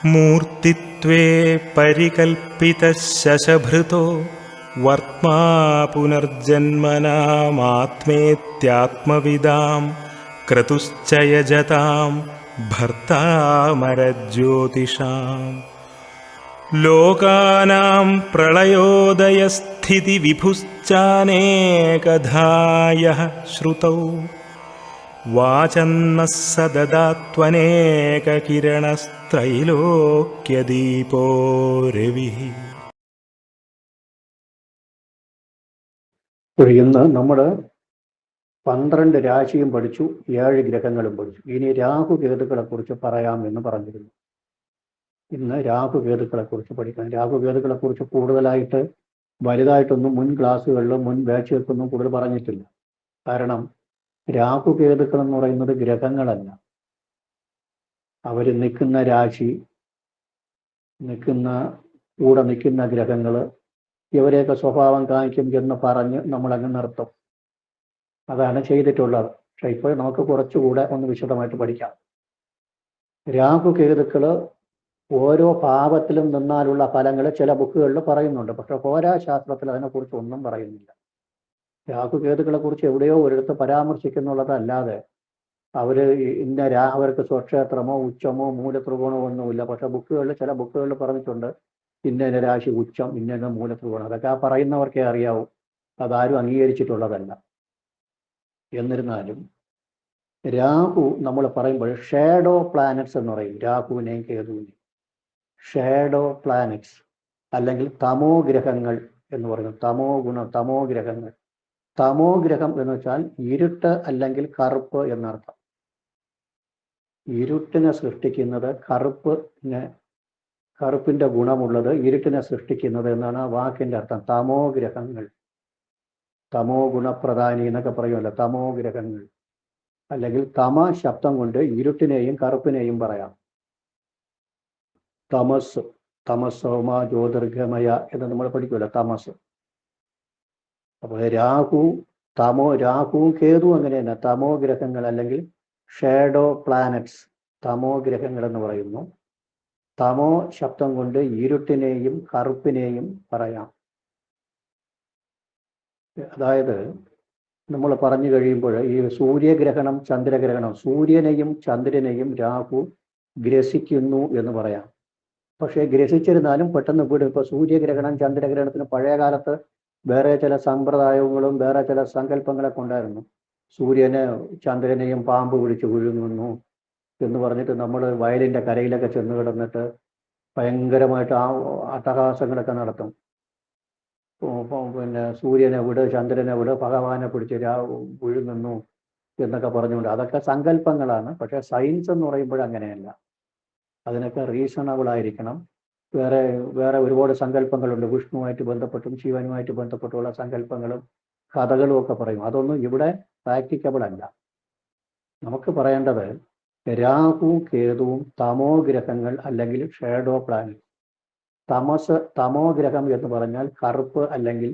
മൂർത്തിത്വേ പരികൽപ്പിതഃ ശശഭൃതോ വർത്മാ പുനർജന്മനാമാത്മേത്യാത്മവിദാം ക്രതുശ്ച യജതാം ഭർത്താമരജ്യോതിഷാം. ലോകാനാം പ്രളയോദയസ്ഥിതി വിഭുശ്ചാനേകധായഃ ശ്രുതൗ വാചന്നഃ സദദാത്വനേകകിരണസ്ത്രൈലോക്യദീപോ രവിഃ. ഇന്ന് നമ്മൾ 12 രാശിയും പഠിച്ചു, 7 ഗ്രഹങ്ങളും പഠിച്ചു. ഇനി രാഹുകേതുക്കളെ കുറിച്ച് പറയാം എന്ന് പറഞ്ഞിരുന്നു. ഇന്ന് രാഹുകേതുക്കളെ കുറിച്ച് പഠിക്കാം. രാഹുകേതുക്കളെ കുറിച്ച് കൂടുതലായിട്ട് വലുതായിട്ടൊന്നും മുൻ ക്ലാസ്സുകളിലും മുൻ ബാച്ചുകൾക്കൊന്നും കൂടുതൽ പറഞ്ഞിട്ടില്ല. കാരണം രാഹുകേതുക്കൾ എന്ന് പറയുന്നത് ഗ്രഹങ്ങളല്ല. അവർ നിൽക്കുന്ന രാശി, കൂടെ നിൽക്കുന്ന ഗ്രഹങ്ങൾ, ഇവരെയൊക്കെ സ്വഭാവം കാണിക്കും എന്ന് പറഞ്ഞ് നമ്മളങ്ങ് നിർത്തും. അതാണ് ചെയ്തിട്ടുള്ളത്. പക്ഷെ ഇപ്പോൾ നമുക്ക് കുറച്ചുകൂടെ ഒന്ന് വിശദമായിട്ട് പഠിക്കാം. രാഹുകേതുക്കൾ ഓരോ ഭാവത്തിലും നിന്നാലുള്ള ഫലങ്ങൾ ചില ബുക്കുകളിൽ പറയുന്നുണ്ട്. പക്ഷെ ഹോരാശാസ്ത്രത്തിൽ അതിനെക്കുറിച്ച് ഒന്നും പറയുന്നില്ല. രാഹുകേതുക്കളെ കുറിച്ച് എവിടെയോ ഒരിടത്ത് പരാമർശിക്കുന്നുള്ളതല്ലാതെ അവർക്ക് സ്വക്ഷേത്രമോ ഉച്ചമോ മൂലത്രികോണമോ ഒന്നുമില്ല. പക്ഷെ ചില ബുക്കുകളിൽ പറഞ്ഞിട്ടുണ്ട് ഇന്ന രാശി ഉച്ചം, ഇന്ന മൂലത്രികോണം. അതൊക്കെ ആ പറയുന്നവർക്കേ അറിയാവൂ. അതാരും അംഗീകരിച്ചിട്ടുള്ളതല്ല. എന്നിരുന്നാലും രാഹു നമ്മൾ പറയുമ്പോൾ ഷാഡോ പ്ലാനറ്റ്സ് എന്ന് പറയും. രാഹുവിനെയും കേതുവിനെയും ഷാഡോ പ്ലാനറ്റ്സ് അല്ലെങ്കിൽ തമോ ഗ്രഹങ്ങൾ എന്ന് പറയുന്നത്. തമോ ഗ്രഹങ്ങൾ. തമോ ഗ്രഹം എന്ന് വെച്ചാൽ ഇരുട്ട് അല്ലെങ്കിൽ കറുപ്പ് എന്നർത്ഥം. ഇരുട്ടിനെ സൃഷ്ടിക്കുന്നത് കറുപ്പിന്റെ ഗുണമുള്ളത് ഇരുട്ടിനെ സൃഷ്ടിക്കുന്നത് എന്നാണ് ആ വാക്കിന്റെ അർത്ഥം. തമോ ഗ്രഹങ്ങൾ, തമോ ഗുണപ്രധാനി എന്നൊക്കെ പറയുമല്ലോ, തമോ ഗ്രഹങ്ങൾ. അല്ലെങ്കിൽ തമ ശബ്ദം കൊണ്ട് ഇരുട്ടിനെയും കറുപ്പിനെയും പറയാം. തമസോമ ജ്യോതിർഗമയ എന്ന് നമ്മൾ പഠിക്കുമല്ലോ, തമസ്. അപ്പോൾ രാഹുവും കേതുവും അങ്ങനെ തന്നെ തമോ ഗ്രഹങ്ങൾ അല്ലെങ്കിൽ ഷാഡോ പ്ലാനറ്റ്സ്, തമോ ഗ്രഹങ്ങൾ എന്ന് പറയുന്നു. തമോ ശബ്ദം കൊണ്ട് ഇരുട്ടിനെയും കറുപ്പിനെയും പറയാം. അതായത് നമ്മൾ പറഞ്ഞു കഴിയുമ്പോൾ ഈ സൂര്യഗ്രഹണം, ചന്ദ്രഗ്രഹണം, സൂര്യനെയും ചന്ദ്രനെയും രാഹു ഗ്രസിക്കുന്നു എന്ന് പറയാം. പക്ഷേ ഗ്രസിച്ചിരുന്നാലും പെട്ടെന്ന് വീട്. ഇപ്പോൾ സൂര്യഗ്രഹണം, ചന്ദ്രഗ്രഹണത്തിന് പഴയ കാലത്ത് വേറെ ചില സമ്പ്രദായങ്ങളും വേറെ ചില സങ്കല്പങ്ങളൊക്കെ ഉണ്ടായിരുന്നു. സൂര്യനെ ചന്ദ്രനെയും പാമ്പ് പിടിച്ച് വിഴുങ്ങുന്നു എന്ന് പറഞ്ഞിട്ട് നമ്മൾ വയലിൻ്റെ കരയിലൊക്കെ ചെന്ന് കിടന്നിട്ട് ഭയങ്കരമായിട്ട് ആ അട്ടഹാസങ്ങളൊക്കെ നടത്തും. പിന്നെ സൂര്യനെ വിട്, ചന്ദ്രനെ വിട്, ഭഗവാനെ പിടിച്ച് വിഴുങ്ങുന്നു എന്നൊക്കെ പറഞ്ഞുകൊണ്ട്. അതൊക്കെ സങ്കല്പങ്ങളാണ്. പക്ഷേ സയൻസ് എന്ന് പറയുമ്പോൾ അങ്ങനെയല്ല. അതിനൊക്കെ റീസണബിൾ ആയിരിക്കണം. വേറെ ഒരുപാട് സങ്കല്പങ്ങളുണ്ട്. വിഷ്ണുവായിട്ട് ബന്ധപ്പെട്ടും ശിവനുമായിട്ട് ബന്ധപ്പെട്ടുള്ള സങ്കല്പങ്ങളും കഥകളും ഒക്കെ പറയും. അതൊന്നും ഇവിടെ പ്രാക്ടിക്കബിൾ അല്ല. നമുക്ക് പറയേണ്ടത് രാഹുവും കേതുവും തമോ ഗ്രഹങ്ങൾ അല്ലെങ്കിൽ ഷാഡോ പ്ലാനറ്റ്. തമോ ഗ്രഹം എന്ന് പറഞ്ഞാൽ കറുപ്പ് അല്ലെങ്കിൽ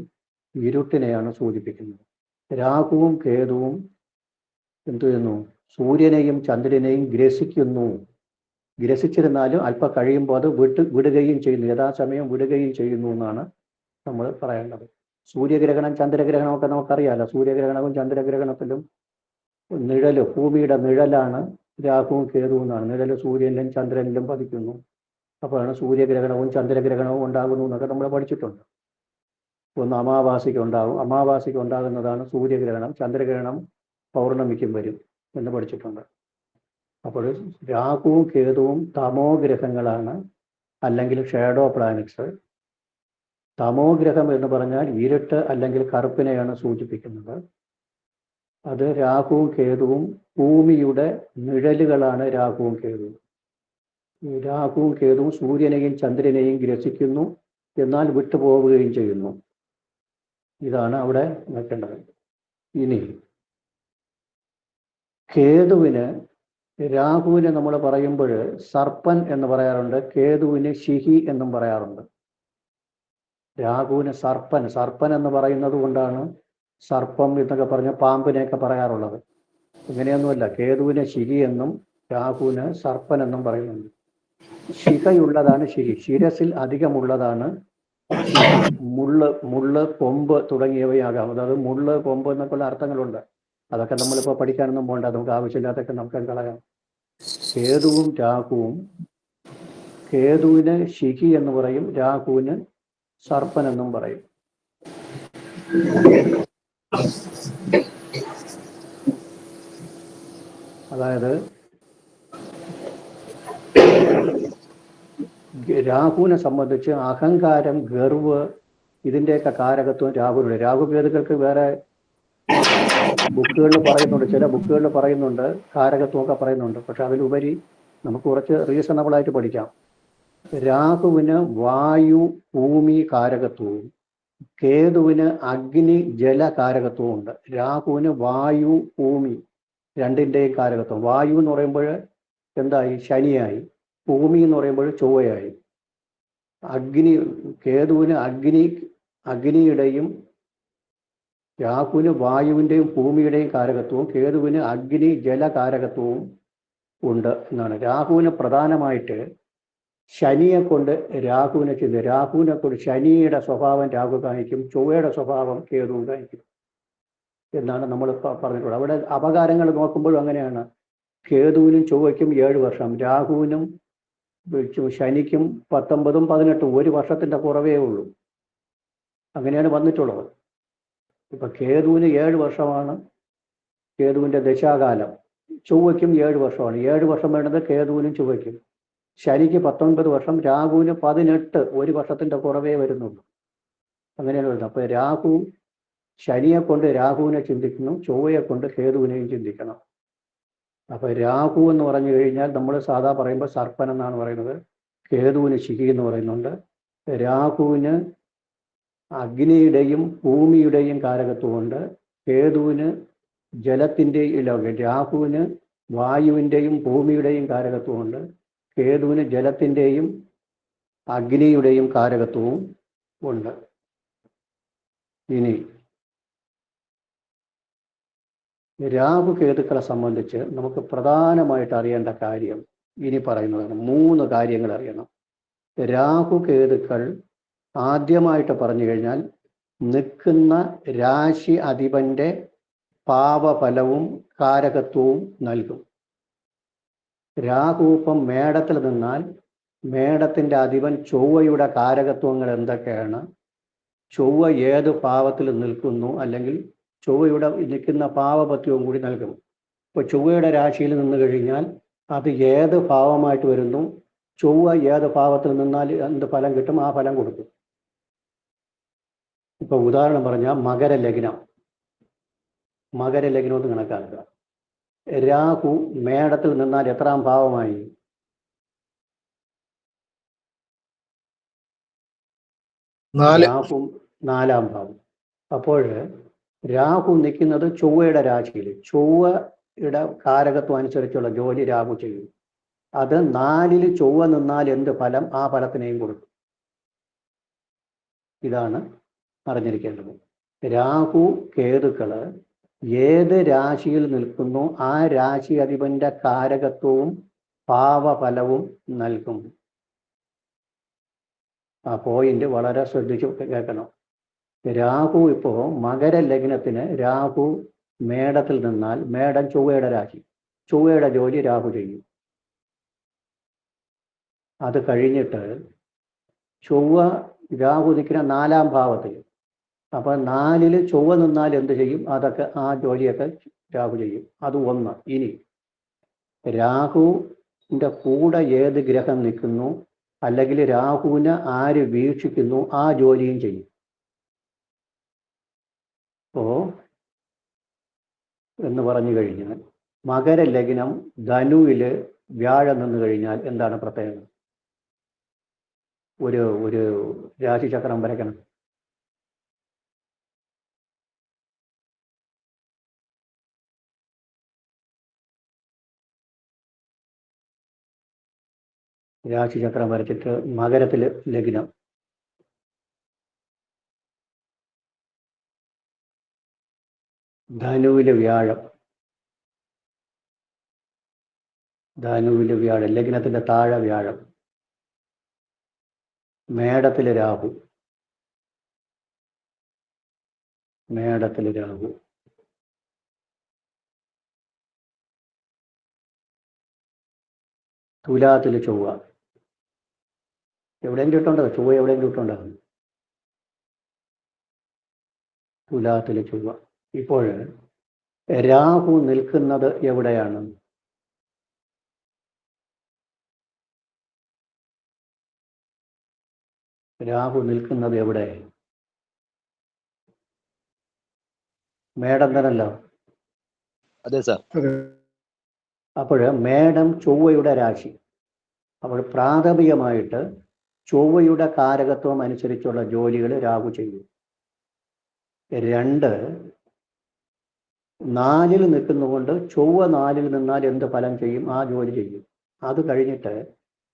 ഇരുട്ടിനെയാണ് സൂചിപ്പിക്കുന്നത്. രാഹുവും കേതുവും എന്തു ചെയ്യുന്നു? സൂര്യനെയും ചന്ദ്രനെയും ഗ്രസിച്ചിരുന്നാലും അല്പം കഴിയുമ്പോൾ അത് വിടുകയും ചെയ്യുന്നു. യഥാസമയം വിടുകയും ചെയ്യുന്നു എന്നാണ് നമ്മൾ പറയേണ്ടത്. സൂര്യഗ്രഹണം, ചന്ദ്രഗ്രഹണമൊക്കെ നമുക്കറിയാമല്ലോ. സൂര്യഗ്രഹണവും ചന്ദ്രഗ്രഹണത്തിലും ഭൂമിയുടെ നിഴലാണ് രാഹുവും കേതുവും എന്നാണ്. നിഴൽ സൂര്യനിലും ചന്ദ്രനിലും പതിക്കുന്നു. അപ്പോഴാണ് സൂര്യഗ്രഹണവും ചന്ദ്രഗ്രഹണവും ഉണ്ടാകുന്നു എന്നൊക്കെ നമ്മൾ പഠിച്ചിട്ടുണ്ട്. ഒന്ന് അമാവാസിക്ക് ഉണ്ടാകുന്നതാണ് സൂര്യഗ്രഹണം. ചന്ദ്രഗ്രഹണം പൗർണമിക്കും വരും എന്ന് പഠിച്ചിട്ടുണ്ട്. അപ്പോൾ രാഹുവും കേതുവും തമോ ഗ്രഹങ്ങളാണ് അല്ലെങ്കിൽ ഷാഡോ പ്ലാനറ്റ്സ്. തമോ ഗ്രഹം എന്ന് പറഞ്ഞാൽ ഇരുട്ട് അല്ലെങ്കിൽ കറുപ്പിനെയാണ് സൂചിപ്പിക്കുന്നത്. അത് രാഹുവും കേതുവും ഭൂമിയുടെ നിഴലുകളാണ്. രാഹുവും കേതുവും സൂര്യനെയും ചന്ദ്രനെയും ഗ്രസിക്കുന്നു, എന്നാൽ വിട്ടുപോവുകയും ചെയ്യുന്നു. ഇതാണ് അവിടെ നോക്കേണ്ടത്. ഇനി രാഹുവിനെ നമ്മൾ പറയുമ്പോൾ സർപ്പൻ എന്ന് പറയാറുണ്ട്, കേതുവിന് ശിഹി എന്നും പറയാറുണ്ട്. രാഹുവിന് സർപ്പൻ എന്ന് പറയുന്നത് കൊണ്ടാണ് സർപ്പം എന്നൊക്കെ പറഞ്ഞ് പാമ്പിനെയൊക്കെ പറയാറുള്ളത്. ഇങ്ങനെയൊന്നുമല്ല. കേതുവിനെ ശിഹി എന്നും രാഹുവിന് സർപ്പൻ എന്നും പറയുന്നുണ്ട്. ശിഖയുള്ളതാണ് ശിഖി. ശിരസിൽ അധികമുള്ളതാണ് ശിഖി. മുള്ള് കൊമ്പ് തുടങ്ങിയവയാകാം. അതായത് മുള്ള് കൊമ്പ് എന്നൊക്കെയുള്ള അർത്ഥങ്ങളുണ്ട്. അതൊക്കെ നമ്മളിപ്പോൾ പഠിക്കാനൊന്നും പോകണ്ട, നമുക്ക് ആവശ്യമില്ലാത്തൊക്കെ നമുക്ക് കളയാം. കേതുവും രാഹുവും, കേതുവിന് ശിഖി എന്ന് പറയും, രാഹുവിന് സർപ്പൻ എന്നും പറയും. അതായത് രാഹുവിനെ സംബന്ധിച്ച് അഹങ്കാരം, ഗർവ്, ഇതിൻ്റെയൊക്കെ കാരകത്വം രാഹുവിനുണ്ട്. രാഹുകേതുക്കൾക്ക് വേറെ ബുക്കുകളിൽ പറയുന്നുണ്ട്, ചില ബുക്കുകളിൽ പറയുന്നുണ്ട്, കാരകത്വമൊക്കെ പറയുന്നുണ്ട്. പക്ഷെ അതിലുപരി നമുക്ക് കുറച്ച് റീസണബിൾ ആയിട്ട് പഠിക്കാം. രാഹുവിന് വായു, ഭൂമി കാരകത്വവും കേതുവിന് അഗ്നി, ജല കാരകത്വവും ഉണ്ട്. രാഹുവിന് വായു, ഭൂമി രണ്ടിൻ്റെയും കാരകത്വം. വായു എന്ന് പറയുമ്പോൾ എന്തായി? ശനിയായി. ഭൂമി എന്ന് പറയുമ്പോൾ ചൊവ്വയായി. അഗ്നി, കേതുവിന് അഗ്നിയുടെയും, രാഹുവിന് വായുവിൻ്റെയും ഭൂമിയുടെയും കാരകത്വവും കേതുവിന് അഗ്നി, ജല കാരകത്വവും ഉണ്ട് എന്നാണ്. രാഹുവിന് പ്രധാനമായിട്ട് ശനിയെ കൊണ്ട് രാഹുവിനെ ചിന്ത, രാഹുവിനെ കൊണ്ട് ശനിയുടെ സ്വഭാവം രാഹു കാണിക്കും, ചൊവ്വയുടെ സ്വഭാവം കേതു കാണിക്കും എന്നാണ് നമ്മൾ പറഞ്ഞിട്ടുള്ളത്. അവിടെ അപകാരങ്ങൾ നോക്കുമ്പോഴും അങ്ങനെയാണ്. കേതുവിനും ചൊവ്വയ്ക്കും 7 വർഷം, രാഹുവിനും ശനിക്കും 19ഉം 18ഉം, 1 വർഷത്തിന്റെ കുറവേ ഉള്ളൂ. അങ്ങനെയാണ് വന്നിട്ടുള്ളത്. ഇപ്പൊ കേതുവിന് 7 വർഷമാണ് കേതുവിന്റെ ദശാകാലം, ചൊവ്വയ്ക്കും 7 വർഷമാണ്. 7 വർഷം വേണ്ടത് കേതുവിനും ചൊവ്വയ്ക്കും. ശനിക്ക് 19 വർഷം, രാഹുവിന് 18, 1 വർഷത്തിന്റെ കുറവേ വരുന്നുള്ളൂ. അങ്ങനെയാണ് വരുന്നത്. അപ്പൊ രാഹു, ശനിയെ കൊണ്ട് രാഹുവിനെ ചിന്തിക്കുന്നു, ചൊവ്വയെ കൊണ്ട് കേതുവിനെയും ചിന്തിക്കണം. അപ്പൊ രാഹു എന്ന് പറഞ്ഞു കഴിഞ്ഞാൽ നമ്മൾ സാധാ പറയുമ്പോൾ സർപ്പൻ എന്നാണ് പറയുന്നത്. കേതുവിന് ശിഖി എന്ന് പറയുന്നുണ്ട്. രാഹുവിന് അഗ്നിയുടെയും ഭൂമിയുടെയും കാരകത്വമുണ്ട്. കേതുവിന് രാഹുവിന് വായുവിൻ്റെയും ഭൂമിയുടെയും കാരകത്വമുണ്ട്. കേതുവിന് ജലത്തിൻ്റെയും അഗ്നിയുടെയും കാരകത്വവും ഉണ്ട്. ഇനി രാഹു കേതുക്കളെ സംബന്ധിച്ച് നമുക്ക് പ്രധാനമായിട്ട് അറിയേണ്ട കാര്യം ഇനി പറയുന്നതാണ്. 3 കാര്യങ്ങൾ അറിയണം. രാഹു കേതുക്കൾ ആദ്യമായിട്ട് പറഞ്ഞു കഴിഞ്ഞാൽ നിൽക്കുന്ന രാശി അധിപന്റെ പാപഫലവും കാരകത്വവും നൽകും. രാഹു ഇപ്പം മേടത്തിൽ നിന്നാൽ മേടത്തിന്റെ അധിപൻ ചൊവ്വയുടെ കാരകത്വങ്ങൾ എന്തൊക്കെയാണ്, ചൊവ്വ ഏത് ഭാവത്തിൽ നിൽക്കുന്നു, അല്ലെങ്കിൽ ചൊവ്വയുടെ നിൽക്കുന്ന പാവപത്യവും കൂടി നൽകും. ഇപ്പോൾ ചൊവ്വയുടെ രാശിയിൽ നിന്ന് കഴിഞ്ഞാൽ അത് ഏത് ഭാവമായിട്ട് വരുന്നു, ചൊവ്വ ഏത് ഭാവത്തിൽ നിന്നാൽ എന്ത് ഫലം കിട്ടും, ആ ഫലം കൊടുക്കും. ഇപ്പൊ ഉദാഹരണം പറഞ്ഞാൽ മകരലഗ്നം എന്ന് കണക്കാക്കുക. രാഹു മേടത്തിൽ നിന്നാൽ എത്രാം ഭാവമായി? രാഹു 4-ാം ഭാവം. അപ്പോൾ രാഹു നിൽക്കുന്നത് ചൊവ്വയുടെ രാശിയിൽ, ചൊവ്വയുടെ കാരകത്വം അനുസരിച്ചുള്ള ജോലി രാഹു ചെയ്യും. അത് 4-ൽ ചൊവ്വ നിന്നാൽ എന്ത് ഫലം, ആ ഫലത്തിനെയും കൊടുക്കും. ഇതാണ് അറിഞ്ഞിരിക്കേണ്ടത്. രാഹു കേതുക്കള് ഏത് രാശിയിൽ നിൽക്കുന്നു ആ രാശി അധിപന്റെ കാരകത്വവും പാവഫലവും നൽകും. ആ പോയിന്റ് വളരെ ശ്രദ്ധിച്ച് കേൾക്കണം. രാഹു ഇപ്പോ മകരലഗ്നത്തിന് രാഹു മേടത്തിൽ നിന്നാൽ, മേടം ചൊവ്വയുടെ രാശി, ചൊവ്വയുടെ ജോലി രാഹു ചെയ്യും. അത് കഴിഞ്ഞിട്ട് ചൊവ്വ, രാഹു നിൽക്കുന്ന 4-ാം ഭാവത്തിൽ, അപ്പൊ 4-ൽ ചൊവ്വ നിന്നാൽ എന്ത് ചെയ്യും, അതൊക്കെ ആ ജോലിയൊക്കെ രാഹു ചെയ്യും. അത് 1. ഇനി രാഹുവിന്റെ കൂടെ ഏത് ഗ്രഹം നിൽക്കുന്നു, അല്ലെങ്കിൽ രാഹുവിനെ ആര് വീക്ഷിക്കുന്നു, ആ ജോലിയും ചെയ്യും. അപ്പോ എന്ന് പറഞ്ഞു കഴിഞ്ഞാൽ മകരലഗ്നം ധനുവില് വ്യാഴം നിന്ന് കഴിഞ്ഞാൽ എന്താണ് പ്രത്യേകത? ഒരു രാശിചക്രം വരയ്ക്കണം. രാശിചക്രം വരച്ചിട്ട് മകരത്തില് ലഗ്നം, ധനുവില് വ്യാഴം, ലഗ്നത്തിന്റെ താഴെ വ്യാഴം, മേടത്തിൽ രാഹു. മേടത്തിൽ രാഹു. തുലാത്തിൽ ചൊവ്വ. എവിടെയെങ്കിലും ഇട്ടുണ്ടോ? ചൊവ്വ എവിടെയെങ്കിലും ഇട്ടുണ്ടാകും. തുലാത്തിൽ ചൊവ്വ. ഇപ്പോൾ രാഹു നിൽക്കുന്നത് എവിടെയാണ്? രാഹു നിൽക്കുന്നത് എവിടെ? മേടം തന്നല്ലോ. അതെ സാർ. അപ്പോൾ മേടം ചൊവ്വയുടെ രാശി. അപ്പോൾ പ്രാഥമികമായിട്ട് ചൊവ്വയുടെ കാരകത്വം അനുസരിച്ചുള്ള ജോലികൾ രാഹു ചെയ്യും. 2, 4 നിൽക്കുന്നതുകൊണ്ട് ചൊവ്വ 4 നിന്നാൽ എന്ത് ഫലം ചെയ്യും? ആ ജോലി ചെയ്യും. അത് കഴിഞ്ഞിട്ട്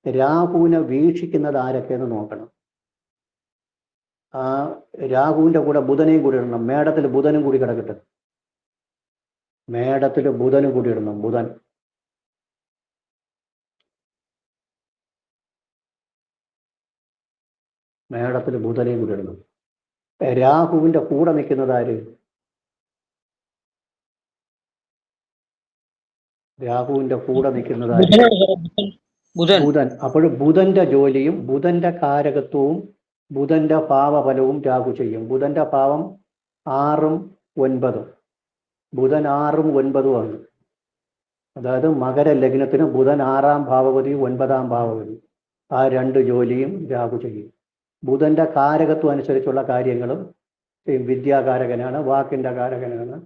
രാഹുവിനെ വീക്ഷിക്കുന്നത് ആരൊക്കെയെന്ന് നോക്കണം. ആ രാഹുവിൻ്റെ കൂടെ ബുധനെയും കൂടി ഇടണം. മേടത്തിൽ ബുധനും കൂടി കിടക്കട്ടെ. മേടത്തിൽ ബുധനും കൂടി ഇടണം. ബുധൻ മേടത്തിൽ ബുധനെയും കൂടി ഇടണം. രാഹുവിൻ്റെ കൂടെ നിൽക്കുന്നത് ആര്? രാഹുവിൻ്റെ കൂടെ നിൽക്കുന്നത് ആര്? ബുധൻ. അപ്പോൾ ബുധന്റെ ജോലിയും ബുധന്റെ കാരകത്വവും ബുധന്റെ ഭാവഫലവും രാഹു ചെയ്യും. ബുധന്റെ ഭാവം 6ഉം 9ഉം. ബുധൻ 6ഉം 9ഉം ആണ്. അതായത് മകര ലഗ്നത്തിന് ബുധൻ 6ആം ഭാവപതി 9ആം ഭാവപതി. ആ 2 ജോലിയും രാഹു ചെയ്യും. ബുധന്റെ കാരകത്വം അനുസരിച്ചുള്ള കാര്യങ്ങളും വിദ്യാകാരകനാണ്, വാക്കിന്റെ കാരകനാണ്,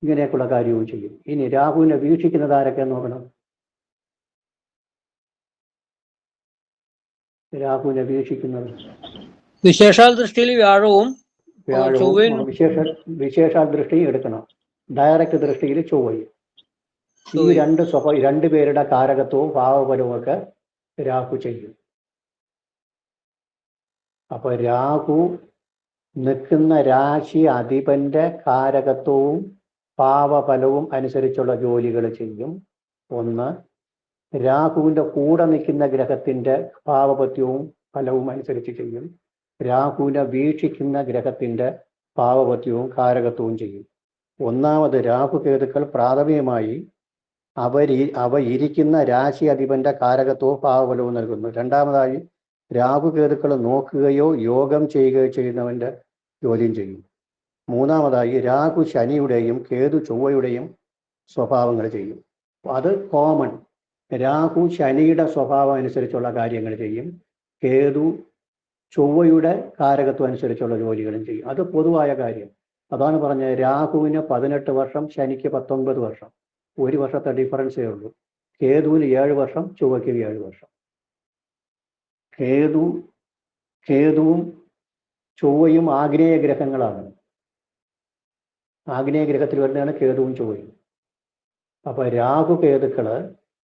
ഇങ്ങനെയൊക്കെയുള്ള കാര്യവും ചെയ്യും. ഇനി രാഹുവിനെ വീക്ഷിക്കുന്നത് ആരൊക്കെ നോക്കണം. രാഹുവിനെ വീക്ഷിക്കുന്നത് വിശേഷാൽ ദൃഷ്ടിയിൽ വ്യാഴവും വിശേഷാൽ ദൃഷ്ടിയും എടുക്കണം. ഡയറക്റ്റ് ദൃഷ്ടിയിൽ ചൊവ്വയും. ഈ 2 പേരുടെ കാരകത്വവും ഭാവപരവും ഒക്കെ രാഹു ചെയ്യും. അപ്പൊ രാഹു നിൽക്കുന്ന രാശി അധിപന്റെ കാരകത്വവും ഭാവഫലവും അനുസരിച്ചുള്ള ജോലികൾ ചെയ്യും. 1. രാഹുവിൻ്റെ കൂടെ നിൽക്കുന്ന ഗ്രഹത്തിന്റെ ഭാവപത്യവും ഫലവും അനുസരിച്ച് ചെയ്യും. രാഹുവിനെ വീക്ഷിക്കുന്ന ഗ്രഹത്തിന്റെ ഭാവപത്യവും കാരകത്വവും ചെയ്യും. 1. രാഹു കേതുക്കൾ പ്രാഥമികമായി അവ ഇരിക്കുന്ന രാശി അധിപന്റെ കാരകത്വവും ഭാവഫലവും നൽകുന്നു. 2. രാഹു കേതുക്കൾ നോക്കുകയോ യോഗം ചെയ്യുകയോ ചെയ്യുന്നവന്റെ ജോലിയും ചെയ്യും. 3. രാഹു ശനിയുടെയും കേതു ചൊവ്വയുടെയും സ്വഭാവങ്ങൾ ചെയ്യും. അത് കോമൺ. രാഹു ശനിയുടെ സ്വഭാവം അനുസരിച്ചുള്ള കാര്യങ്ങൾ ചെയ്യും. കേതു ചൊവ്വയുടെ കാരകത്വം അനുസരിച്ചുള്ള ജോലികളും ചെയ്യും. അത് പൊതുവായ കാര്യം. അതാണ് പറഞ്ഞത്, രാഹുവിന് 18 വർഷം, ശനിക്ക് 19 വർഷം. 1 വർഷത്തെ ഡിഫറൻസേ ഉള്ളൂ. കേതുവിന് 7 വർഷം, ചൊവ്വയ്ക്ക് 7 വർഷം. കേതുവും ചൊവ്വയും ആഗ്നേയ ഗ്രഹങ്ങളാണ്. ആഗ്നേയ ഗ്രഹത്തിൽ വരുന്നതാണ് കേതുവും ചൊവ്വയും. അപ്പൊ രാഹു കേതുക്കള്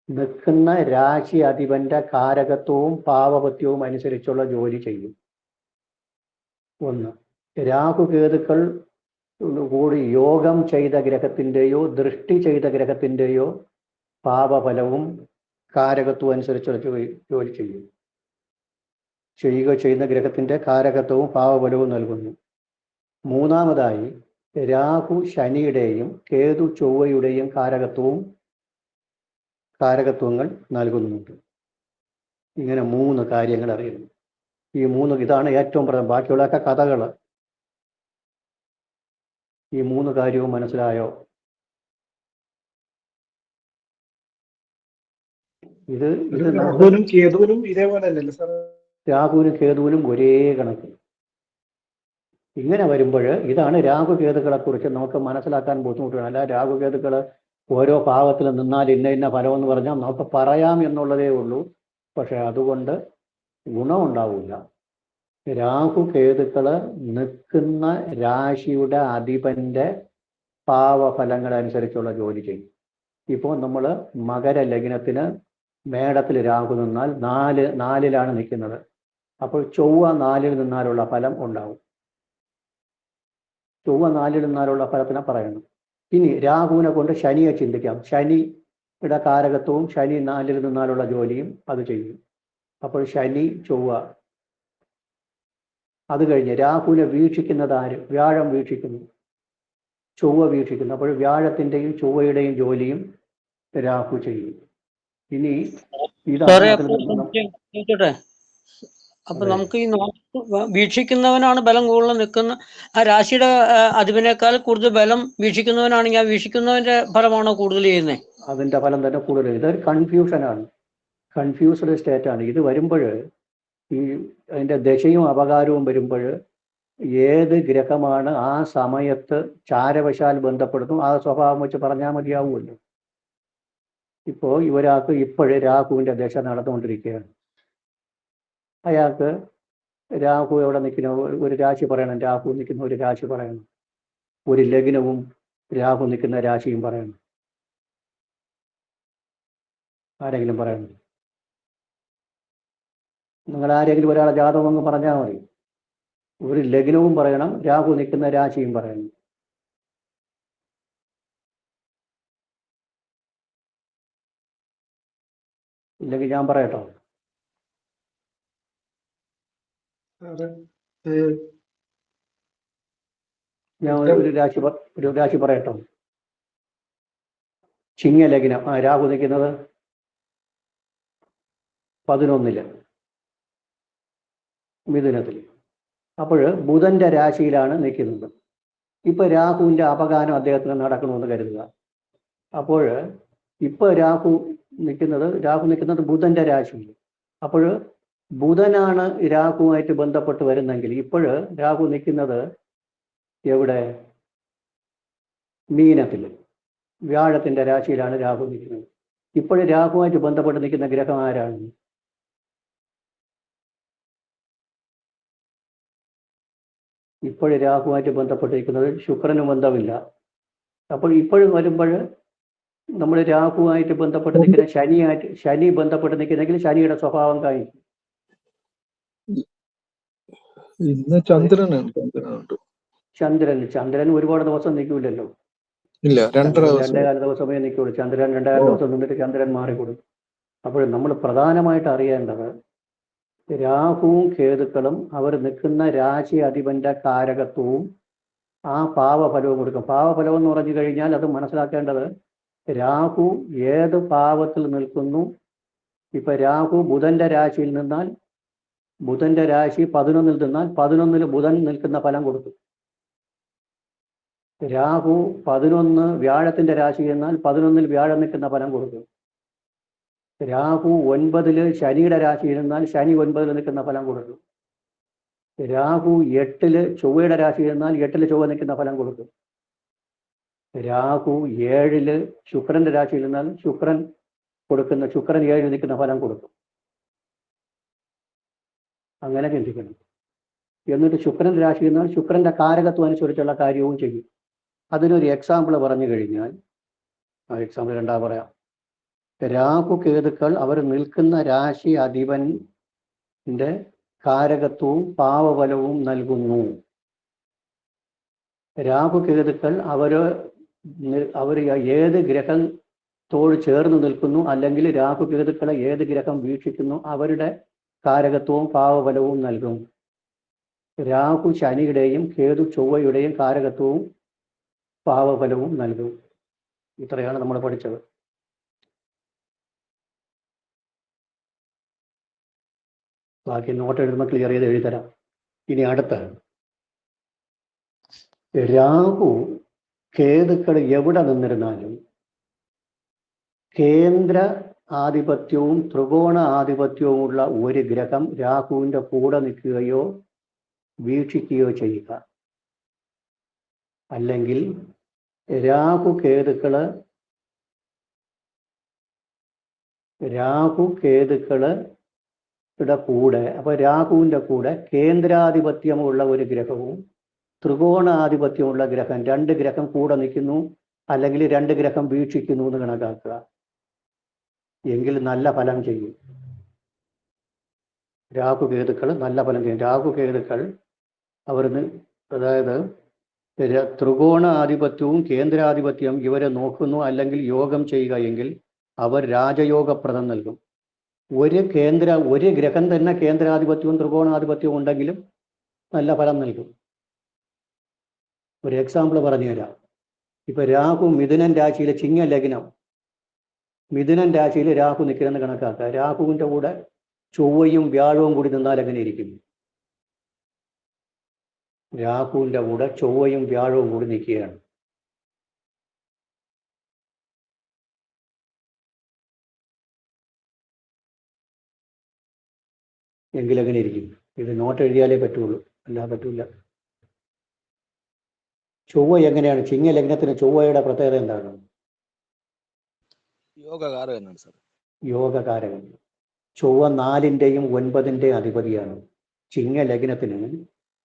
നിൽക്കുന്ന രാശി അധിപന്റെ കാരകത്വവും ഭാവപത്യവും അനുസരിച്ചുള്ള ജോലി ചെയ്യും. 1. രാഹു കേതുക്കൾ കൂടി യോഗം ചെയ്ത ഗ്രഹത്തിൻ്റെയോ ദൃഷ്ടി ചെയ്ത ഗ്രഹത്തിൻ്റെയോ ഭാവഫലവും കാരകത്വവും അനുസരിച്ചുള്ള ജോലി ചെയ്യും. ചെയ്യുന്ന ഗ്രഹത്തിന്റെ കാരകത്വവും ഭാവഫലവും നൽകുന്നു. 3. രാഹു ശനിയുടെയും കേതു ചൊവ്വയുടെയും കാരകത്വങ്ങൾ നൽകുന്നുണ്ട്. ഇങ്ങനെ 3 കാര്യങ്ങൾ അറിയുന്നു. ഈ 3 ഇതാണ് ഏറ്റവും പ്രധാനം. ബാക്കിയുള്ളതൊക്കെ കഥകൾ. ഈ 3 കാര്യവും മനസ്സിലായോ? ഇത് രാഹുവിനും കേതുവിനും ഇതേപോലെ അല്ലല്ലോ സാർ? രാഹുവിനും കേതുവിനും ഒരേ കണക്ക്. ഇങ്ങനെ വരുമ്പോൾ ഇതാണ് രാഹു കേതുക്കളെ കുറിച്ച് നമുക്ക് മനസ്സിലാക്കാൻ ബുദ്ധിമുട്ടാണ്. അല്ല രാഹു കേതുക്കൾ ഓരോ ഭാവത്തിൽ നിന്നാൽ ഇന്ന ഫലം എന്ന് പറഞ്ഞാൽ നമുക്ക് പറയാം എന്നുള്ളതേ ഉള്ളൂ. പക്ഷെ അതുകൊണ്ട് ഗുണമുണ്ടാവില്ല. രാഹു കേതുക്കള് നിൽക്കുന്ന രാശിയുടെ അധിപന്റെ ഭാവഫലങ്ങൾ അനുസരിച്ചുള്ള ജോലി ചെയ്യും. ഇപ്പോൾ നമ്മൾ മകര ലഗ്നത്തിന് മേടത്തിൽ രാഹു നിന്നാൽ 4ലാണ് നിൽക്കുന്നത്. അപ്പോൾ ചൊവ്വ 4ൽ നിന്നാലുള്ള ഫലം ഉണ്ടാവും. ചൊവ്വ 4ൽ നിന്നാലുള്ള ഫലത്തിനെ പറയണം. ഇനി രാഹുവിനെ കൊണ്ട് ശനിയെ ചിന്തിക്കാം. ശനിയുടെ കാരകത്വവും ശനി 4ൽ നിന്നാലുള്ള ജോലിയും അത് ചെയ്യും. അപ്പോൾ ശനി ചൊവ്വ അത് കഴിഞ്ഞ് രാഹുവിനെ വീക്ഷിക്കുന്നത് ആര്? വ്യാഴം വീക്ഷിക്കുന്നു, ചൊവ്വ വീക്ഷിക്കുന്നു. അപ്പോൾ വ്യാഴത്തിൻ്റെയും ചൊവ്വയുടെയും ജോലിയും രാഹു ചെയ്യും. ഇനി ഇതാണ് സാറേ, അതിൽ നിന്ന് ചോദിച്ചോട്ടെ, അപ്പൊ അതെ. നമുക്ക് ഈ വീക്ഷിക്കുന്നവനാണ് ബലം കൂടുതൽ നിൽക്കുന്ന ആ രാശിയുടെ അധിപനേക്കാൾ കൂടുതൽ ബലം വീക്ഷിക്കുന്നവനാണെങ്കിൽ ആ വീക്ഷിക്കുന്നവന്റെ ഫലമാണോ കൂടുതൽ ചെയ്യുന്നത്? അതിൻ്റെ ഫലം തന്നെ കൂടുതൽ. ഇതൊരു കൺഫ്യൂഷനാണ്, കൺഫ്യൂസ്ഡ് സ്റ്റേറ്റാണ്. ഇത് വരുമ്പോൾ ഈ അതിൻ്റെ ദശയും അപകാരവും വരുമ്പോൾ ഏത് ഗ്രഹമാണ് ആ സമയത്ത് ചാരവശാൽ ബന്ധപ്പെടുന്നു ആ സ്വഭാവം വെച്ച് പറഞ്ഞാൽ മതിയാവുമല്ലോ. ഇപ്പോൾ ഇവരാൾക്ക് ഇപ്പോഴേ രാഹുവിൻ്റെ ദശ നടന്നുകൊണ്ടിരിക്കുകയാണ്. അയാൾക്ക് രാഹു എവിടെ നിൽക്കുന്ന ഒരു രാശി പറയണം, രാഹു നിൽക്കുന്ന ഒരു രാശി പറയണം, ഒരു ലഗ്നവും രാഹു നിൽക്കുന്ന രാശിയും പറയണം. ആരെങ്കിലും പറയണം? നിങ്ങൾ ആരെങ്കിലും ഒരാളെ ജാതകം ഒന്ന് പറഞ്ഞാൽ മതി. ഒരു ലഗ്നവും പറയണം, രാഹു നിൽക്കുന്ന രാശിയും പറയണം. ഇല്ലെങ്കിൽ ഞാൻ പറയട്ടോ? സാറ് ഞാൻ ഒരു രാശി പറയട്ടോ? ചിങ്ങ ലഗ്നം. രാഹു നിൽക്കുന്നത് 11 മിഥുനത്തിൽ. അപ്പോൾ ബുധന്റെ രാശിയിലാണ് നിൽക്കുന്നത്. ഇപ്പൊ രാഹുവിന്റെ അപകാരം അദ്ദേഹത്തിന് നടക്കണമെന്ന് കരുതുക. അപ്പോൾ ഇപ്പൊ രാഹു നിൽക്കുന്നത് ബുധന്റെ രാശിയിൽ. അപ്പോൾ ബുധനാണ് രാഹുവായിട്ട് ബന്ധപ്പെട്ട് വരുന്നെങ്കിൽ ഇപ്പോൾ രാഹു നിൽക്കുന്നത് എവിടെ? മീനത്തിൽ, വ്യാഴത്തിന്റെ രാശിയിലാണ് രാഹു നിൽക്കുന്നത്. ഇപ്പോൾ രാഹുവായിട്ട് ബന്ധപ്പെട്ട് നിൽക്കുന്ന ഗ്രഹം ആരാണ്? ഇപ്പോൾ രാഹുവായിട്ട് ബന്ധപ്പെട്ടിരിക്കുന്നത് ശുക്രനും ബന്ധമില്ല. അപ്പോൾ ഇപ്പോഴും വരുമ്പോൾ നമ്മൾ രാഹുവായിട്ട് ബന്ധപ്പെട്ട് നിൽക്കുന്ന ശനി ബന്ധപ്പെട്ട് നിൽക്കുന്നെങ്കിൽ ശനിയുടെ സ്വഭാവം കാണിക്കും. ഇന്ന് ചന്ദ്രനുണ്ട്. ചന്ദ്രൻ ഒരുപാട് ദിവസം നിൽക്കൂലല്ലോ. ഇല്ല, 2.5 ദിവസമേ നിൽക്കുള്ളൂ. ചന്ദ്രൻ 2.5 ദിവസം നിന്നിട്ട് ചന്ദ്രൻ മാറിക്കൊടുക്കും. അപ്പോൾ നമ്മൾ പ്രധാനമായിട്ട് അറിയേണ്ടത് രാഹുവും കേതുക്കളും അവർ നിൽക്കുന്ന രാശി അധിപന്റെ കാരകത്വവും ആ പാവഫലവും കൊടുക്കും. പാവഫലം എന്ന് പറഞ്ഞു കഴിഞ്ഞാൽ അത് മനസ്സിലാക്കേണ്ടത് രാഹു ഏത് പാവത്തിൽ നിൽക്കുന്നു. ഇപ്പൊ രാഹു ബുധന്റെ രാശിയിൽ നിന്നാൽ ബുധന്റെ രാശി 11 നിന്നാൽ 11 ബുധൻ നിൽക്കുന്ന ഫലം കൊടുക്കും. രാഹു 11 വ്യാഴത്തിന്റെ രാശി എന്നാൽ 11 വ്യാഴം നിൽക്കുന്ന ഫലം കൊടുക്കും. രാഹു 9 ശനിയുടെ രാശിയിൽ നിന്നാൽ ശനി 9 നിൽക്കുന്ന ഫലം കൊടുക്കും. രാഹു 8 ചൊവ്വയുടെ രാശിയിൽ നിന്നാൽ 8 ചൊവ്വ നിൽക്കുന്ന ഫലം കൊടുക്കും. രാഹു 7 ശുക്രന്റെ രാശിയിൽ നിന്നാൽ ശുക്രൻ 7 നിൽക്കുന്ന ഫലം കൊടുക്കും. അങ്ങനെ ചിന്തിക്കണം. എന്നിട്ട് ശുക്രന്റെ രാശിയിൽ നിന്നാൽ ശുക്രന്റെ കാരകത്വം അനുസരിച്ചുള്ള കാര്യവും ചെയ്യും. അതിനൊരു എക്സാമ്പിൾ പറഞ്ഞു കഴിഞ്ഞാൽ, ആ എക്സാമ്പിൾ പറയാം. രാഹു കേതുക്കൾ അവർ നിൽക്കുന്ന രാശി അധിപന്റെ കാരകത്വവും പാവഫലവും നൽകുന്നു. രാഹു കേതുക്കൾ അവർ ഏത് ഗ്രഹത്തോട് ചേർന്ന് നിൽക്കുന്നു അല്ലെങ്കിൽ രാഹു കേതുക്കളെ ഏത് ഗ്രഹം വീക്ഷിക്കുന്നു അവരുടെ കാരകത്വവും പാവഫലവും നൽകും. രാഹു ശനിയുടെയും കേതു ചൊവ്വയുടെയും കാരകത്വവും പാവഫലവും നൽകും. ഇത്രയാണ് നമ്മൾ പഠിച്ചത്. ബാക്കി നോട്ട് എഴുതുമ്പോൾ ക്ലിയർ ചെയ്ത് എഴുതരാം. ഇനി അടുത്ത രാഹു കേതുക്കൾ എവിടെ നിന്നിരുന്നാലും കേന്ദ്ര ആധിപത്യവും ത്രികോണ ആധിപത്യവും ഉള്ള ഒരു ഗ്രഹം രാഹുവിൻ്റെ കൂടെ നിൽക്കുകയോ വീക്ഷിക്കുകയോ ചെയ്യുക. അല്ലെങ്കിൽ രാഹു കേതുക്കളുടെ കൂടെ, അപ്പൊ രാഹുവിൻ്റെ കൂടെ കേന്ദ്രാധിപത്യമുള്ള ഒരു ഗ്രഹവും ത്രികോണാധിപത്യമുള്ള ഗ്രഹം, 2 ഗ്രഹം കൂടെ നിൽക്കുന്നു അല്ലെങ്കിൽ 2 ഗ്രഹം വീക്ഷിക്കുന്നു എന്ന് കണക്കാക്കുക. എങ്കിൽ നല്ല ഫലം ചെയ്യും. രാഹു കേതുക്കൾ നല്ല ഫലം ചെയ്യും. രാഹു കേതുക്കൾ അതായത് ത്രികോണ ആധിപത്യവും കേന്ദ്രാധിപത്യവും ഇവരെ നോക്കുന്നു അല്ലെങ്കിൽ യോഗം ചെയ്യുക എങ്കിൽ അവർ രാജയോഗപ്രദം നൽകും. ഒരു ഗ്രഹം തന്നെ കേന്ദ്രാധിപത്യവും ത്രികോണാധിപത്യവും ഉണ്ടെങ്കിലും നല്ല ഫലം നൽകും. ഒരു എക്സാമ്പിൾ പറഞ്ഞുതരാം. ഇപ്പൊ രാഹു മിഥുനൻ രാശിയിലെ ചിങ്ങ ലഗ്നം, മിഥുനൻ രാശിയിൽ രാഹു നിൽക്കണമെന്ന് കണക്കാക്കുക. രാഹുവിന്റെ കൂടെ ചൊവ്വയും വ്യാഴവും കൂടി നിന്നാൽ എങ്ങനെ ഇരിക്കും? രാഹുവിന്റെ കൂടെ ചൊവ്വയും വ്യാഴവും കൂടി നിൽക്കുകയാണ്. എങ്കിലെങ്ങനെ ഇരിക്കും? ഇത് നോട്ട് എഴുതിയാലേ പറ്റുള്ളൂ, അല്ലാതെ പറ്റൂല. ചൊവ്വ എങ്ങനെയാണ്? ചിങ്ങ ലഗ്നത്തിന് ചൊവ്വയുടെ പ്രത്യേകത എന്താണ്? യോഗകാരകനാണ് സാർ. യോഗകാരകൻ. ചൊവ്വ 4ന്റെയും 9ന്റെയും അധിപതിയാണ്. ചിങ്ങ ലഗ്നത്തിന്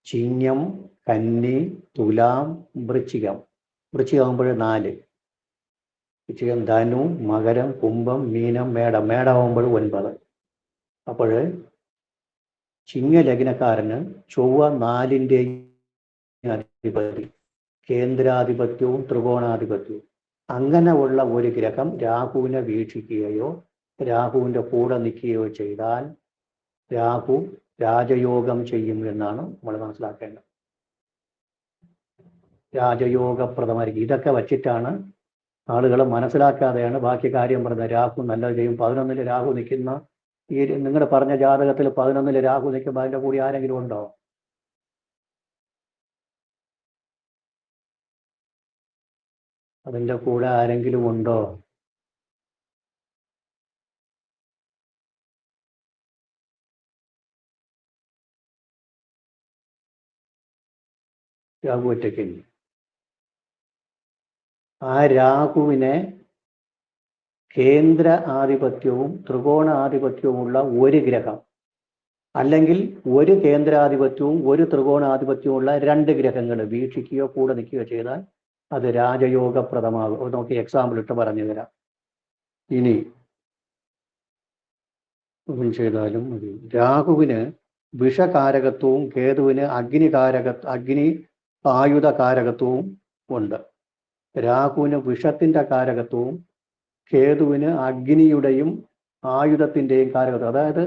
ചിങ്ങം, കന്നി, തുലാം, വൃശ്ചികം. വൃശ്ചികമാകുമ്പോൾ 4, വൃശ്ചികം, ധനു, മകരം, കുംഭം, മീനം, മേടം. മേടമാകുമ്പോൾ 9. അപ്പോൾ ചിങ്ങ ലഗ്നക്കാരന് ചൊവ്വ 4ന്റെയും അധിപതി, കേന്ദ്രാധിപത്യവും ത്രികോണാധിപത്യവും. അങ്ങനെ ഉള്ള ഒരു ഗ്രഹം രാഹുവിനെ വീക്ഷിക്കുകയോ രാഹുവിൻ്റെ കൂടെ നിൽക്കുകയോ ചെയ്താൽ രാഹു രാജയോഗം ചെയ്യും എന്നാണ് നമ്മൾ മനസ്സിലാക്കേണ്ടത്. രാജയോഗപ്രദമായിരിക്കും. ഇതൊക്കെ വച്ചിട്ടാണ് ആളുകൾ മനസ്സിലാക്കാതെയാണ് ബാക്കി കാര്യം പറഞ്ഞത്. രാഹു നല്ലത് ചെയ്യും. 11ൽ രാഹു നിൽക്കുന്ന ഈ നിങ്ങൾ പറഞ്ഞ ജാതകത്തിൽ 11ൽ രാഹു നിൽക്കുമ്പോൾ അതിൻ്റെ കൂടി ആരെങ്കിലും ഉണ്ടോ? അതിൻ്റെ കൂടെ ആരെങ്കിലും ഉണ്ടോ? രാഹു ഒറ്റയ്ക്ക്. ആ രാഹുവിനെ കേന്ദ്ര ആധിപത്യവും ത്രികോണ ആധിപത്യവുമുള്ള ഒരു ഗ്രഹം, അല്ലെങ്കിൽ ഒരു കേന്ദ്രാധിപത്യവും ഒരു ത്രികോണാധിപത്യവുമുള്ള 2 ഗ്രഹങ്ങൾ വീക്ഷിക്കുകയോ കൂടെ നിൽക്കുകയോ ചെയ്താൽ അത് രാജയോഗപ്രദമാകും. നോക്കി എക്സാമ്പിൾ ഇട്ട് പറഞ്ഞു തരാം. ഇനി ചെയ്താലും മതി. രാഹുവിന് വിഷകാരകത്വവും കേതുവിന് അഗ്നി ആയുധകാരകത്വവും ഉണ്ട്. രാഹുവിന് വിഷത്തിന്റെ കാരകത്വവും കേതുവിന് അഗ്നിയുടെയും ആയുധത്തിൻ്റെയും കാരകത്വം. അതായത്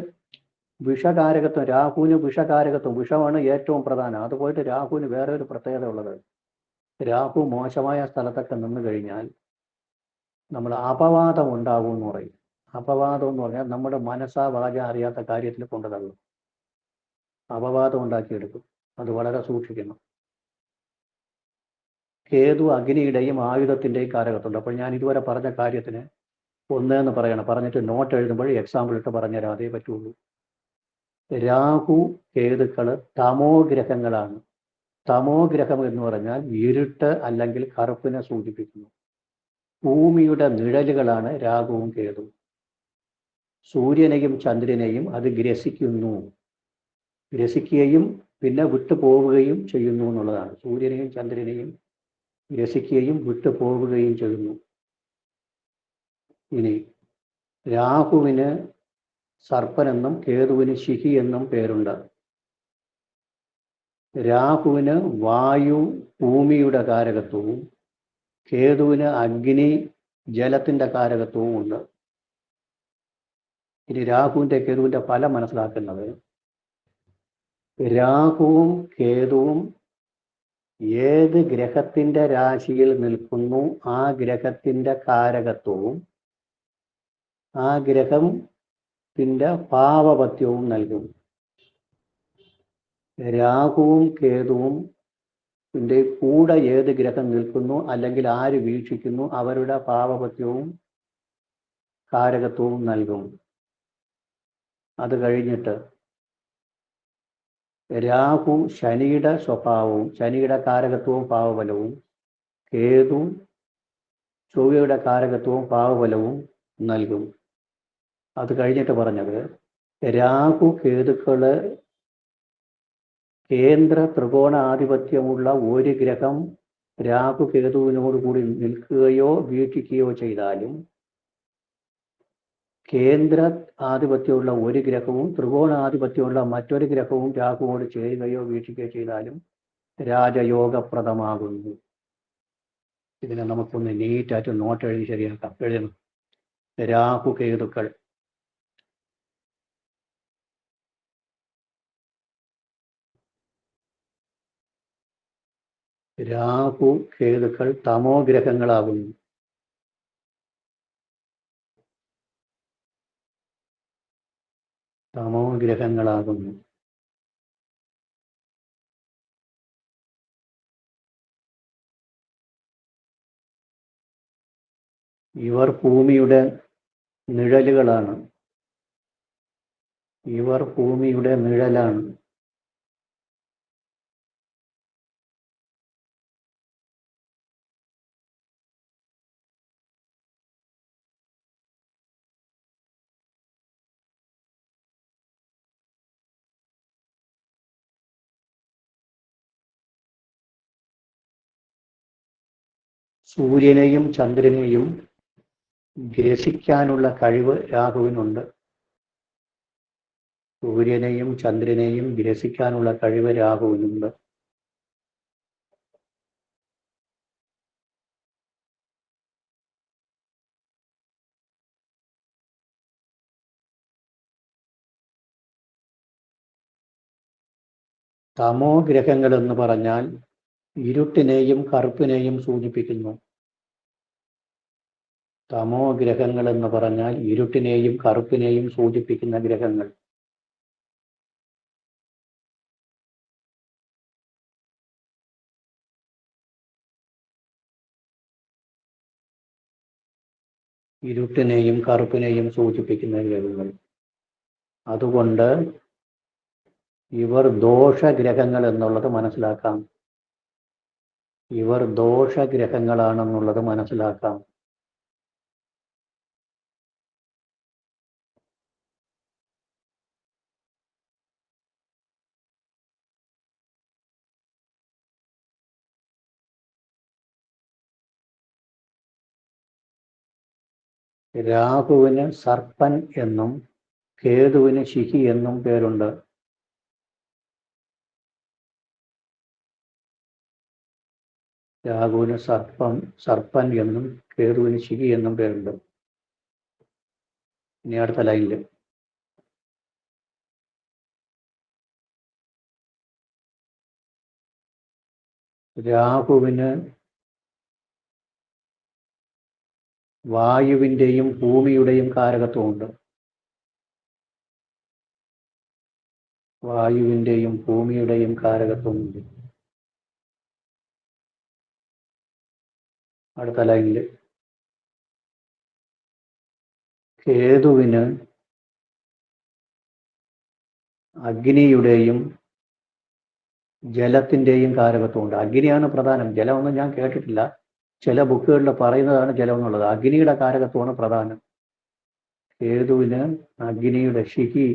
വിഷകാരകത്വം, രാഹുവിന് വിഷകാരകത്വം, വിഷമാണ് ഏറ്റവും പ്രധാനം. അതുപോയിട്ട് രാഹുവിന് വേറെ ഒരു പ്രത്യേകത ഉള്ളത്, രാഹു മോശമായ സ്ഥലത്തൊക്കെ നിന്ന് കഴിഞ്ഞാൽ നമ്മൾ അപവാദം ഉണ്ടാകും എന്ന് പറയും. അപവാദം എന്ന് പറഞ്ഞാൽ നമ്മുടെ മനസ്സാ വാച അറിയാത്ത കാര്യത്തിൽ കൊണ്ടുതള്ളും, അപവാദം ഉണ്ടാക്കിയെടുക്കും. അത് വളരെ സൂക്ഷിക്കണം. കേതു അഗ്നിയുടെയും ആയുധത്തിൻ്റെയും കാരകത്തുണ്ട്. അപ്പോൾ ഞാൻ ഇതുവരെ പറഞ്ഞ കാര്യത്തിന് ഒന്നേന്ന് പറയണം, പറഞ്ഞിട്ട് നോട്ട് എഴുതുമ്പോൾ എക്സാമ്പിൾ ഇട്ട് പറഞ്ഞുതരാം, അതേ പറ്റുള്ളൂ. രാഹു കേതുക്കൾ തമോ ഗ്രഹങ്ങളാണ്. തമോ ഗ്രഹം എന്ന് പറഞ്ഞാൽ ഇരുട്ട് അല്ലെങ്കിൽ കറുപ്പിനെ സൂചിപ്പിക്കുന്നു. ഭൂമിയുടെ നിഴലുകളാണ് രാഹുവും കേതുവും. സൂര്യനെയും ചന്ദ്രനെയും അത് ഗ്രസിക്കുന്നു, ഗ്രസിക്കുകയും പിന്നെ വിട്ടു പോവുകയും ചെയ്യുന്നു എന്നുള്ളതാണ്. സൂര്യനെയും ചന്ദ്രനെയും ഗ്രസിക്കുകയും വിട്ടു പോവുകയും ചെയ്യുന്നു. ഇനി രാഹുവിന് സർപ്പനെന്നും കേതുവിന് ശിഖി എന്നും പേരുണ്ട്. രാഹുവിന് വായു ഭൂമിയുടെ കാരകത്വവും കേതുവിന് അഗ്നി ജലത്തിന്റെ കാരകത്വവും ഉണ്ട്. ഇനി രാഹുവിന്റെ കേതുവിന്റെ ഫലം മനസ്സിലാക്കുന്നത്, രാഹുവും കേതുവും ഏത് ഗ്രഹത്തിന്റെ രാശിയിൽ നിൽക്കുന്നു ആ ഗ്രഹത്തിന്റെ കാരകത്വവും ആ ഗ്രഹത്തിന്റെ പാവപത്യവും നൽകും. രാഹുവും കേതുവും കൂടെ ഏത് ഗ്രഹം നിൽക്കുന്നു അല്ലെങ്കിൽ ആര് വീക്ഷിക്കുന്നു അവരുടെ പാവപത്യവും കാരകത്വവും നൽകും. അത് കഴിഞ്ഞിട്ട് രാഹു ശനിയുടെ സ്വഭാവവും ശനിയുടെ കാരകത്വവും പാവബലവും കേതു ചൊവ്വയുടെ കാരകത്വവും പാവബലവും നൽകും. അത് കഴിഞ്ഞിട്ട് പറഞ്ഞത്, രാഹു കേതുക്കള് കേന്ദ്ര ത്രികോണാധിപത്യമുള്ള ഒരു ഗ്രഹം രാഹു കേതുവിനോട് കൂടി നിൽക്കുകയോ വീക്ഷിക്കുകയോ ചെയ്താലും കേന്ദ്ര ആധിപത്യമുള്ള ഒരു ഗ്രഹവും ത്രികോണാധിപത്യമുള്ള മറ്റൊരു ഗ്രഹവും രാഹുവോട് ചേരുകയോ വീക്ഷിക്കുകയോ ചെയ്താലും രാജയോഗപ്രദമാകുന്നു. ഇതിനെ നമുക്കൊന്ന് നീറ്റായിട്ട് നോട്ട് എഴുതി ശരിയാക്കാം. എഴുതണം. രാഹു കേതുക്കൾ രാഹു കേതുക്കൾ തമോ ഗ്രഹങ്ങളാകുന്നു. തമോ ഗ്രഹങ്ങളാകുന്നു. ഇവർ ഭൂമിയുടെ നിഴലുകളാണ്. ഇവർ ഭൂമിയുടെ നിഴലാണ്. സൂര്യനെയും ചന്ദ്രനെയും ഗ്രസിക്കാനുള്ള കഴിവ് രാഹുവിനുണ്ട്. സൂര്യനെയും ചന്ദ്രനെയും ഗ്രസിക്കാനുള്ള കഴിവ് രാഹുവിനുണ്ട്. തമോ ഗ്രഹങ്ങൾ എന്ന് പറഞ്ഞാൽ ഇരുട്ടിനെയും കറുപ്പിനെയും സൂചിപ്പിക്കുന്നു. തമോ ഗ്രഹങ്ങൾ എന്ന് പറഞ്ഞാൽ ഇരുട്ടിനെയും കറുപ്പിനെയും സൂചിപ്പിക്കുന്ന ഗ്രഹങ്ങൾ. ഇരുട്ടിനെയും കറുപ്പിനെയും സൂചിപ്പിക്കുന്ന ഗ്രഹങ്ങൾ. അതുകൊണ്ട് ഇവർ ദോഷഗ്രഹങ്ങൾ എന്നുള്ളത് മനസ്സിലാക്കാം. ഇവർ ദോഷഗ്രഹങ്ങളാണെന്നുള്ളത് മനസ്സിലാക്കാം. രാഹുവിന് സർപ്പൻ എന്നും കേതുവിന് ശിഖി എന്നും പേരുണ്ട്. രാഹുവിന് സർപ്പൻ എന്നും കേതുവിന് ശിഖി എന്നും പേരുണ്ട്. ഇനി അടുത്ത ലൈനില് രാഹുവിന് വായുവിൻ്റെയും ഭൂമിയുടെയും കാരകത്വമുണ്ട്. വായുവിൻ്റെയും ഭൂമിയുടെയും കാരകത്വമുണ്ട്. അടുത്ത ലൈനിൽ കേതുവിന് അഗ്നിയുടെയും ജലത്തിൻ്റെയും കാരകത്വമുണ്ട്. അഗ്നിയാണ് പ്രധാനം. ജലമൊന്നും ഞാൻ കേട്ടിട്ടില്ല. ചില ബുക്കുകളിൽ പറയുന്നതാണ് ജലം എന്നുള്ളത്. അഗ്നിയുടെ കാരകത്വമാണ് പ്രധാനം. കേതുവിന് അഗ്നിയുടെ ശിഖി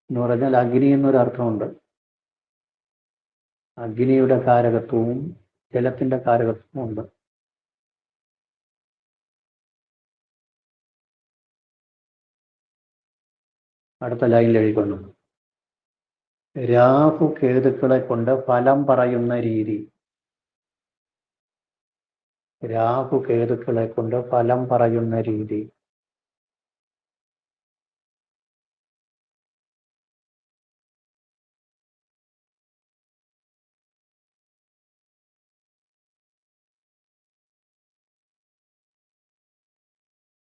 എന്ന് പറഞ്ഞാൽ അഗ്നി എന്നൊരു അർത്ഥമുണ്ട്. അഗ്നിയുടെ കാരകത്വവും ജലത്തിന്റെ കാരകത്വവും ഉണ്ട്. അടുത്ത ലൈനിൽ എഴുതിക്കൊണ്ടു. രാഹു കേതുക്കളെ കൊണ്ട് ഫലം പറയുന്ന രീതി. രാഹു കേതുക്കളെ കൊണ്ട് ഫലം പറയുന്ന രീതി.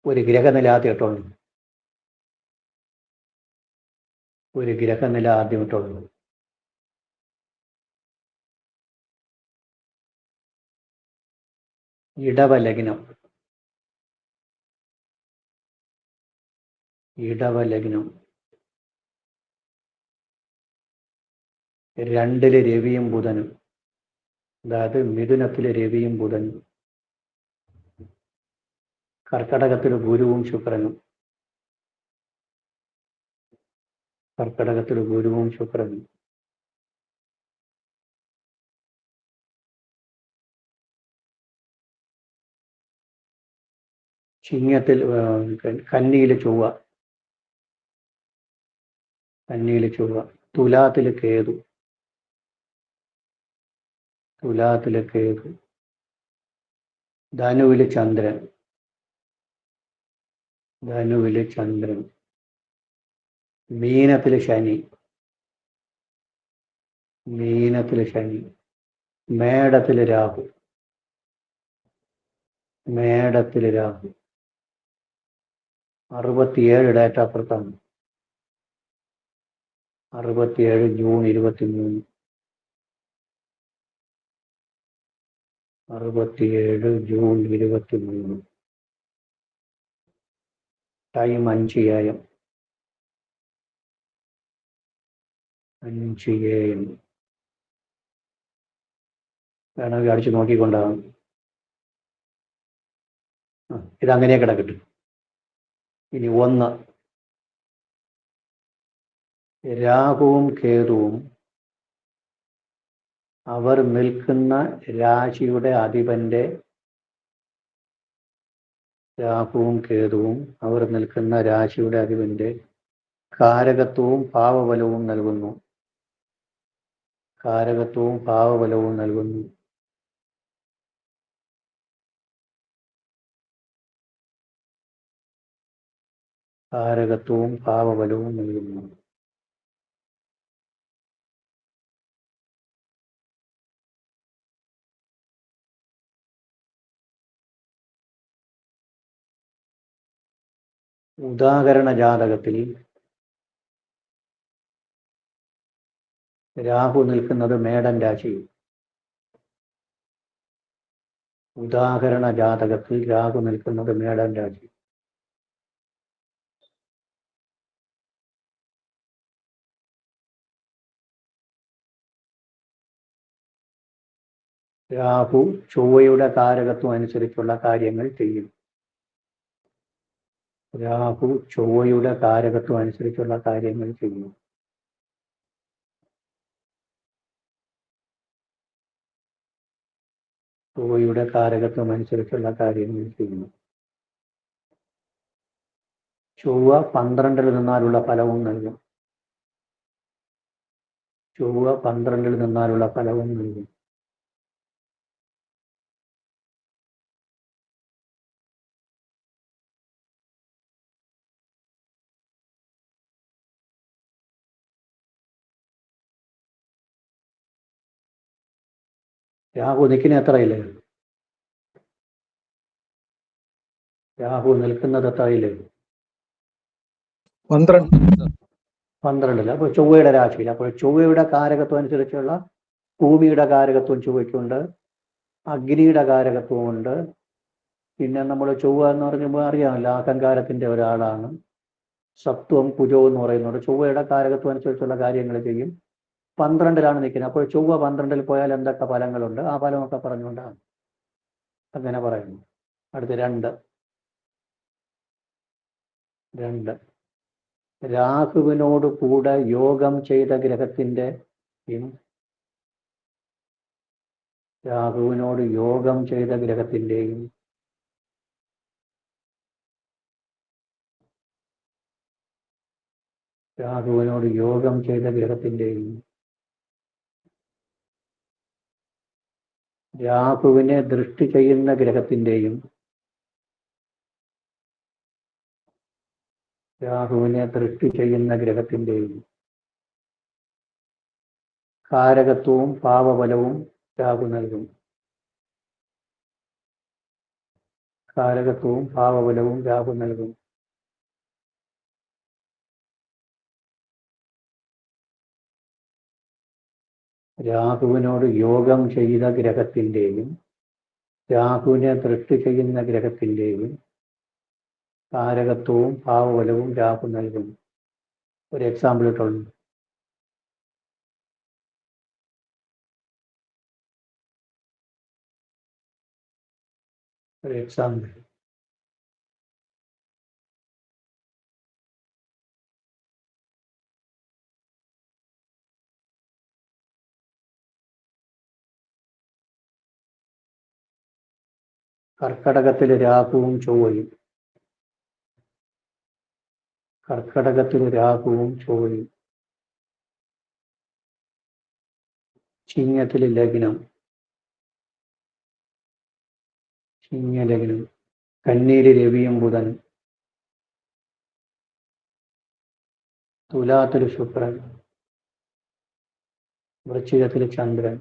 ഒരു ഗ്രഹനില ആദ്യം ഇട്ടുള്ളൂ. ഒരു ഗ്രഹനില ആദ്യം ഇട്ടുള്ളൂ. ഇടവലഗ്നം. ഇടവലഗ്നം. 2 രവിയും ബുധനും. അതായത് മിഥുനത്തിലെ രവിയും ബുധനും. കർക്കടകത്തിൽ ഗുരുവും ശുക്രനും. കർക്കടകത്തിൽ ഗുരുവും ശുക്രനും. ചിങ്ങത്തിൽ കന്നിയിലെ ചൊവ്വ. കന്നിയിലെ ചൊവ്വ. തുലാത്തിലെ കേതു. തുലാത്തിലെ കേതു. ധനുവിലെ ചന്ദ്രൻ. ധനുവിലെ ചന്ദ്രൻ. മീനത്തിലെ ശനി. മീനത്തിലെ ശനി. മേടത്തിൽ രാഹു. മേടത്തിൽ രാഹു 67 ഡേറ്റ് ഓഫ് ബർത്താണ്. 67 June 23. 67 June 23. Time 5 AM. 5 AM. വേണമെങ്കിൽ അടിച്ച് നോക്കിക്കൊണ്ടാകും. ഇതങ്ങനെ കിടക്കട്ടെ. ഇനി 1, രാഹുവും കേതുവും അവർ നിൽക്കുന്ന രാശിയുടെ അധിപന്റെ കാരകത്വവും ഭാവബലവും നൽകുന്നു. ഉദാഹരണ ജാതകത്തിൽ രാഹു നിൽക്കുന്നത് മേടൻ രാശിയിൽ. രാഹു ചൊവ്വയുടെ കാരകത്വം അനുസരിച്ചുള്ള കാര്യങ്ങൾ ചെയ്യും. ചൊവ്വ 12-ൽ നിന്നാലുള്ള ഫലവും നൽകും. രാഹു നിൽക്കുന്നത് എത്രയില്ലേ? രാഹു നിൽക്കുന്നത് എത്രയില്ലേ? 12. 12-ൽ. അപ്പോൾ ചൊവ്വയുടെ രാശിയിൽ. അപ്പോൾ ചൊവ്വയുടെ കാരകത്വം അനുസരിച്ചുള്ള ഭൂമിയുടെ കാരകത്വം ചൊവ്വയ്ക്കുണ്ട്, അഗ്നിയുടെ കാരകത്വമുണ്ട്. പിന്നെ നമ്മൾ ചൊവ്വ എന്ന് പറയുമ്പോൾ അറിയാമല്ലോ, അഹങ്കാരത്തിന്റെ ഒരാളാണ്. സത്വം കുജോ എന്ന് പറയുന്നുണ്ട്. ചൊവ്വയുടെ കാരകത്വം അനുസരിച്ചുള്ള കാര്യങ്ങൾ ചെയ്യും. 12-ലാണ് നിൽക്കുന്നത്. അപ്പോൾ ചൊവ്വ 12-ൽ പോയാൽ എന്തൊക്കെ ഫലങ്ങളുണ്ട്, ആ ഫലമൊക്കെ പറഞ്ഞുകൊണ്ടാണ് അങ്ങനെ പറയുന്നു. അടുത്ത 2. രാഹുവിനോട് കൂടെ യോഗം ചെയ്ത ഗ്രഹത്തിൻ്റെയും രാഹുവിനെ ദൃഷ്ടി ചെയ്യുന്ന ഗ്രഹത്തിൻ്റെയും കാരകത്വവും പാപബലവും രാഹു നൽകും. രാഹുവിനോട് യോഗം ചെയ്ത ഗ്രഹത്തിൻ്റെയും രാഹുവിനെ ദൃഷ്ടി ചെയ്യുന്ന ഗ്രഹത്തിൻ്റെയും കാരകത്വവും ഭാവബലവും രാഹു നൽകും. ഒരു എക്സാമ്പിൾ ഇട്ടുള്ളൂ. കർക്കടകത്തിൽ രാഹുവും ചൊവ്വയും. ചിങ്ങത്തിൽ ലഗ്നം. കന്നിയിൽ രവിയും ബുധനും. തുലാത്തിൽ ശുക്രൻ. വൃശ്ചികത്തിൽ ചന്ദ്രൻ.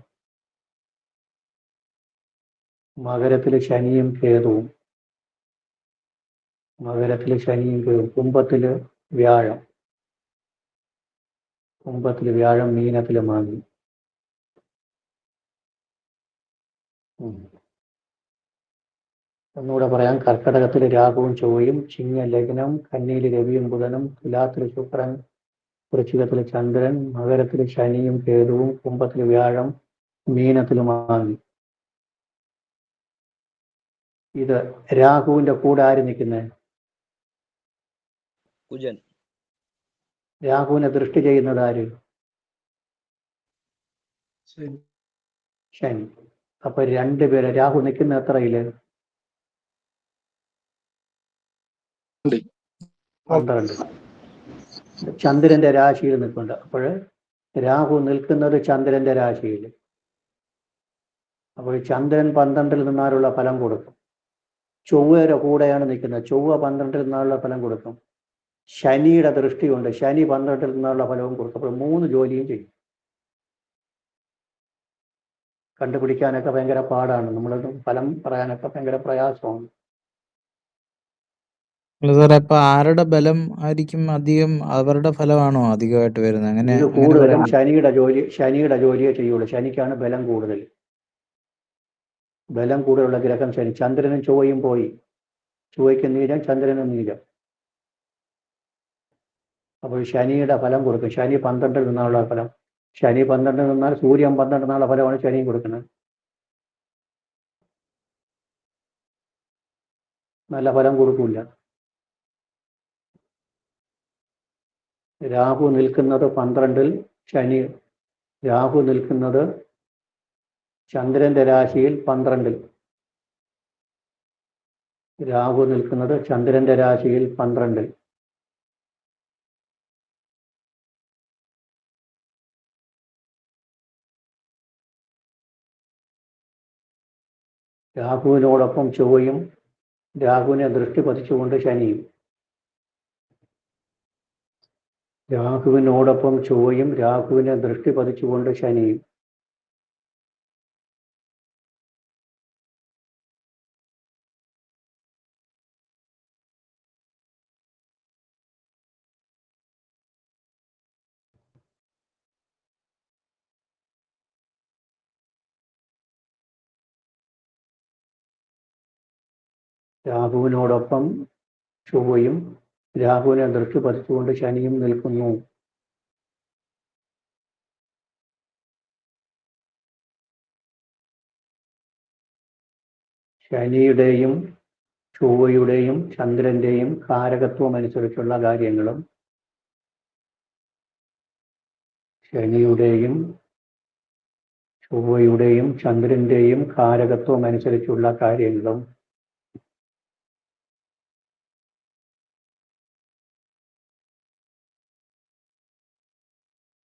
മകരത്തിൽ ശനിയും കേതുവും. മകരത്തിൽ ശനിയും കേതുവും. കുംഭത്തിൽ വ്യാഴം. കുംഭത്തിൽ വ്യാഴം, മീനത്തിൽ മാങ്ങി. ഒന്നുകൂടെ പറയാം. കർക്കടകത്തിൽ രാഹുവും ചൊവ്വയും, ചിങ്ങ ലഗ്നം, കന്നിയിൽ രവിയും ബുധനും, തുലാത്തിൽ ശുക്രൻ, വൃശ്ചികത്തിൽ ചന്ദ്രൻ, മകരത്തിൽ ശനിയും കേതുവും, കുംഭത്തിൽ വ്യാഴം, മീനത്തിൽ മാങ്ങി. ഇത് രാഹുവിന്റെ കൂടെ ആര് നിൽക്കുന്നത്? കുജൻ. രാഹുവിനെ ദൃഷ്ടി ചെയ്യുന്നത് ആര്? ശരി. ശനി. അപ്പൊ രണ്ടുപേരെ രാഹു നിൽക്കുന്ന എത്രയില്? 12. ചന്ദ്രന്റെ രാശിയിൽ നിൽക്കുന്നുണ്ട്. അപ്പോൾ രാഹു നിൽക്കുന്നത് ചന്ദ്രന്റെ രാശിയിൽ. അപ്പോൾ ചന്ദ്രൻ 12 നിന്നാലുള്ള ഫലം കൊടുക്കും. ചൊവ്വയുടെ കൂടെയാണ് നിൽക്കുന്നത്. ചൊവ്വ 12 നിന്നുള്ള ഫലം കൊടുക്കും. ശനിയുടെ ദൃഷ്ടിയുണ്ട്. ശനി 12 നിന്നുള്ള ഫലവും കൊടുക്കും. അപ്പോൾ 3 ജോലിയും ചെയ്യും. കണ്ടുപിടിക്കാനൊക്കെ ഭയങ്കര പാടാണ്. നമ്മൾ ഫലം പറയാനൊക്കെ ഭയങ്കര പ്രയാസമാണ്. അല്ല സാറേ, അപ്പൊ ആരുടെ ബലം ആയിരിക്കും അധികം? അവരുടെ ഫലമാണോ അധികമായിട്ട് വരുന്നത്? അങ്ങനെ ഇത് അങ്ങനെ കൂടുതലും പറയാം. ശനിയുടെ ജോലിയെ ചെയ്യുള്ളൂ. ശനിക്കാണ് ബലം കൂടുതൽ. ബലം കൂടുതലുള്ള ഗ്രഹം ശനി. ചന്ദ്രനും ചൊവ്വയും പോയി. ചൊവ്വയ്ക്ക് നീരം, ചന്ദ്രനും നീരം. അപ്പോൾ ശനിയുടെ ഫലം കൊടുക്കും. ശനി 12 നിന്നുള്ള ഫലം. ശനി 12 നിന്നാൽ സൂര്യൻ 12 നിന്നുള്ള ഫലമാണ് ശനിയും കൊടുക്കുന്നത്. നല്ല ഫലം കൊടുക്കില്ല. രാഹു നിൽക്കുന്നത് 12-ൽ, ശനി. രാഹു നിൽക്കുന്നത് ചന്ദ്രന്റെ രാശിയിൽ 12-ൽ. രാഹു നിൽക്കുന്നത് ചന്ദ്രന്റെ രാശിയിൽ 12-ൽ. രാഹുവിനോടൊപ്പം ചൊവ്വയും, രാഹുവിനെ ദൃഷ്ടി പതിച്ചുകൊണ്ട് ശനിയും. രാഹുവിനോടൊപ്പം ചൊവ്വയും, രാഹുവിനെ ദൃഷ്ടി പതിച്ചുകൊണ്ട് ശനിയും. രാഹുവിനോടൊപ്പം ചൊവ്വയും, രാഹുവിനെ ദൃഷ്ടി പതിച്ചുകൊണ്ട് ശനിയും നിൽക്കുന്നു. ശനിയുടെയും ചൊവ്വയുടെയും ചന്ദ്രന്റെയും കാരകത്വം അനുസരിച്ചുള്ള കാര്യങ്ങളും, ശനിയുടെയും ചൊവ്വയുടെയും ചന്ദ്രന്റെയും കാരകത്വം അനുസരിച്ചുള്ള കാര്യങ്ങളും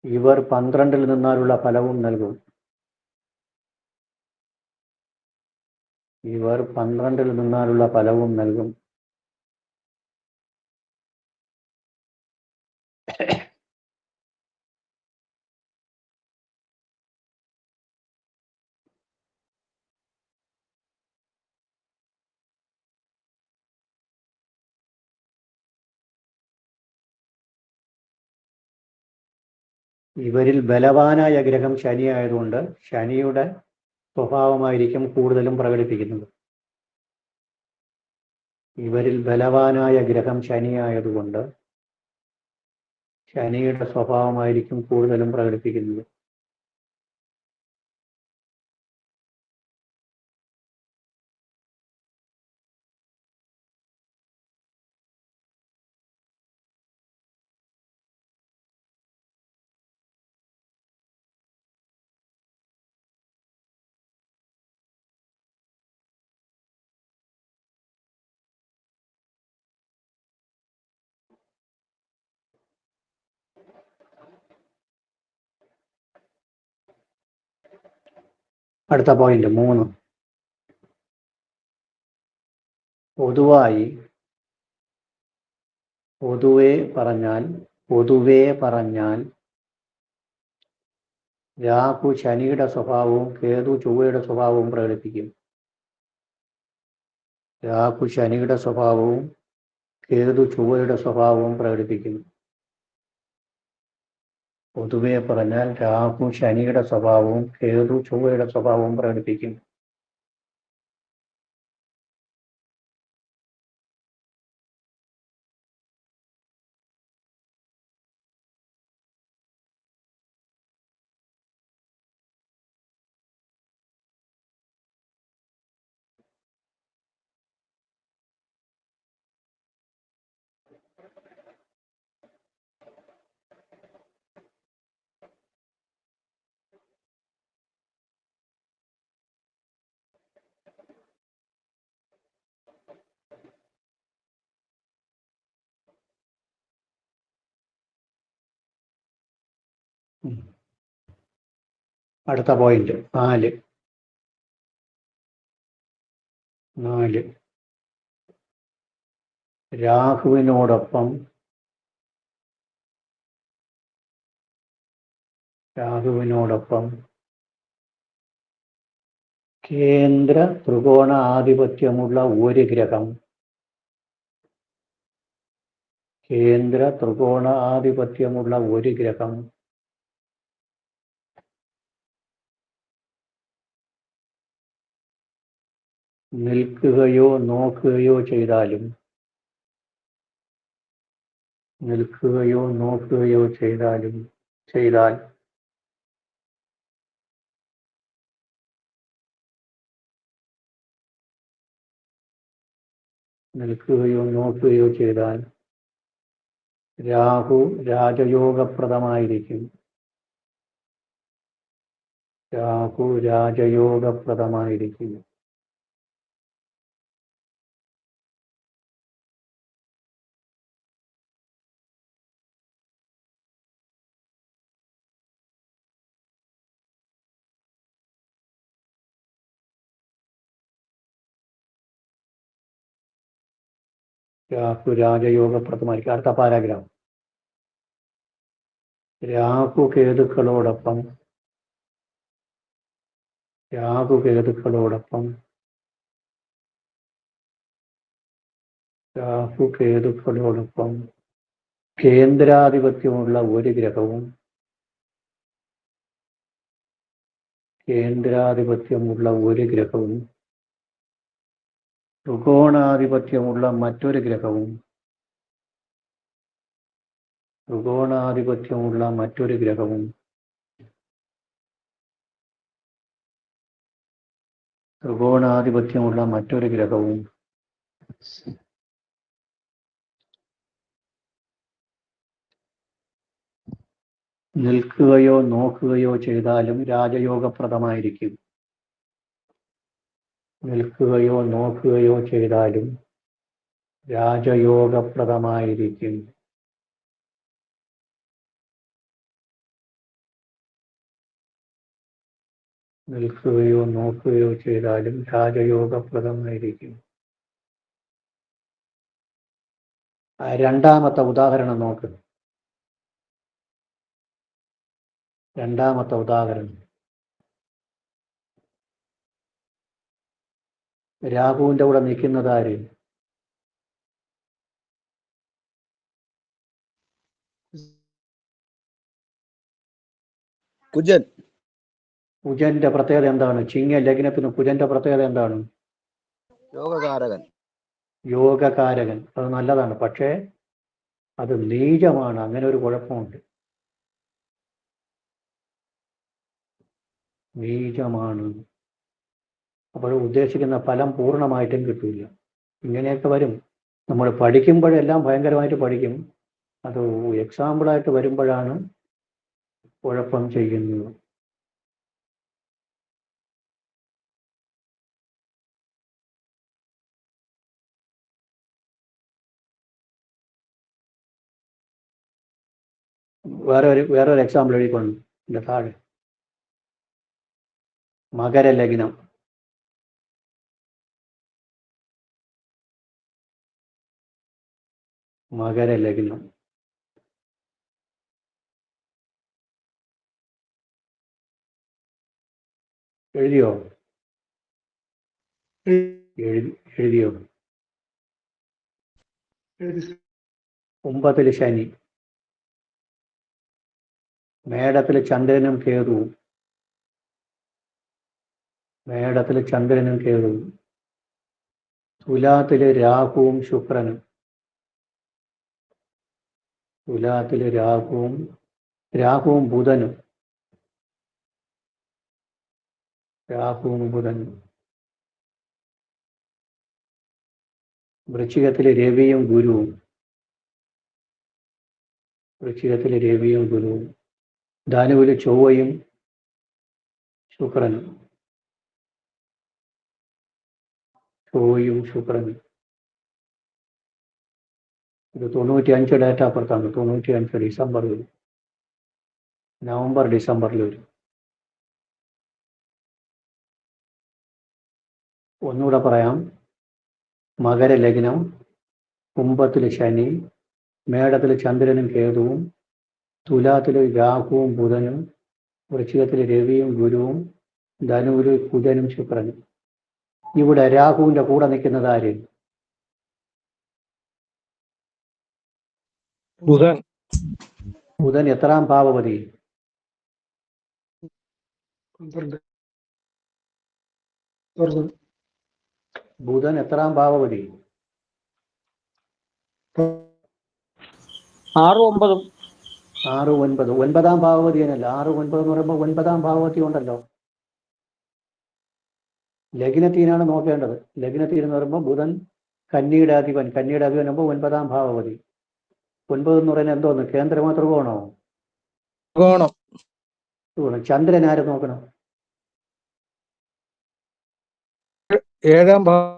ഇവർ 12-ൽ നിന്നാലുള്ള ഫലവും നൽകും. ഇവർ 12-ൽ നിന്നാലുള്ള ഫലവും നൽകും. ഇവരിൽ ബലവാനായ ഗ്രഹം ശനി ആയതുകൊണ്ട് ശനിയുടെ സ്വഭാവമായിരിക്കും കൂടുതലും പ്രകടിപ്പിക്കുന്നത്. ഇവരിൽ ബലവാനായ ഗ്രഹം ശനി ആയതുകൊണ്ട് ശനിയുടെ സ്വഭാവമായിരിക്കും കൂടുതലും പ്രകടിപ്പിക്കുന്നത്. അടുത്ത പോയിന്റ് 3. പൊതുവേ പറഞ്ഞാൽ രാഹു ശനിയുടെ സ്വഭാവവും കേതു ചൊവ്വയുടെ സ്വഭാവവും പ്രകടിപ്പിക്കും. രാഹു ശനിയുടെ സ്വഭാവവും കേതു ചൊവ്വയുടെ സ്വഭാവവും പ്രകടിപ്പിക്കുന്നു. പൊതുവെ പറഞ്ഞാൽ രാഹു ശനിയുടെ സ്വഭാവവും കേതു ചൊവ്വയുടെ സ്വഭാവവും പ്രകടിപ്പിക്കുന്നു. അടുത്ത പോയിന്റ് 4 രാഹുവിനോടൊപ്പം കേന്ദ്ര ത്രികോണ ആധിപത്യമുള്ള ഒരു ഗ്രഹം നിൽക്കുകയോ നോക്കുകയോ ചെയ്താൽ രാഹു രാജയോഗപ്രദമായിരിക്കും. അടുത്ത പാരാഗ്രാഫ്. രാഹു കേതുക്കളോടൊപ്പം കേന്ദ്രാധിപത്യമുള്ള ഒരു ഗ്രഹവും ത്രികോണാധിപത്യമുള്ള മറ്റൊരു ഗ്രഹവും നിൽക്കുകയോ നോക്കുകയോ ചെയ്താലും രാജയോഗപ്രദമായിരിക്കും. രണ്ടാമത്തെ ഉദാഹരണം നോക്ക്. രാഹുവിന്റെ കൂടെ നിൽക്കുന്നത് ആര്? കുജൻ. കുജന്റെ പ്രത്യേകത എന്താണ്? ചിങ്ങ ലഗ്നത്തിന് കുജന്റെ പ്രത്യേകത എന്താണ്? യോഗകാരകൻ. അത് നല്ലതാണ്, പക്ഷേ അത് നീചമാണ്. അങ്ങനെ ഒരു കുഴപ്പമുണ്ട്. അപ്പോൾ ഉദ്ദേശിക്കുന്ന ഫലം പൂർണ്ണമായിട്ടും കിട്ടില്ല. ഇങ്ങനെയൊക്കെ വരും. നമ്മൾ പഠിക്കുമ്പോഴെല്ലാം ഭയങ്കരമായിട്ട് പഠിക്കും. അത് എക്സാമ്പിളായിട്ട് വരുമ്പോഴാണ് കുഴപ്പം ചെയ്യുന്നത്. വേറൊരു എക്സാമ്പിൾ എഴുതിക്കൊണ്ട് എൻ്റെ താഴെ. മകരലഗ്നം. എഴുതിയോ? എഴുതി. കുംഭത്തിൽ ശനി, മേടത്തിൽ ചന്ദ്രനും കേതുവും, മേടത്തിൽ ചന്ദ്രനും കേതുവും, തുലാത്തിൽ രാഹുവും ശുക്രനും, തുലാത്തിൽ രാഹുവും ബുധനും, വൃശ്ചികത്തിൽ രവിയും ഗുരുവും, ധനുവിൽ ചൊവ്വയും ശുക്രനും, ഇത് 95 ഡേറ്റ പുറത്താണ്. 95 ഡിസംബറിൽ വരും, നവംബർ ഡിസംബറിൽ വരും. ഒന്നുകൂടെ പറയാം. മകരലഗ്നം, കുംഭത്തിൽ ശനി, മേടത്തിൽ ചന്ദ്രനും കേതുവും, തുലാത്തിൽ രാഹുവും ബുധനും, വൃശ്ചികത്തിൽ രവിയും ഗുരുവും, ധനുവിൽ കുജനും ശുക്രനും. ഇവിടെ രാഹുവിന്റെ കൂടെ നിൽക്കുന്നത് ആര്? ബുധൻ. ബുധൻ എത്രാം ഭാവപതി? 12. തുറന്നു. ബുധൻ എത്രാം ഭാവപതി? 6, 9. 6, 9. 9-ാം ഭാവപതിയനല്ല. 6, 9 എന്ന് പറയുമ്പോൾ 9-ാം ഭാവപതി ഉണ്ടല്ലോ. ലഗ്നത്തിനാണ് നോക്കേണ്ടത്. ലഗ്നത്തിൽ എന്ന് പറയുമ്പോൾ ബുധൻ കന്നിയുടെ അധിപൻ ആകുമ്പോൾ 9-ാം ഭാവപതി. 9 എന്ന് പറയുന്നത് എന്തോന്ന്? കേന്ദ്രമോ ത്രികോണോ? ത്രികോണം. ചന്ദ്രൻ ആര് നോക്കണം? 7-ാം ഭാവം.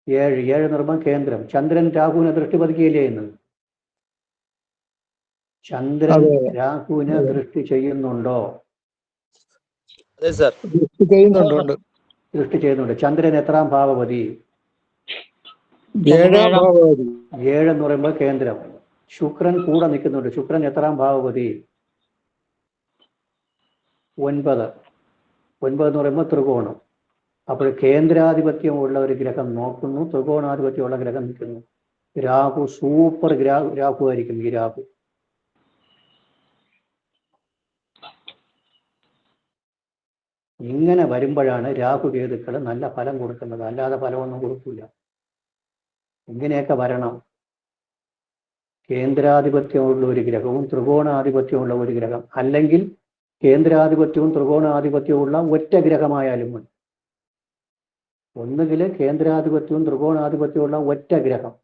7 എന്ന് പറയുമ്പോൾ കേന്ദ്രം. ചന്ദ്രൻ രാഹുവിനെ ദൃഷ്ടി പതിക്കുകയില്ലേ എന്ന്? ചന്ദ്രൻ രാഹുവിനെ ദൃഷ്ടി ചെയ്യുന്നുണ്ടോ? അതെ സാർ. ദൃഷ്ടി ചെയ്യുന്നുണ്ട്. ചന്ദ്രൻ എത്രാം ഭാവപതി? 7-ാം ഭാവപതി. 7 എന്ന് പറയുമ്പോൾ കേന്ദ്രം. ശുക്രൻ കൂടെ നിൽക്കുന്നുണ്ട്. ശുക്രൻ എത്രാം ഭാവപതി? 9. 9 എന്ന് പറയുമ്പോൾ ത്രികോണം. അപ്പോൾ കേന്ദ്രാധിപത്യമുള്ള ഒരു ഗ്രഹം നോക്കുന്നു, ത്രികോണാധിപത്യമുള്ള ഗ്രഹം നിൽക്കുന്നു. രാഹു സൂപ്പർ രാഹു ആയിരിക്കും ഈ രാഹു. ഇങ്ങനെ വരുമ്പോഴാണ് രാഹു കേതുക്കൾ നല്ല ഫലം കൊടുക്കുന്നത്, അല്ലാതെ ഫലമൊന്നും കൊടുക്കില്ല. ഇങ്ങനെയൊക്കെ വരണം. കേന്ദ്രാധിപത്യമുള്ള ഒരു ഗ്രഹവും ത്രികോണാധിപത്യമുള്ള ഒരു ഗ്രഹം, അല്ലെങ്കിൽ കേന്ദ്രാധിപത്യവും ത്രികോണാധിപത്യമുള്ള ഒറ്റ ഗ്രഹമായാലും മതി. ഒന്നുകിൽ കേന്ദ്രാധിപത്യവും ത്രികോണാധിപത്യമുള്ള ഒറ്റ ഗ്രഹം,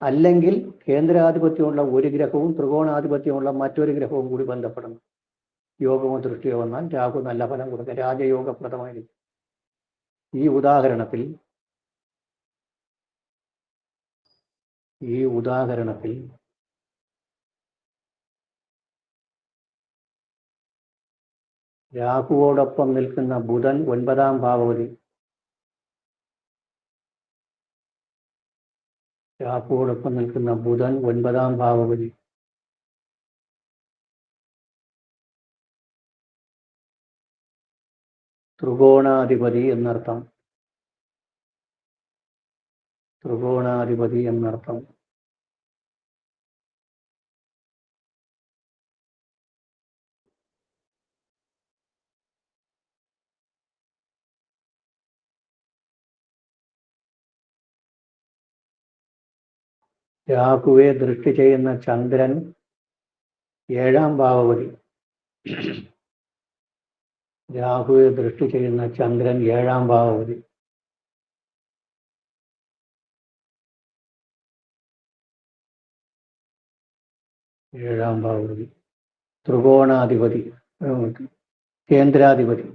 അല്ലെങ്കിൽ കേന്ദ്രാധിപത്യമുള്ള ഒരു ഗ്രഹവും ത്രികോണാധിപത്യമുള്ള മറ്റൊരു ഗ്രഹവും കൂടി ബന്ധപ്പെടണം. യോഗമോ ദൃഷ്ടിയോ വന്നാൽ രാഹു നല്ല ഫലം കൊടുക്കുക, രാജയോഗപ്രദമായിരിക്കും. ഈ ഉദാഹരണത്തിൽ രാഹുവോടൊപ്പം നിൽക്കുന്ന ബുധൻ 9-ാം ഭാവപതി. രാഹുവോടൊപ്പം നിൽക്കുന്ന ബുധൻ 9-ാം ഭാവപതി. ത്രികോണാധിപതി എന്നർത്ഥം. രാഹുവെ ദൃഷ്ടി ചെയ്യുന്ന ചന്ദ്രൻ 7-ാം ഭാവപതി. രാഹുവെ ദൃഷ്ടി ചെയ്യുന്ന ചന്ദ്രൻ 7-ാം ഭാവപതി. ത്രികോണാധിപതി, കേന്ദ്രാധിപതി.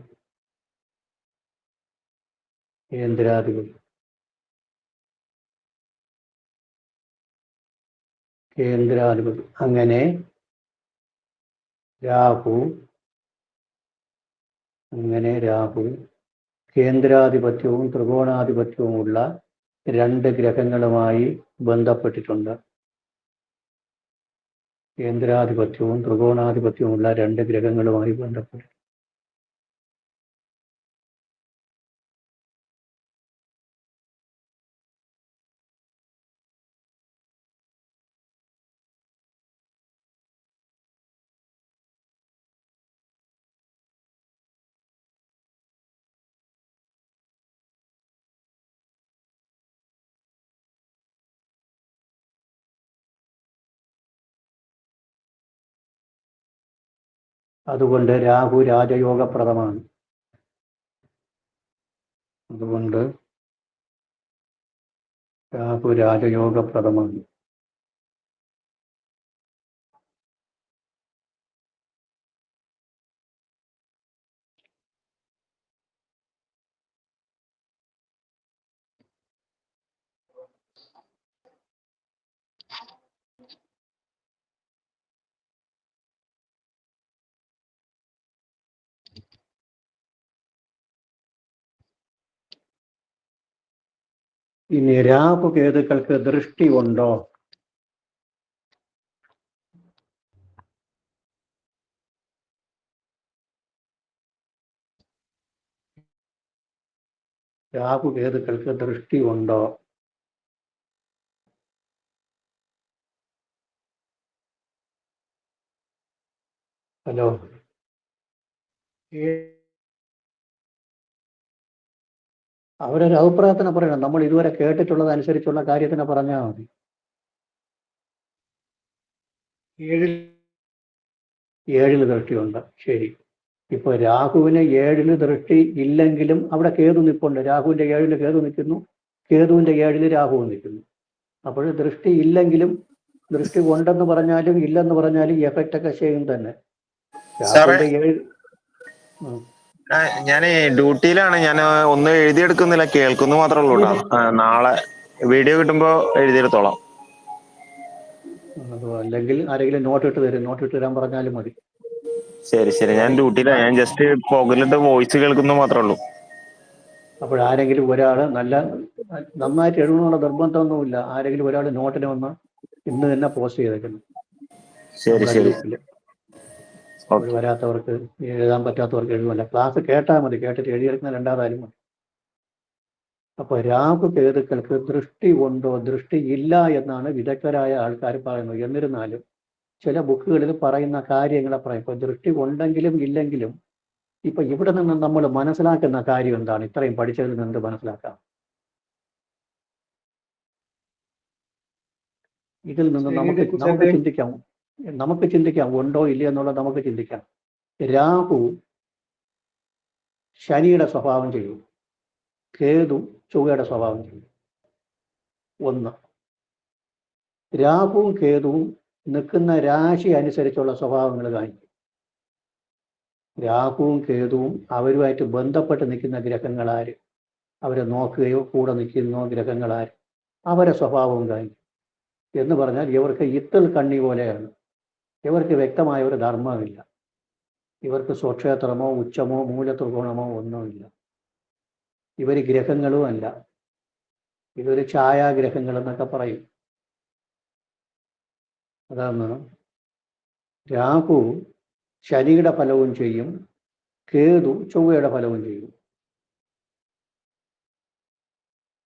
അങ്ങനെ രാഹു കേന്ദ്രാധിപത്യവും ത്രികോണാധിപത്യവുമുള്ള 2 ഗ്രഹങ്ങളുമായി ബന്ധപ്പെട്ടിട്ടുണ്ട്. കേന്ദ്രാധിപത്യവും ത്രികോണാധിപത്യവുമുള്ള 2 ഗ്രഹങ്ങളുമായി ബന്ധപ്പെട്ടിട്ടുണ്ട്. അതുകൊണ്ട് രാഹു രാജയോഗപ്രദമാണ്. അതുകൊണ്ട് രാഹു രാജയോഗപ്രദമാണ്. ഇനി രാഹു കേതുക്കൾക്ക് ദൃഷ്ടി ഉണ്ടോ? രാഹു കേതുക്കൾക്ക് ദൃഷ്ടി ഉണ്ടോ? ഹലോ, അവരൊരു അഭിപ്രായത്തിനെ പറയണം. നമ്മൾ ഇതുവരെ കേട്ടിട്ടുള്ളത് അനുസരിച്ചുള്ള കാര്യത്തിനെ പറഞ്ഞാൽ മതി. 7 ദൃഷ്ടിയുണ്ട്. ശരി. ഇപ്പൊ രാഹുവിന് 7 ദൃഷ്ടി ഇല്ലെങ്കിലും അവിടെ കേതു നിൽപ്പുണ്ട്. രാഹുവിന്റെ 7 കേതു നിൽക്കുന്നു, കേതുവിന്റെ 7 രാഹുവും നിൽക്കുന്നു. അപ്പോൾ ദൃഷ്ടി ഇല്ലെങ്കിലും ദൃഷ്ടി ഉണ്ടെന്ന് പറഞ്ഞാലും ഇല്ലെന്ന് പറഞ്ഞാലും എഫക്റ്റ് ഒക്കെ സെയിം തന്നെ. രാഹുവിന്റെ 7 ഞാൻ ഡ്യൂട്ടിയിലാണ്. ഞാൻ ഒന്നും എഴുതിയെടുക്കുന്നില്ല, കേൾക്കുന്നു മാത്രമേ ഉള്ളൂ കേട്ടോ. നാളെ വീഡിയോ കിട്ടുമ്പോ എഴുതിയെടുത്തോളാം. അല്ലെങ്കിൽ ആരെങ്കിലും നോട്ട് ഇട്ട് തരും. നോട്ട് ഇട്ട് തരാൻ പറഞ്ഞാലും മതി. ശരി ശരി, ഞാൻ ഡ്യൂട്ടിയിലാണ്. ഞാൻ ജസ്റ്റ് പുകലിട്ട് വോയിസ് കേൾക്കുന്നു മാത്രമേ ഉള്ളൂ. അപ്പോഴാരെങ്കിലും ഒരാൾ നന്നായിട്ട് എഴുതണമെന്നുള്ള നിർബന്ധമൊന്നുമില്ല. ആരെങ്കിലും ഒരാൾ നോട്ടിനെ വന്ന് ഇന്ന് തന്നെ പോസ്റ്റ് ചെയ്തേക്കുന്നു. ശരി ശരി. വരാത്തവർക്ക് എഴുതാൻ പറ്റാത്തവർക്ക് എഴുതുമല്ല. ക്ലാസ് കേട്ടാൽ മതി, കേട്ടിട്ട് എഴുതിയെടുക്കുന്ന രണ്ടാമതായാലും മതി. അപ്പൊ രാഹു കേതുക്കൾക്ക് ദൃഷ്ടി ഉണ്ടോ? ദൃഷ്ടി ഇല്ല എന്നാണ് വിദഗ്ധരായ ആൾക്കാർ പറയുന്നത്. എന്നിരുന്നാലും ചില ബുക്കുകളിൽ പറയുന്ന കാര്യങ്ങളെ പറയും. ഇപ്പൊ ദൃഷ്ടി ഉണ്ടെങ്കിലും ഇല്ലെങ്കിലും ഇപ്പൊ ഇവിടെ നിന്ന് നമ്മൾ മനസ്സിലാക്കുന്ന കാര്യം എന്താണ്? ഇത്രയും പഠിച്ചതിൽ നിന്ന് മനസ്സിലാക്കാം. ഇതിൽ നിന്ന് നമുക്ക് ചിന്തിക്കാം ഉണ്ടോ ഇല്ല എന്നുള്ളത് നമുക്ക് ചിന്തിക്കാം. രാഹു ശനിയുടെ സ്വഭാവം ചെയ്യും, കേതു ചൊവ്വയുടെ സ്വഭാവം ചെയ്യും. 1, രാഹുവും കേതുവും നിൽക്കുന്ന രാശി അനുസരിച്ചുള്ള സ്വഭാവങ്ങൾ കാണിക്കും. രാഹുവും കേതുവും അവരുമായിട്ട് ബന്ധപ്പെട്ട് നിൽക്കുന്ന ഗ്രഹങ്ങളാര്, അവരെ നോക്കുകയോ കൂടെ നിൽക്കുന്ന ഗ്രഹങ്ങളാര്, അവരെ സ്വഭാവവും കാണിക്കും. എന്ന് പറഞ്ഞാൽ ഇവർക്ക് ഇത്തൽ കണ്ണി പോലെയാണ്. ഇവർക്ക് വ്യക്തമായ ഒരു ധർമ്മമില്ല. ഇവർക്ക് സ്വക്ഷേത്രമോ ഉച്ചമോ മൂലത്രികോണമോ ഒന്നുമില്ല. ഇവർ ഗ്രഹങ്ങളും അല്ല. ഇതൊരു ഛായാഗ്രഹങ്ങൾ എന്നൊക്കെ പറയും. അതാണ് രാഹു ശനിയുടെ ഫലവും ചെയ്യും, കേതു ചൊവ്വയുടെ ഫലവും ചെയ്യും.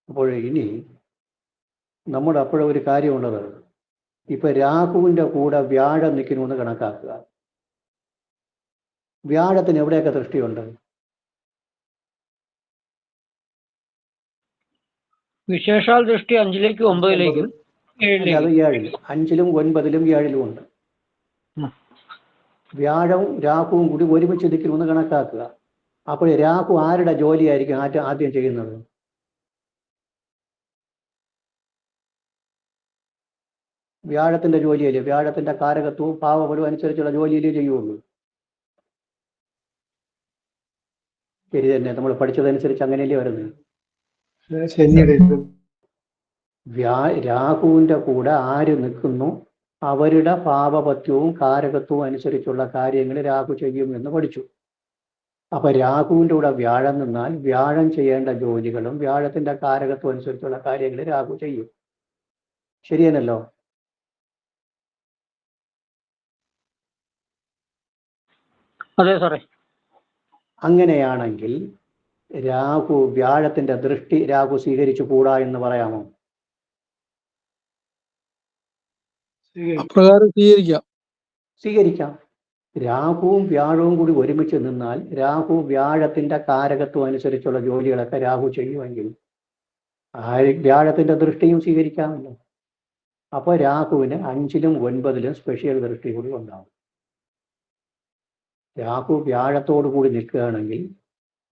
അപ്പോൾ ഇനി നമ്മുടെ അപ്പോഴൊരു കാര്യമുള്ളത്, ഇപ്പൊ രാഹുവിന്റെ കൂടെ വ്യാഴം നിൽക്കണമെന്ന് കണക്കാക്കുക. വ്യാഴത്തിന് എവിടെയൊക്കെ ദൃഷ്ടിയുണ്ട്? വിശേഷാൽ ദൃഷ്ടി 5ലേക്കും 9ലേക്കും 7ലേക്കും. അത് 7, 5ലും 9ലും 7ലും ഉണ്ട്. വ്യാഴവും രാഹുവും കൂടി ഒരുമിച്ച് നിൽക്കണമെന്ന് കണക്കാക്കുക. അപ്പോൾ രാഹു ആരുടെ ജോലിയായിരിക്കും ആദ്യം ചെയ്യുന്നത്? വ്യാഴത്തിന്റെ ജോലിയല്ലേ? വ്യാഴത്തിന്റെ കാരകത്വവും ഭാവബലവും അനുസരിച്ചുള്ള ജോലിയിലേ ചെയ്യുള്ളൂ. ശരി തന്നെ, നമ്മൾ പഠിച്ചതനുസരിച്ച് അങ്ങനെയല്ലേ വരുന്നത്. രാഹുവിന്റെ കൂടെ ആര് നിൽക്കുന്നു അവരുടെ പാപപത്യവും കാരകത്വവും അനുസരിച്ചുള്ള കാര്യങ്ങൾ രാഹു ചെയ്യും എന്ന് പഠിച്ചു. അപ്പൊ രാഹുവിന്റെ കൂടെ വ്യാഴം നിന്നാൽ വ്യാഴം ചെയ്യേണ്ട ജോലികളും വ്യാഴത്തിന്റെ കാരകത്വം അനുസരിച്ചുള്ള കാര്യങ്ങൾ രാഹു ചെയ്യും. ശരിയല്ലോ? അതെ സാറേ. അങ്ങനെയാണെങ്കിൽ രാഹു വ്യാഴത്തിന്റെ ദൃഷ്ടി രാഹു സ്വീകരിച്ചു കൂടാ എന്ന് പറയാമോ? അപ്രകാരം സ്വീകരിക്കാം. രാഹുവും വ്യാഴവും കൂടി ഒരുമിച്ച് നിന്നാൽ രാഹു വ്യാഴത്തിന്റെ കാരകത്വം അനുസരിച്ചുള്ള ജോലികളൊക്കെ രാഹു ചെയ്യുമെങ്കിൽ വ്യാഴത്തിന്റെ ദൃഷ്ടിയും സ്വീകരിക്കാമല്ലോ. അപ്പോൾ രാഹുവിന് 5ലും 9ലും സ്പെഷ്യൽ ദൃഷ്ടി കൂടി ഉണ്ടാവും. രാഹു വ്യാഴത്തോടു കൂടി നിൽക്കുകയാണെങ്കിൽ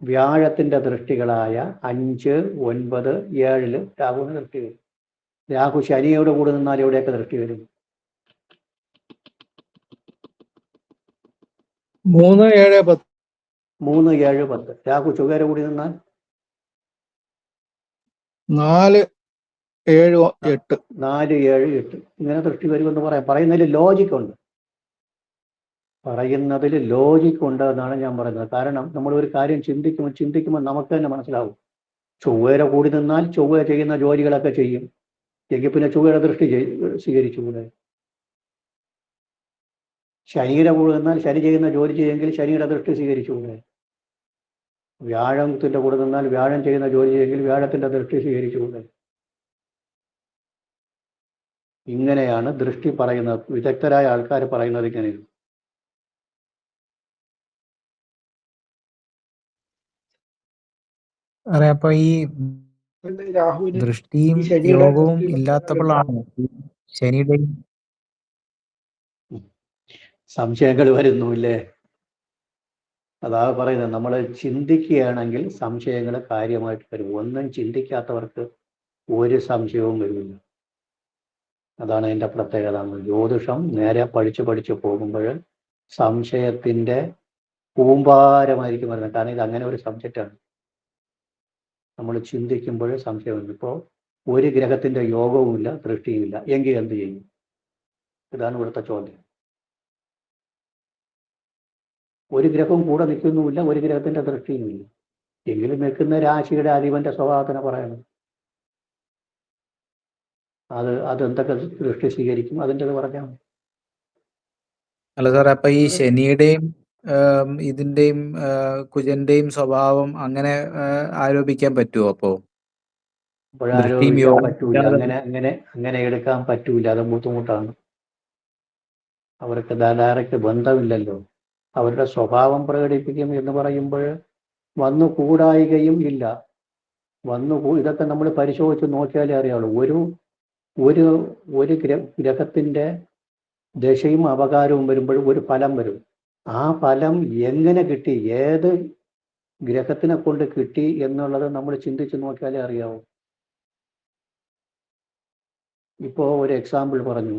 വ്യാഴത്തിന്റെ ദൃഷ്ടികളായ 5, 9, 7 രാഹുവിന് ദൃഷ്ടി വരും. രാഹു ശനിയോട് കൂടി നിന്നാൽ എവിടെയൊക്കെ ദൃഷ്ടി വരും? 3, 7, 10. 3, 7, 10. രാഹു ചൊവ്വയുടെ കൂടി നിന്നാൽ 4, 7, 8. 4, 7, 8 ഇങ്ങനെ ദൃഷ്ടി വരുമെന്ന് പറയാം. പറയുന്നതിൽ ലോജിക് ഉണ്ട്, എന്നാണ് ഞാൻ പറയുന്നത്. കാരണം നമ്മൾ ഒരു കാര്യം ചിന്തിക്കുമ്പോൾ നമുക്ക് തന്നെ മനസ്സിലാവും. ചൊവ്വയുടെ കൂടി നിന്നാൽ ചൊവ്വ ചെയ്യുന്ന ജോലികളൊക്കെ ചെയ്യും, എങ്കിൽ പിന്നെ ചൊവ്വയുടെ ദൃഷ്ടി സ്വീകരിച്ചുകൂടെ? ശനിയുടെ കൂടെ നിന്നാൽ ശനി ചെയ്യുന്ന ജോലി ചെയ്യുമെങ്കിൽ ശനിയുടെ ദൃഷ്ടി സ്വീകരിച്ചുകൂടെ? വ്യാഴത്തിന്റെ കൂടെ നിന്നാൽ വ്യാഴം ചെയ്യുന്ന ജോലി ചെയ്യുമെങ്കിൽ വ്യാഴത്തിന്റെ ദൃഷ്ടി സ്വീകരിച്ചുകൂടെ? ഇങ്ങനെയാണ് ദൃഷ്ടി പറയുന്നത്. വിദഗ്ധരായ ആൾക്കാർ പറയുന്നത് ഇങ്ങനെയാണ്. അതെ, അപ്പൊ ഈ പിന്നെ രാഹുവിന് ദൃഷ്ടിയും ഈ ശനിയുടെ യോഗവും ദൃഷ്ടി ഇല്ലാത്തപ്പോഴാണ് ശനിയുടെയും സംശയങ്ങൾ വരുന്നുമില്ലേ? അതാ പറയുന്നത്, നമ്മൾ ചിന്തിക്കുകയാണെങ്കിൽ സംശയങ്ങൾ കാര്യമായിട്ട് വരും. ഒന്നും ചിന്തിക്കാത്തവർക്ക് ഒരു സംശയവും വരുന്നില്ല. അതാണ് അതിൻ്റെ പ്രത്യേകത. ജ്യോതിഷം നേരെ പഠിച്ചു പോകുമ്പോൾ സംശയത്തിൻ്റെ കൂമ്പാരമായിരിക്കും വരുന്നത്. കാരണം ഇത് അങ്ങനെ ഒരു സബ്ജക്റ്റാണ്. നമ്മൾ ചിന്തിക്കുമ്പോൾ സംശയമുണ്ട്. ഇപ്പോൾ ഒരു ഗ്രഹത്തിൻ്റെ യോഗവുമില്ല, ദൃഷ്ടിയുമില്ല, എങ്കിൽ എന്ത് ചെയ്യും? ഇതാണ് ഇവിടുത്തെ ചോദ്യം. ഒരു ഗ്രഹവും കൂടെ നിൽക്കുന്നുമില്ല, ഒരു ഗ്രഹത്തിൻ്റെ ദൃഷ്ടിയുമില്ല, എങ്കിലും നിൽക്കുന്ന രാശിയുടെ അധിപന്റെ സ്വഭാവത്തിനെ പറയണം. അതെന്തൊക്കെ ദൃഷ്ടി സ്വീകരിക്കും, അതിൻ്റെത് പറഞ്ഞാൽ മതി. അല്ല സാറേ, അപ്പൊ ഈ ശനിയുടെയും ഇതിന്റെയും കുജന്റെയും സ്വഭാവം അങ്ങനെ ആരോപിക്കാൻ പറ്റുമോ? അപ്പോ ദൃഷ്ടിയും ആരോപിക്കാൻ യോഗവും പറ്റൂല, അങ്ങനെ എടുക്കാൻ പറ്റൂല. അത് ബുദ്ധിമുട്ടാണ്. അവർക്ക് ഡയറക്റ്റ് ബന്ധമില്ലല്ലോ. അവരുടെ സ്വഭാവം പ്രകടിപ്പിക്കും എന്ന് പറയുമ്പോൾ വന്നുകൂടായികയും ഇല്ല. ഇതൊക്കെ നമ്മൾ പരിശോധിച്ച് നോക്കിയാലേ അറിയാവുള്ളൂ. ഒരു ഗ്രഹത്തിൻ്റെ ദശയും അപകാരവും വരുമ്പോൾ ഒരു ഫലം വരും. ആ ഫലം എങ്ങനെ കിട്ടി, ഏത് ഗ്രഹത്തിനെ കൊണ്ട് കിട്ടി എന്നുള്ളത് നമ്മൾ ചിന്തിച്ച് നോക്കിയാലേ അറിയാവൂ. ഇപ്പോൾ ഒരു എക്സാമ്പിൾ പറഞ്ഞു.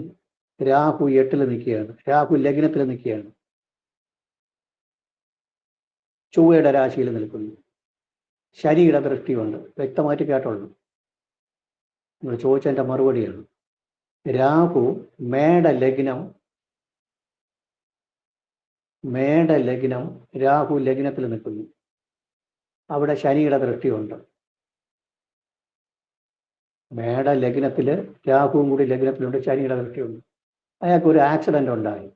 രാഹു 8-ൽ നിൽക്കുകയാണ്, രാഹു ലഗ്നത്തിൽ നിൽക്കുകയാണ്, ചൊവ്വയുടെ രാശിയിൽ നിൽക്കുന്നു, ശനിയുടെ ദൃഷ്ടിയുണ്ട്. വ്യക്തമായിട്ട് കേട്ടോളൂ, നിങ്ങൾ ചോദിച്ചതിൻ്റെ മറുപടിയാണ്. രാഹു മേട ലഗ്നം രാഹു ലഗ്നത്തിൽ നിൽക്കുന്നു, അവിടെ ശനിയുടെ ദൃഷ്ടിയുണ്ട്. മേട ലഗ്നത്തിൽ രാഹുവും കൂടി ലഗ്നത്തിലുണ്ട്, ശനിയുടെ ദൃഷ്ടിയുണ്ട്. അയാൾക്ക് ഒരു ആക്സിഡന്റ് ഉണ്ടായി.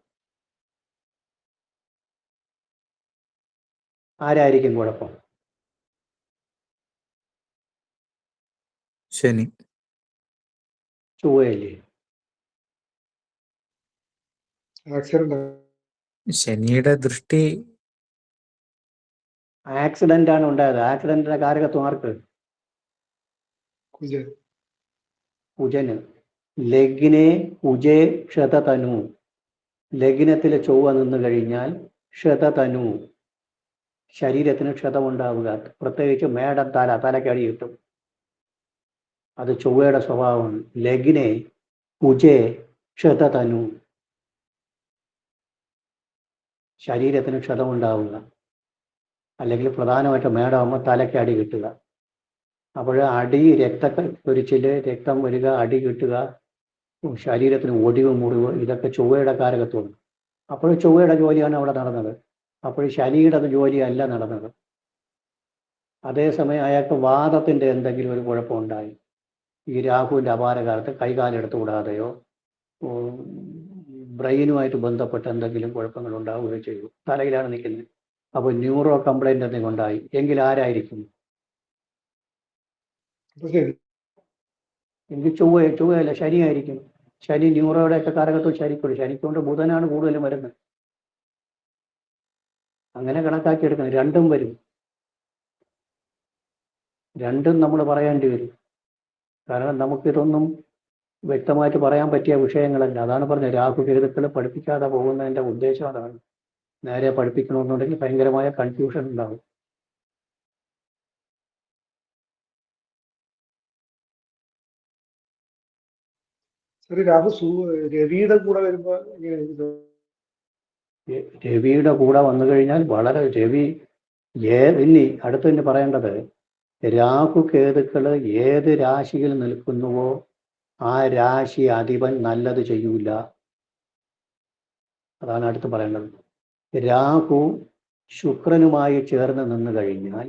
ആരായിരിക്കും കുഴപ്പം? ശനി. ചൊവ്വയല്ലേ? ആക്സിഡന്റ് ശനിയുടെ ദൃഷ്ടി ആക്സിഡന്റ് ആണ് ഉണ്ടായത്. ആക്സിഡന്റിന്റെ കാരകത്വം ആർക്ക്? കുജൻ. കുജന്. ലഗ്നെ കുജേ ക്ഷതതനു. ലഗ്നത്തിൽ ചൊവ്വ നിന്ന് കഴിഞ്ഞാൽ ക്ഷതതനു, ശരീരത്തിന് ക്ഷതമുണ്ടാവുക. പ്രത്യേകിച്ച് മേടം തലക്കടി കിട്ടും. അത് ചൊവ്വയുടെ സ്വഭാവമാണ്. ലഗ്നെ കുജേ ക്ഷതതനു, ശരീരത്തിന് ക്ഷതമുണ്ടാവുക. അല്ലെങ്കിൽ പ്രധാനമായിട്ട് മേടമാകുമ്പോൾ തലയ്ക്ക് അടി കിട്ടുക. അപ്പോൾ രക്തപ്പൊരിച്ചില്, രക്തം വരിക, അടി കിട്ടുക, ശരീരത്തിന് ഒടിവ്, മുറിവ്, ഇതൊക്കെ ചൊവ്വയുടെ കാരകത്വമാണ്. അപ്പോൾ ചൊവ്വയുടെ ജോലിയാണ് അവിടെ നടന്നത്. അപ്പോൾ ശനിയുടെ ജോലിയല്ല നടന്നത്. അതേസമയം അയാൾക്ക് വാദത്തിൻ്റെ എന്തെങ്കിലും ഒരു കുഴപ്പമുണ്ടായി. ഈ രാഹുവിൻ്റെ അപാരകാലത്ത് കൈകാലെടുത്ത് കൂടാതെയോ ബ്രെയിനുമായിട്ട് ബന്ധപ്പെട്ട എന്തെങ്കിലും കുഴപ്പങ്ങൾ ഉണ്ടാവുകയോ ചെയ്തു. തലയിലാണ് നിൽക്കുന്നത്. അപ്പോൾ ന്യൂറോ കംപ്ലൈൻറ്റ് എന്തെങ്കിലും ഉണ്ടായി എങ്കിൽ ആരായിരിക്കും? എനിക്ക് ചൊവ്വയല്ല, ശനിയായിരിക്കും. ശനി ന്യൂറോയുടെയൊക്കെ കാരകത്വം ശനിക്കുള്ളൂ. ശനിക്കൊണ്ട് ബുധനാണ് കൂടുതലും വരുന്നത്. അങ്ങനെ കണക്കാക്കി എടുക്കണം. രണ്ടും വരും, രണ്ടും നമ്മൾ പറയേണ്ടി വരും. കാരണം നമുക്കിതൊന്നും വ്യക്തമായിട്ട് പറയാൻ പറ്റിയ വിഷയങ്ങളല്ല. അതാണ് പറഞ്ഞത്, രാഹു കേതുക്കൾ പഠിപ്പിക്കാതെ പോകുന്നതിൻ്റെ ഉദ്ദേശം അതാണ്. നേരെ പഠിപ്പിക്കണമെന്നുണ്ടെങ്കിൽ ഭയങ്കരമായ കൺഫ്യൂഷൻ ഉണ്ടാകും. സാർ രാഹു രവിയുടെ കൂടെ വരുമ്പോ എങ്ങനെയായിരിക്കും? രവിയുടെ കൂടെ വന്നു കഴിഞ്ഞാൽ വളരെ രവി ഇനി അടുത്ത് തന്നെ പറയേണ്ടത്, രാഹു കേതുക്കള് ഏത് രാശിയിൽ നിൽക്കുന്നുവോ ആ രാശി അധിപൻ നല്ലത് ചെയ്യൂല. അതാണ് അടുത്ത് പറയേണ്ടത്. രാഹു ശുക്രനുമായി ചേർന്ന് നിന്ന് കഴിഞ്ഞാൽ,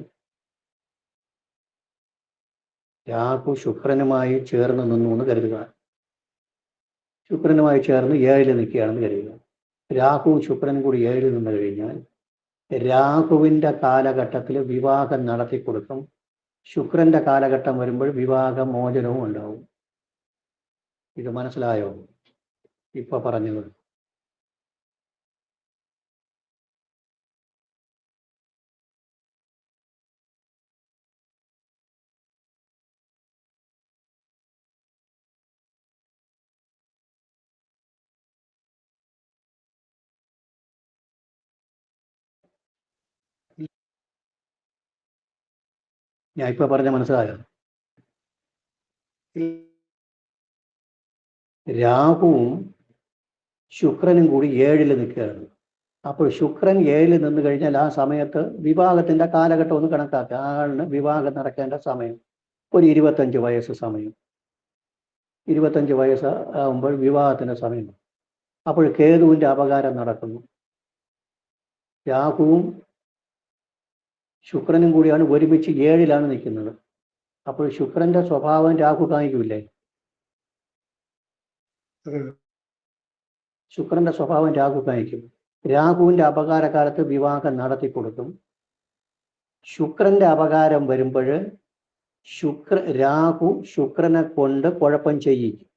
രാഹു ശുക്രനുമായി ചേർന്ന് നിന്നു എന്ന് കരുതുക. ശുക്രനുമായി ചേർന്ന് 7 നിൽക്കുകയാണെന്ന് കരുതുക. രാഹുവും ശുക്രനും കൂടി 7 നിന്ന് കഴിഞ്ഞാൽ രാഹുവിൻ്റെ കാലഘട്ടത്തിൽ വിവാഹം നടത്തി കൊടുക്കും. ശുക്രന്റെ കാലഘട്ടം വരുമ്പോൾ വിവാഹ മോചനവും ഉണ്ടാവും. ഇത് മനസ്സിലായോ ഇപ്പൊ പറഞ്ഞത്? ഞാൻ ഇപ്പൊ പറഞ്ഞ മനസ്സിലായോ? രാഹുവും ശുക്രനും കൂടി 7 നിൽക്കുകയാണ്. അപ്പോൾ ശുക്രൻ 7 നിന്ന് കഴിഞ്ഞാൽ ആ സമയത്ത് വിവാഹത്തിന്റെ കാലഘട്ടം ഒന്ന് കണക്കാക്കുക. ആളിന് വിവാഹം നടക്കേണ്ട സമയം ഒരു 25 വയസ്സ് സമയം. 25 വയസ്സ് ആകുമ്പോൾ വിവാഹത്തിന്റെ സമയം. അപ്പോൾ കേതുവിന്റെ അപകാരം നടക്കുന്നു. രാഹുവും ശുക്രനും കൂടിയാണ് ഒരുമിച്ച് 7 നിൽക്കുന്നത്. അപ്പോൾ ശുക്രന്റെ സ്വഭാവം രാഹു കാണിക്കൂലേ? ശുക്രന്റെ സ്വഭാവം രാഹു കാണിക്കും. രാഹുവിന്റെ അപകാരകാലത്ത് വിവാഹം നടത്തി കൊടുക്കും. ശുക്രന്റെ അപകാരം വരുമ്പോൾ രാഹു ശുക്രനെ കൊണ്ട് കുഴപ്പം ചെയ്യിക്കും.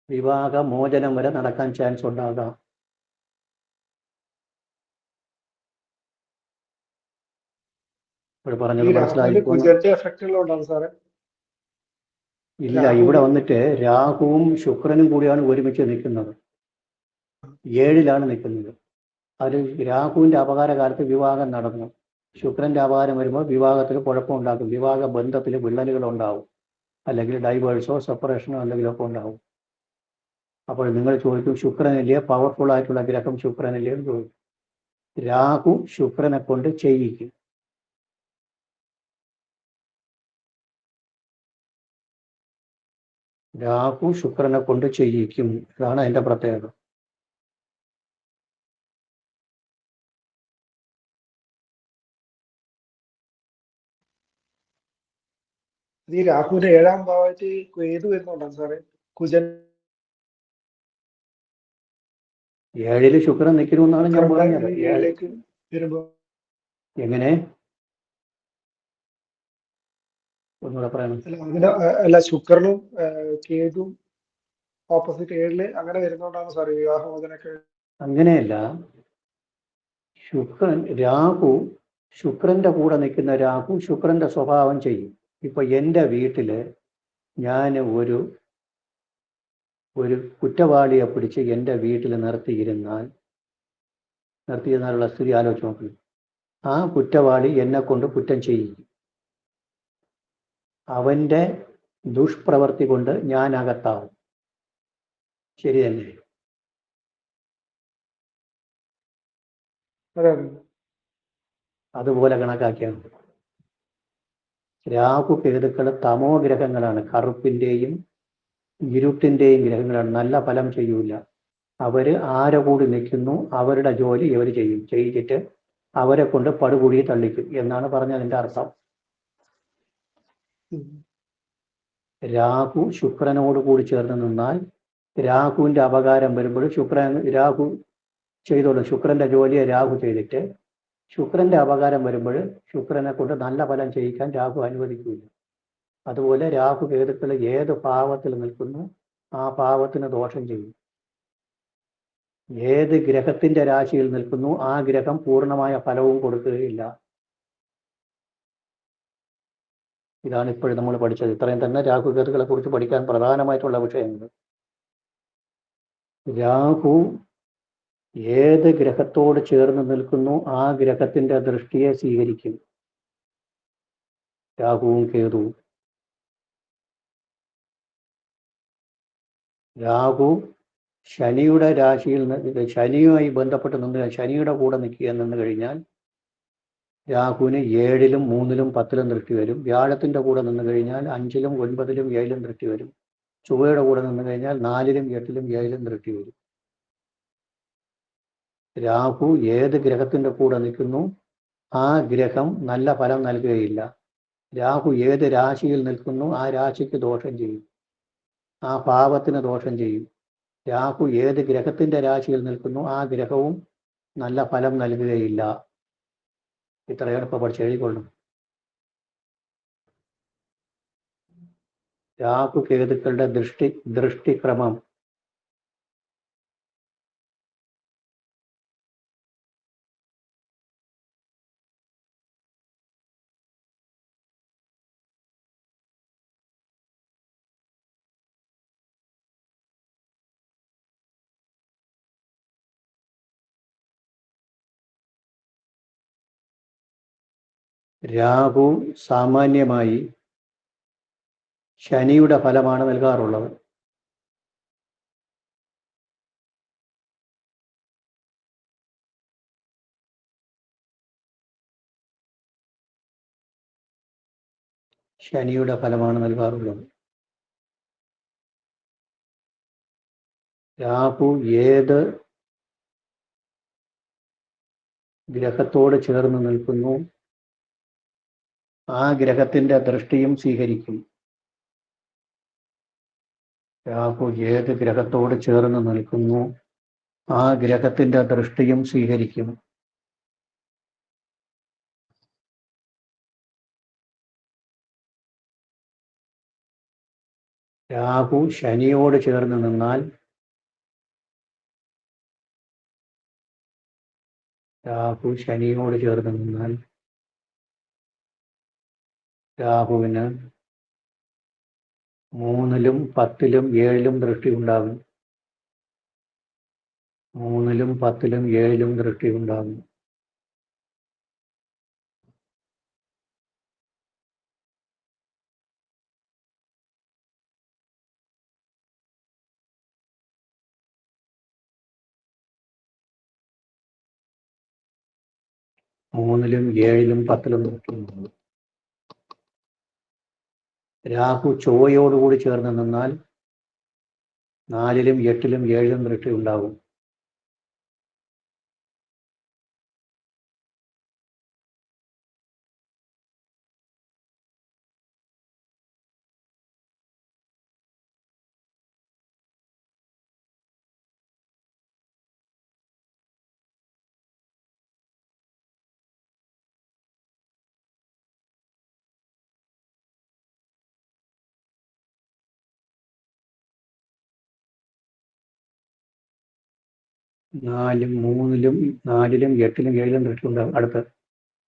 വിവാഹ മോചനം വരെ നടക്കാൻ ചാൻസ് ഉണ്ടാകാം. ഇവിടെ പറഞ്ഞത് മനസ്സിലായി? ഇല്ല, ഇവിടെ വന്നിട്ട് രാഹുവും ശുക്രനും കൂടിയാണ് ഒരുമിച്ച് നിൽക്കുന്നത്. 7 നിൽക്കുന്നത്. അത് രാഹുവിന്റെ അപകാരകാലത്ത് വിവാഹം നടന്നു. ശുക്രന്റെ അപകാരം വരുമ്പോൾ വിവാഹത്തിൽ കുഴപ്പമുണ്ടാക്കും. വിവാഹ ബന്ധത്തിൽ വിള്ളലുകൾ ഉണ്ടാവും, അല്ലെങ്കിൽ ഡൈവേഴ്സോ സെപ്പറേഷനോ എന്തെങ്കിലുമൊക്കെ ഉണ്ടാവും. അപ്പോൾ നിങ്ങൾ ചോദിക്കും, ശുക്രനല്ലേ പവർഫുൾ ആയിട്ടുള്ള ഗ്രഹം, ശുക്രനല്ലേ എന്ന് ചോദിക്കും. രാഹു ശുക്രനെ കൊണ്ട് ചെയ്യിക്കും. രാഹു ശുക്രനെ കൊണ്ട് ചെയ്യിക്കും. ഇതാണ് അതിന്റെ പ്രത്യേകത. ഈ രാഹുവിന്റെ 7-ാം ഭാവത്തിൽ ഏത് വരുന്നുണ്ടോ സാറേ? കുജൻ 7 ശുക്രൻ നിൽക്കണമെന്നാണ് ഞാൻ പറഞ്ഞത്. 7-ലേക്ക് വരുമ്പോ എങ്ങനെ ഒന്നുകൂടെ പറയണം. അല്ല, ശുക്രനും കേതും ഓപ്പോസിറ്റ് 7 അങ്ങനെ വരുന്നോണ്ടാണ് സാറേ വിവാഹമോചനൊക്കെ? അങ്ങനെയല്ല, രാഹു ശുക്രന്റെ കൂടെ നിൽക്കുന്ന രാഹു ശുക്രന്റെ സ്വഭാവം ചെയ്യും. ഇപ്പൊ എൻ്റെ വീട്ടില് ഞാൻ ഒരു കുറ്റവാളിയെ പിടിച്ച് എൻ്റെ വീട്ടിൽ നിർത്തിയിരുന്നാലുള്ള സ്ഥിതി ആലോചിച്ച് നോക്കണം. ആ കുറ്റവാളി എന്നെ കൊണ്ട് കുറ്റം ചെയ്യിക്കും. അവന്റെ ദുഷ്പ്രവൃത്തി കൊണ്ട് ഞാൻ അകത്താവും. ശരി തന്നെ? അതുപോലെ കണക്കാക്കിയാണ്. രാഹു കേതുക്കൾ തമോ ഗ്രഹങ്ങളാണ്, കറുപ്പിന്റെയും ഇരുട്ടിന്റെയും ഗ്രഹങ്ങളാണ്. നല്ല ഫലം ചെയ്യൂല. അവര് ആരെ കൂടി നിൽക്കുന്നു അവരുടെ ജോലി ഇവർ ചെയ്യിച്ചിട്ട് അവരെ കൊണ്ട് പടുകുഴി തള്ളിക്കും എന്നാണ് പറഞ്ഞതിന്റെ അർത്ഥം. രാഹു ശുക്രനോട് കൂടി ചേർന്ന് നിന്നാൽ രാഹുവിന്റെ അപകാരം വരുമ്പോൾ രാഹു ചെയ്തോളും. ശുക്രന്റെ ജോലിയെ രാഹു ചെയ്തിട്ട് ശുക്രന്റെ അപകാരം വരുമ്പോൾ ശുക്രനെ കൊണ്ട് നല്ല ഫലം ചെയ്യിക്കാൻ രാഹു അനുവദിക്കില്ല. അതുപോലെ രാഹു കേതുക്കൾ ഏത് ഭാവത്തിൽ നിൽക്കുന്നു ആ ഭാവത്തിന് ദോഷം ചെയ്യും. ഏത് ഗ്രഹത്തിന്റെ രാശിയിൽ നിൽക്കുന്നു ആ ഗ്രഹം പൂർണ്ണമായ ഫലവും കൊടുക്കുകയില്ല. ഇതാണ് ഇപ്പോഴും നമ്മൾ പഠിച്ചത്. ഇത്രയും തന്നെ രാഹു കേതുക്കളെ കുറിച്ച് പഠിക്കാൻ പ്രധാനമായിട്ടുള്ള വിഷയങ്ങൾ. രാഹു ഏത് ഗ്രഹത്തോട് ചേർന്ന് നിൽക്കുന്നു ആ ഗ്രഹത്തിന്റെ ദൃഷ്ടിയെ സ്വീകരിക്കും. രാഹുവും കേതുവും. രാഹു ശനിയുടെ രാശിയിൽ ശനിയുമായി ബന്ധപ്പെട്ട് നിന്ന് ശനിയുടെ കൂടെ നിന്ന് കഴിഞ്ഞാൽ രാഹുവിന് 7-ലും 3-ലും 10-ലും ദൃഷ്ടി വരും. വ്യാഴത്തിന്റെ കൂടെ നിന്ന് കഴിഞ്ഞാൽ 5-ലും 9-ലും 7-ലും ദൃഷ്ടി വരും. ചൊവ്വയുടെ കൂടെ നിന്ന് കഴിഞ്ഞാൽ 4-ലും 8-ലും 7-ലും ദൃഷ്ടി വരും. രാഹു ഏത് ഗ്രഹത്തിന്റെ കൂടെ നിൽക്കുന്നു ആ ഗ്രഹം നല്ല ഫലം നൽകുകയില്ല. രാഹു ഏത് രാശിയിൽ നിൽക്കുന്നു ആ രാശിക്ക് ദോഷം ചെയ്യും, ആ ഭാവത്തിന് ദോഷം ചെയ്യും. രാഹു ഏത് ഗ്രഹത്തിന്റെ രാശിയിൽ നിൽക്കുന്നു ആ ഗ്രഹവും നല്ല ഫലം നൽകുകയില്ല. ഇത്രയാണ് ഇപ്പൊ പഠിച്ച് എഴുതിക്കൊള്ളും. രാഹു കേതുക്കളുടെ ദൃഷ്ടിക്രമം. രാഹു സാമാന്യമായി ശനിയുടെ ഫലമാണ് നൽകാറുള്ളത്. ശനിയുടെ ഫലമാണ് നൽകാറുള്ളത്. രാഹു ഏത് ഗ്രഹത്തോട് ചേർന്ന് നിൽക്കുന്നു ആ ഗ്രഹത്തിന്റെ ദൃഷ്ടിയും സ്വീകരിക്കും. രാഹു ഏത് ഗ്രഹത്തോട് ചേർന്ന് നിൽക്കുന്നു ആ ഗ്രഹത്തിന്റെ ദൃഷ്ടിയും സ്വീകരിക്കും. രാഹു ശനിയോട് ചേർന്ന് നിന്നാൽ രാഹുവിന് 3-ലും 10-ലും 7-ലും ദൃഷ്ടി ഉണ്ടാകും. 3-ലും 10-ലും 7-ലും ദൃഷ്ടി ഉണ്ടാകും. മൂന്നിലും 7-ലും 10-ലും ദൃഷ്ടി ഉണ്ടാകും. രാഹു ചൊവ്വയോടുകൂടി ചേർന്ന് നിന്നാൽ 4-ലും 8-ലും 7-ലും ദൃഷ്ടി ഉണ്ടാകും. മൂന്നിലും 4-ലും 8-ലും 7-ലും ദൃഷ്ടി ഉണ്ടാകും. അടുത്ത്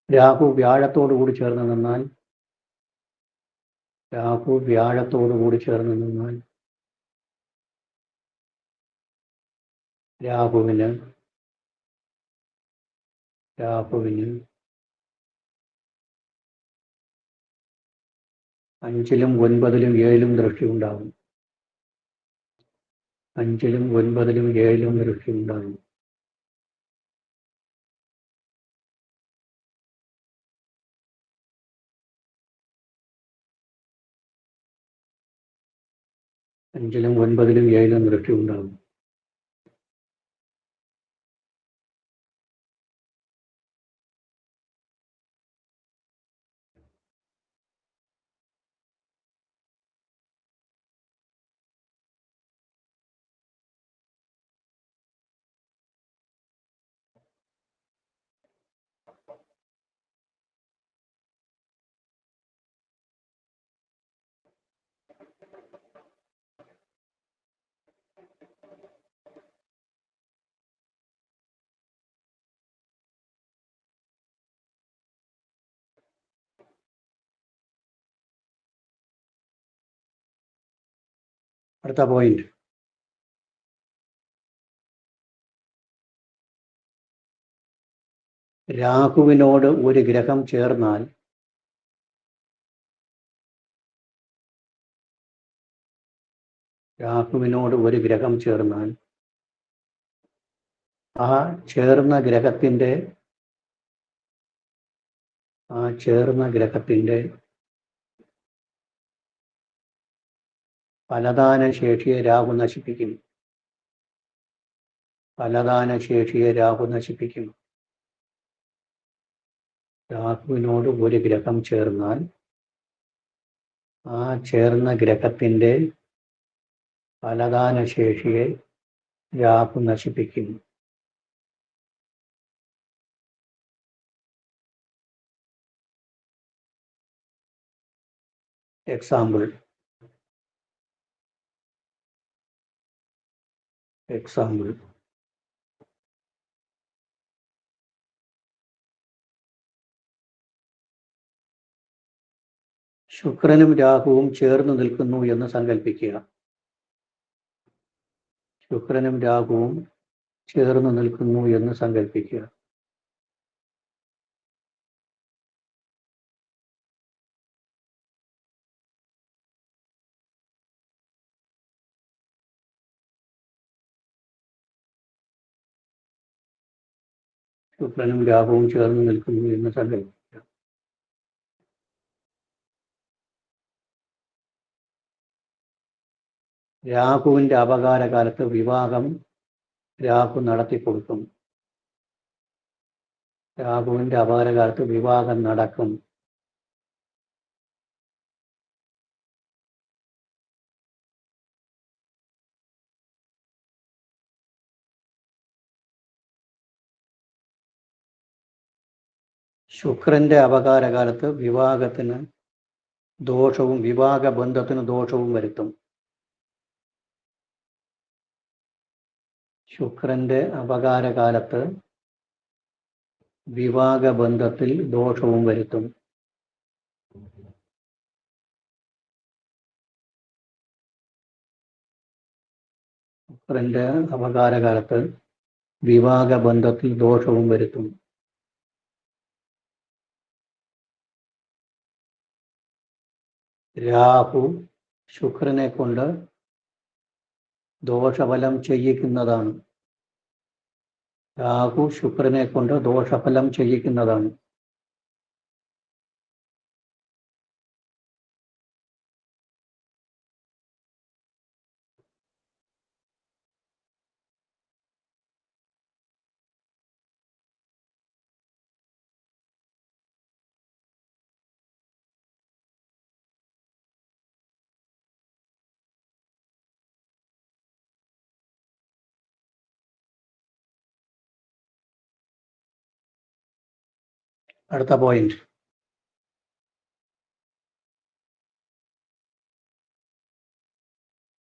രാഹു വ്യാഴത്തോടു കൂടി ചേർന്ന് നിന്നാൽ രാഹുവിന് 5-ലും 9-ലും 7-ലും ദൃഷ്ടി ഉണ്ടാകും. 5-ലും 9-ലും 7-ലും ദൃഷ്ടി ഉണ്ടാകും. അഞ്ചിലും 9-ലും 7-ലും ദൃഷ്ടി ഉണ്ടാകും. അടുത്ത പോയിന്റ്, രാഹുവിനോട് ഒരു ഗ്രഹം ചേർന്നാൽ ആ ചേർന്ന ഗ്രഹത്തിന്റെ ഫലദാന ശേഷിയെ രാഹു നശിപ്പിക്കും. രാഹുവിനോട് ഒരു ഗ്രഹം ചേർന്നാൽ ആ ചേർന്ന ഗ്രഹത്തിന്റെ ഫലദാന ശേഷിയെ രാഹു നശിപ്പിക്കും. എക്സാമ്പിൾ ശുക്രനും രാഹുവും ചേർന്ന് നിൽക്കുന്നു എന്ന് സങ്കല്പിക്കുക. ശുക്രനും രാഹുവും ചേർന്ന് നിൽക്കുന്നു എന്ന് സങ്കല്പിക്കുക. ശുക്രനും രാഹുവും ചേർന്ന് നിൽക്കുന്നു എന്ന് സങ്കല്പിക്കുക. രാഹുവിന്റെ അപകാരകാലത്ത് വിവാഹം രാഹു നടത്തിക്കൊടുക്കും. രാഹുവിന്റെ അപകാരകാലത്ത് വിവാഹം നടക്കും. ശുക്രന്റെ അപകാരകാലത്ത് വിവാഹത്തിന് ദോഷവും വിവാഹബന്ധത്തിന് ദോഷവും വരുത്തും. ശുക്രന്റെ അപകാരകാലത്ത് വിവാഹബന്ധത്തിൽ ദോഷവും വരുത്തും. ശുക്രന്റെ അപകാരകാലത്ത് വിവാഹബന്ധത്തിൽ ദോഷവും വരുത്തും. രാഹു ശുക്രനെ കൊണ്ട് ദോഷഫലം ചെയ്യിക്കുന്നതാണ്. അടുത്ത പോയിന്റ്,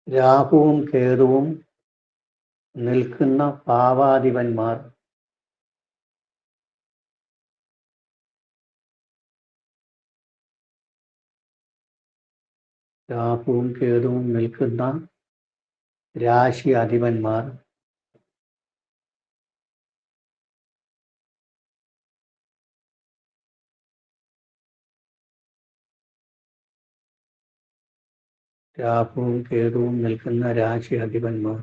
രാഹുവും കേതുവും നിൽക്കുന്ന പാവാധിപന്മാർ രാശി അധിപന്മാർ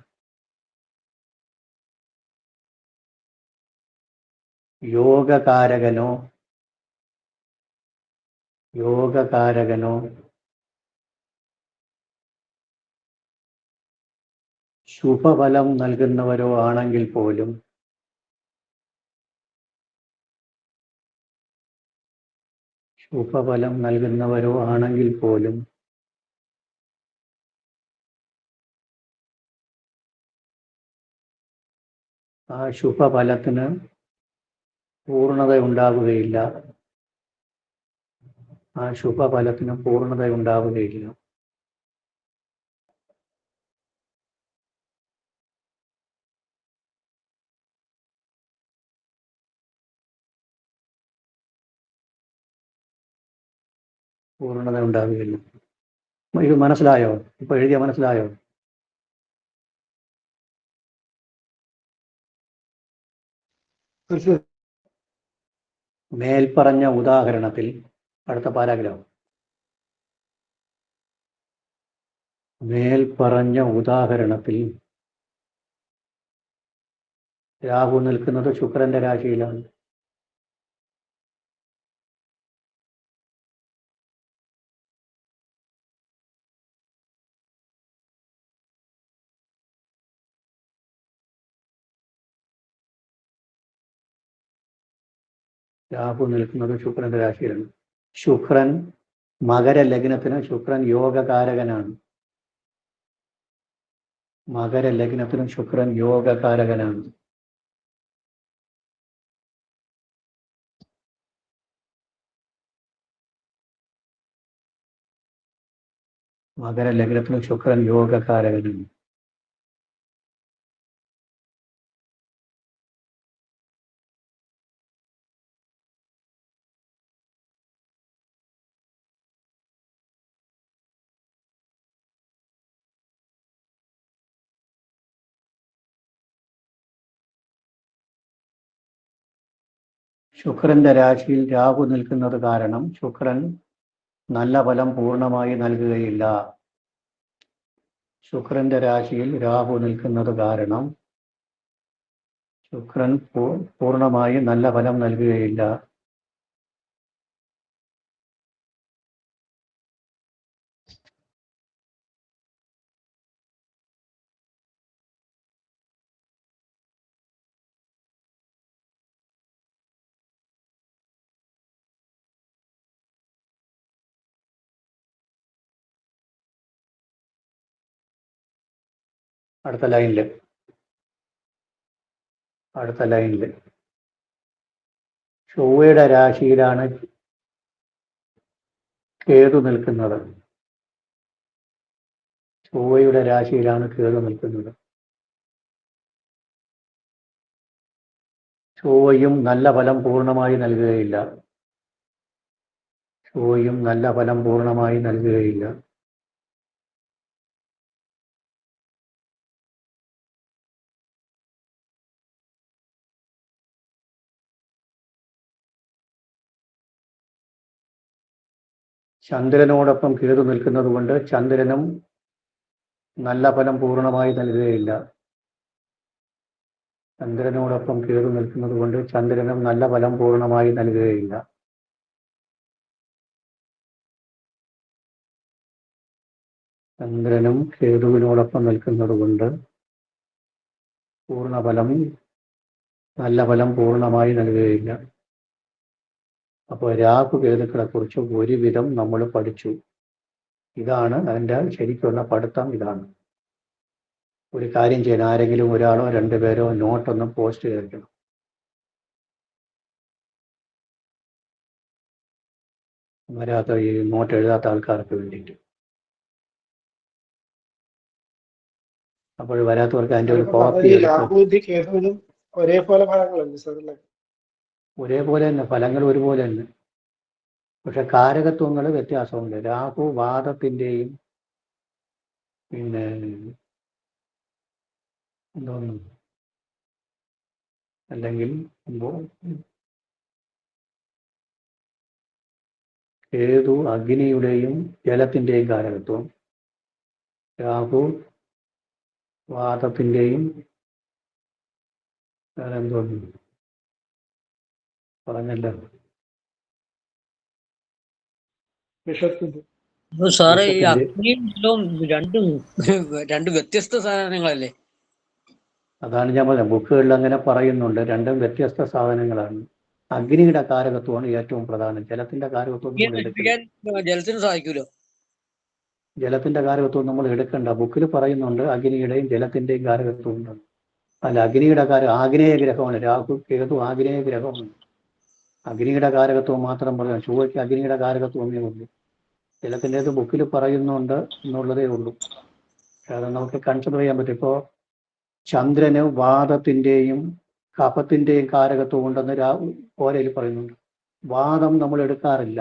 യോഗകാരകനോ ശുഭഫലം നൽകുന്നവരോ ആണെങ്കിൽ പോലും ആ ശുഭഫലത്തിന് പൂർണ്ണതയുണ്ടാവുകയില്ല. ഇത് മനസ്സിലായോ? ഇപ്പൊ എഴുതിയ മനസ്സിലായോ? തീർച്ചയായും മേൽപ്പറഞ്ഞ ഉദാഹരണത്തിൽ അടുത്ത പാരാഗ്രാഫ്. മേൽപ്പറഞ്ഞ ഉദാഹരണത്തിൽ രാഹു നിൽക്കുന്നത് ശുക്രന്റെ രാശിയിലാണ്. രാഹു നിൽക്കുന്നത് ശുക്രന്റെ രാശിയിലാണ്. ശുക്രൻ മകരലഗ്നത്തിന് ശുക്രൻ യോഗകാരകനാണ്. മകരലഗ്നത്തിനും ശുക്രൻ യോഗകാരകനാണ്. മകരലഗ്നത്തിനും ശുക്രൻ യോഗകാരകനാണ്. ശുക്രന്റെ രാശിയിൽ രാഹു നിൽക്കുന്നത് കാരണം ശുക്രൻ നല്ല ഫലം പൂർണ്ണമായി നൽകുകയില്ല. ശുക്രന്റെ രാശിയിൽ രാഹു നിൽക്കുന്നത് കാരണം ശുക്രൻ പൂർണ്ണമായി നല്ല ഫലം നൽകുകയില്ല. അടുത്ത ലൈനില് ചൊവ്വയുടെ രാശിയിലാണ് കേതു നിൽക്കുന്നത്. ചൊവ്വയുടെ രാശിയിലാണ് കേതു നിൽക്കുന്നത്. ചൊവ്വയും നല്ല ഫലം പൂർണ്ണമായി നൽകുകയില്ല. ചൊവ്വയും നല്ല ഫലം പൂർണ്ണമായി നൽകുകയില്ല. ചന്ദ്രനോടൊപ്പം കേതു നിൽക്കുന്നത് കൊണ്ട് ചന്ദ്രനും നല്ല ഫലം പൂർണ്ണമായി നൽകുകയില്ല. ചന്ദ്രനോടൊപ്പം കേതു നിൽക്കുന്നത് കൊണ്ട് ചന്ദ്രനും നല്ല ഫലം പൂർണ്ണമായി നൽകുകയില്ല. ചന്ദ്രനും കേതുവിനോടൊപ്പം നിൽക്കുന്നത് കൊണ്ട് നല്ല ഫലം പൂർണ്ണമായി നൽകുകയില്ല. അപ്പോൾ രാഹു കേതുക്കളെ കുറിച്ച് ഒരുവിധം നമ്മൾ പഠിച്ചു. ഇതാണ് അതിൻ്റെ ശരിക്കുള്ള പഠിത്തം. ഇതാണ്. ഒരു കാര്യം ചെയ്യണം, ആരെങ്കിലും ഒരാളോ രണ്ടുപേരോ നോട്ടൊന്ന് പോസ്റ്റ് ചെയ്തിരിക്കണം. വരാത്ത ഈ നോട്ട് എഴുതാത്ത ആൾക്കാർക്ക് വേണ്ടിയിട്ട്. അപ്പോൾ വരാത്തവർക്ക് അതിൻ്റെ ഒരു കോപ്പി രാഹുവിന്റെ കേതുവിനും ഒരേപോലെ ഫലങ്ങളുണ്ട് സാർ അല്ലേ? ഒരേപോലെ തന്നെ, ഫലങ്ങൾ ഒരുപോലെ തന്നെ. പക്ഷെ കാരകത്വങ്ങൾ വ്യത്യാസമുണ്ട്. രാഹു വാദത്തിൻ്റെയും പിന്നെ എന്തോന്നു അല്ലെങ്കിൽ കേതു അഗ്നിയുടെയും ജലത്തിൻ്റെയും കാരകത്വം. രാഹു വാദത്തിൻ്റെയും എന്തോന്നു പറഞ്ഞല്ലോ, വിഷത്തിന്റെ. അപ്പൊ സാറേ ഈ വിഷത്തിന്റെ. അഗ്നിയും ജലവും രണ്ട് വ്യത്യസ്ത സാധനങ്ങളല്ലേ? അതാണ് ഞാൻ പറഞ്ഞത്, ബുക്കുകളിൽ അങ്ങനെ പറയുന്നുണ്ട്. രണ്ടും വ്യത്യസ്ത സാധനങ്ങളാണ്. അഗ്നിയുടെ കാരകത്വമാണ് ഏറ്റവും പ്രധാനം. ജലത്തിന്റെ കാരകത്വം നമ്മൾ എടുക്കണ്ട. ജലത്തിന് സഹായിക്കൂലോ? ജലത്തിന്റെ കാരകത്വം നമ്മൾ എടുക്കണ്ട. ബുക്കിൽ പറയുന്നുണ്ട് അഗ്നിയുടെയും ജലത്തിന്റെയും കാരകത്വം ഉണ്ടെന്ന്. അല്ല, അഗ്നിയുടെ ആഗ്നേയ ഗ്രഹമാണ്. രാഹു കേതു ആഗ്നേയ ഗ്രഹമാണ്. അഗ്നിയുടെ കാരകത്വം മാത്രം പറയാം. ചൊവ്വയ്ക്ക് അഗ്നിയുടെ കാരകത്വമേ ഉള്ളൂ. ജലത്തിൻ്റെത് ബുക്കിൽ പറയുന്നുണ്ട് എന്നുള്ളതേ ഉള്ളൂ. അത് നമുക്ക് കൺസിഡർ ചെയ്യാൻ പറ്റും. ഇപ്പോൾ ചന്ദ്രന് വാദത്തിൻ്റെയും കഫത്തിൻ്റെയും കാരകത്വം ഉണ്ടെന്ന് ഓലയിൽ പറയുന്നുണ്ട്. വാദം നമ്മൾ എടുക്കാറില്ല,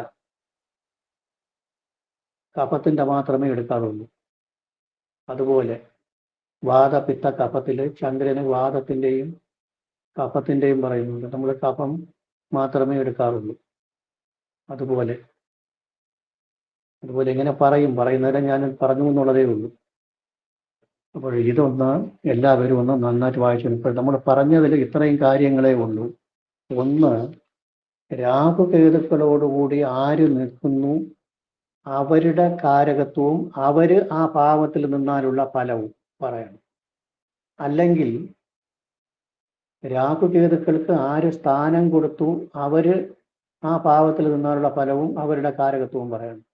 കഫത്തിൻ്റെ മാത്രമേ എടുക്കാറുള്ളൂ. അതുപോലെ വാദപിത്ത കഫത്തിൽ ചന്ദ്രന് വാദത്തിൻ്റെയും കഫത്തിൻ്റെയും പറയുന്നുണ്ട്. നമ്മൾ കഫം മാത്രമേ എടുക്കാറുള്ളൂ. അതുപോലെ ഇങ്ങനെ പറയുന്നതിനെ ഞാൻ പറഞ്ഞു എന്നുള്ളതേ ഉള്ളൂ. അപ്പോൾ ഇതൊന്ന് എല്ലാവരും ഒന്ന് നന്നായിട്ട് വായിച്ചു. ഇപ്പോൾ നമ്മൾ പറഞ്ഞതിൽ ഇത്രയും കാര്യങ്ങളേ ഉള്ളൂ. ഒന്ന്, രാഹുകേതുക്കളോടുകൂടി ആര് നിൽക്കുന്നു അവരുടെ കാരകത്വവും അവര് ആ ഭാവത്തിൽ നിന്നാലുള്ള ഫലവും പറയണം. അല്ലെങ്കിൽ രാഹുകേതുക്കൾക്ക് ആര് സ്ഥാനം കൊടുത്തു അവര് ആ ഭാവത്തിൽ നിന്നാലുള്ള ഫലവും അവരുടെ കാരകത്വവും പറയണം.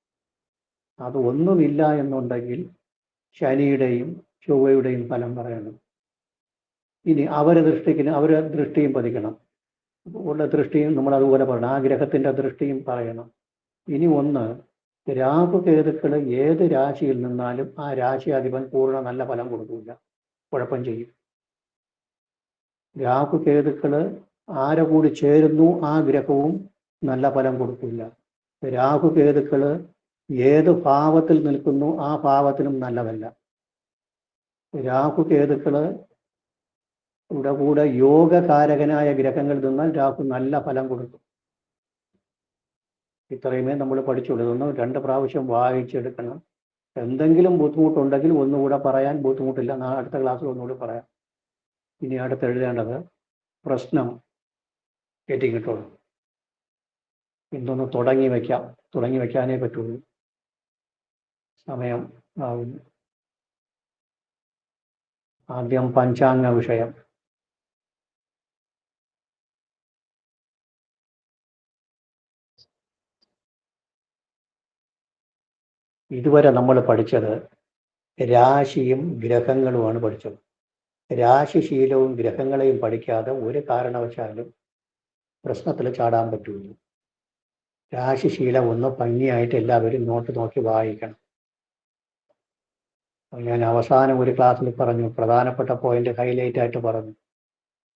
അത് ഒന്നുമില്ല എന്നുണ്ടെങ്കിൽ ശനിയുടെയും ചൊവ്വയുടെയും ഫലം പറയണം. ഇനി അവരുടെ ദൃഷ്ടിയും പതിക്കണം. ഉള്ള ദൃഷ്ടിയും നമ്മൾ അതുപോലെ പറയണം. ആ ഗ്രഹത്തിന്റെ ദൃഷ്ടിയും പറയണം. ഇനി ഒന്ന്, രാഹുകേതുക്കൾ ഏത് രാശിയിൽ നിന്നാലും ആ രാശി അധിപൻ പൂർണ്ണ നല്ല ഫലം കൊടുക്കില്ല, കുഴപ്പം ചെയ്യും. രാഹുകേതുക്കൾ ആരെ കൂടി ചേരുന്നു ആ ഗ്രഹവും നല്ല ഫലം കൊടുക്കില്ല. രാഹുകേതുക്കൾ ഏത് ഭാവത്തിൽ നിൽക്കുന്നു ആ ഭാവത്തിനും നല്ലതല്ല. രാഹുകേതുക്കള് കൂടെ യോഗകാരകനായ ഗ്രഹങ്ങൾ നിന്നാൽ രാഹു നല്ല ഫലം കൊടുക്കും. ഇത്രയുമേ നമ്മൾ പഠിച്ചുള്ളൂ. ഇതൊന്ന് 2 പ്രാവശ്യം വായിച്ചെടുക്കണം. എന്തെങ്കിലും ബുദ്ധിമുട്ടുണ്ടെങ്കിൽ ഒന്നുകൂടെ പറയാൻ ബുദ്ധിമുട്ടില്ല. അടുത്ത ക്ലാസ്സിൽ ഒന്നുകൂടി പറയാം. ഇനി അടുത്ത് എഴുതേണ്ടത് പ്രശ്നം കേട്ടിട്ടുള്ളൂ. ഇതൊന്ന് തുടങ്ങി വയ്ക്കാനേ പറ്റുള്ളൂ. സമയം ആവുന്നു. ആദ്യം പഞ്ചാംഗ വിഷയം. ഇതുവരെ നമ്മൾ പഠിച്ചത് രാശിയും ഗ്രഹങ്ങളുമാണ് പഠിച്ചത്. രാശിശീലവും ഗ്രഹങ്ങളെയും പഠിക്കാതെ ഒരു കാരണവശാലും പ്രശ്നത്തിൽ ചാടാൻ പറ്റുള്ളൂ. രാശിശീലം ഒന്ന് ഭംഗിയായിട്ട് എല്ലാവരും നോട്ട് നോക്കി വായിക്കണം. ഞാൻ അവസാനം ഒരു ക്ലാസ്സിൽ പറഞ്ഞു, പ്രധാനപ്പെട്ട പോയിന്റ് ഹൈലൈറ്റ് ആയിട്ട് പറഞ്ഞു.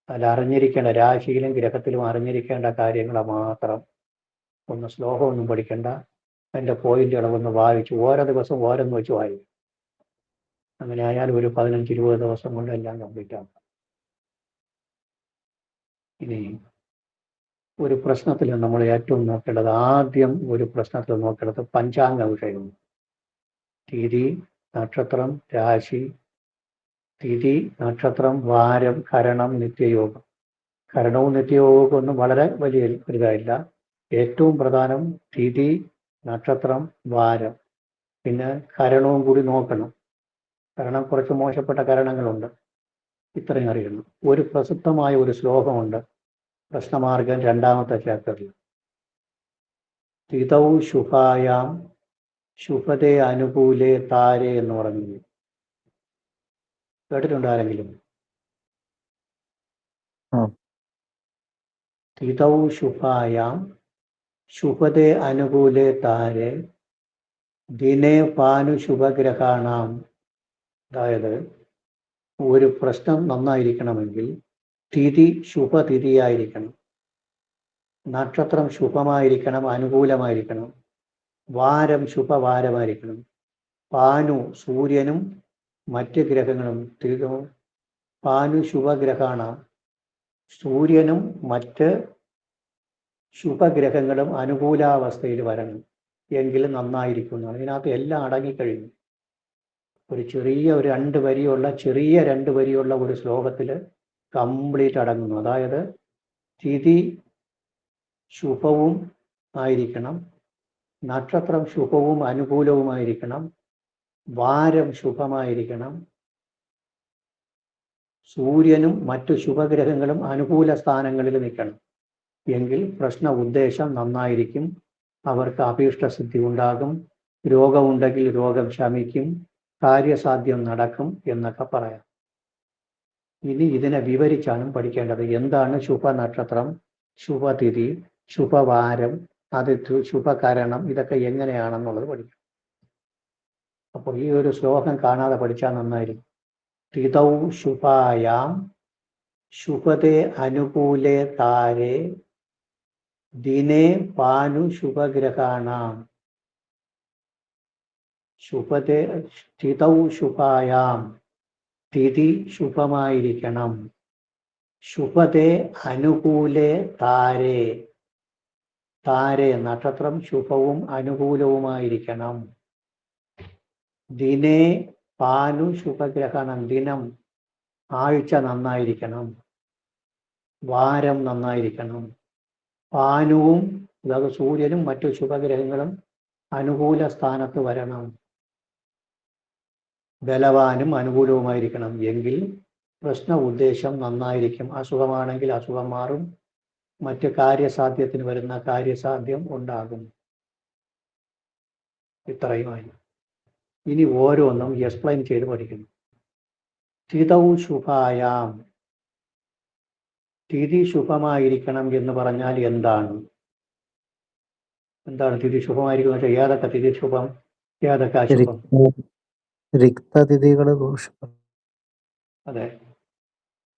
അതിൽ അറിഞ്ഞിരിക്കേണ്ട, രാശിയിലും ഗ്രഹത്തിലും അറിഞ്ഞിരിക്കേണ്ട കാര്യങ്ങൾ മാത്രം. ഒന്ന് ശ്ലോകമൊന്നും പഠിക്കേണ്ട, അതിൻ്റെ പോയിന്റുകളൊന്ന് വായിച്ചു ഓരോ ദിവസം ഓരോന്ന് വെച്ച് വായിക്കും. അങ്ങനെ ആയാൽ ഒരു 15-20 ദിവസം കൊണ്ട് എല്ലാം കംപ്ലീറ്റ് ആക്കാം. ഇനി ഒരു പ്രശ്നത്തിൽ നമ്മൾ ഏറ്റവും നോക്കേണ്ടത്, ആദ്യം ഒരു പ്രശ്നത്തിൽ നോക്കേണ്ടത് പഞ്ചാംഗ വിഷയം. തിഥി, നക്ഷത്രം, രാശി, തിഥി, നക്ഷത്രം, വാരം, കരണം, നിത്യയോഗം. കരണവും നിത്യയോഗവും ഒന്നും വളരെ വലിയ ഇതായില്ല. ഏറ്റവും പ്രധാനം തിഥി, നക്ഷത്രം, വാരം. പിന്നെ കരണവും കൂടി നോക്കണം. കരണം കുറച്ച് മോശപ്പെട്ട കരണങ്ങളുണ്ട്. ഇത്രയും അറിയണം. ഒരു പ്രസിദ്ധമായ ഒരു ശ്ലോകമുണ്ട് പ്രശ്നമാർഗം 2ാമത്തെ ചാപ്റ്ററിൽ. തിഥൗ ശുഭായാം ശുഭതേ അനുകൂലേ താരേ എന്ന് പറഞ്ഞു. കേട്ടിട്ടുണ്ടോ ആരെങ്കിലും? തിഥൗ ശുഭായാം ശുഭതേ അനുകൂലേ താരേ ദിനേ പാനു ശുഭഗ്രഹാണാം. അതായത് ഒരു പ്രശ്നം നന്നായിരിക്കണമെങ്കിൽ തിഥി ശുഭതിഥിയായിരിക്കണം, നക്ഷത്രം ശുഭമായിരിക്കണം, അനുകൂലമായിരിക്കണം, വാരം ശുഭവാരമായിരിക്കണം, പാനു സൂര്യനും മറ്റ് ഗ്രഹങ്ങളും, പാനു ശുഭഗ്രഹാണ്, സൂര്യനും മറ്റ് ശുഭഗ്രഹങ്ങളും അനുകൂലാവസ്ഥയിൽ വരണം എങ്കിൽ നന്നായിരിക്കുന്നതാണ്. ഇതിനകത്ത് എല്ലാം അടങ്ങിക്കഴിഞ്ഞു. ഒരു ചെറിയ ഒരു 2 വരിയുള്ള ഒരു ശ്ലോകത്തിൽ കംപ്ലീറ്റ് അടങ്ങുന്നു. അതായത് തിഥി ശുഭവും ആയിരിക്കണം, നക്ഷത്രം ശുഭവും അനുകൂലവുമായിരിക്കണം, വാരം ശുഭമായിരിക്കണം, സൂര്യനും മറ്റു ശുഭഗ്രഹങ്ങളും അനുകൂല സ്ഥാനങ്ങളിൽ നിൽക്കണം എങ്കിൽ പ്രശ്ന ഉദ്ദേശം നന്നായിരിക്കും. അവർക്ക് അഭീഷ്ടസിദ്ധി ഉണ്ടാകും, രോഗമുണ്ടെങ്കിൽ രോഗം ശമിക്കും, കാര്യസാധ്യം നടക്കും എന്നൊക്കെ പറയാം. ഇനി ഇതിനെ വിവരിച്ചാണ് പഠിക്കേണ്ടത്. എന്താണ് ശുഭനക്ഷത്രം, ശുഭതിഥി, ശുഭവാരം, അത് ശുഭകരണം, ഇതൊക്കെ എങ്ങനെയാണെന്നുള്ളത് പഠിക്കും. അപ്പോൾ ഈ ഒരു ശ്ലോകം കാണാതെ പഠിച്ചാൽ നന്നായിരിക്കും. തിഥൗ ശുഭായാം ശുഭതേ അനുകൂലേ താരേ ദിനേ പാനു ശുഭഗ്രഹാണാം. ശുഭതേ തിഥൗ ശുഭായാം, തിഥി ശുഭമായിരിക്കണം, ശുഭതേ അനുകൂലേ താരേ. താരേ നക്ഷത്രം ശുഭവും അനുകൂലവുമായിരിക്കണം. ദിനേ പാനു ശുഭഗ്രഹണം. ദിനം ആഴ്ച നന്നായിരിക്കണം. വാരം നന്നായിരിക്കണം. പാനുവും അതായത് സൂര്യനും മറ്റു ശുഭഗ്രഹങ്ങളും അനുകൂല സ്ഥാനത്ത് വരണം. ബലവാനും അനുകൂലവുമായിരിക്കണം. എങ്കിൽ പ്രശ്ന ഉദ്ദേശം നന്നായിരിക്കും. അസുഖമാണെങ്കിൽ അസുഖം മാറും. മറ്റ് കാര്യസാധ്യത്തിന് വരുന്ന കാര്യസാധ്യം ഉണ്ടാകും. ഇത്രയുമായി. ഇനി ഓരോന്നും എക്സ്പ്ലെയിൻ ചെയ്ത് പഠിക്കുന്നു. തിഥൗ ശുഭായാം. തിഥി ശുഭമായിരിക്കണം എന്ന് പറഞ്ഞാൽ എന്താണ്? എന്താണ് തിഥി ശുഭമായിരിക്കും? ഏതൊക്കെ തിഥി ശുഭം, ഏതൊക്കെ അശുഭം? റിക്തതിഥികള് ദോഷം. അതെ,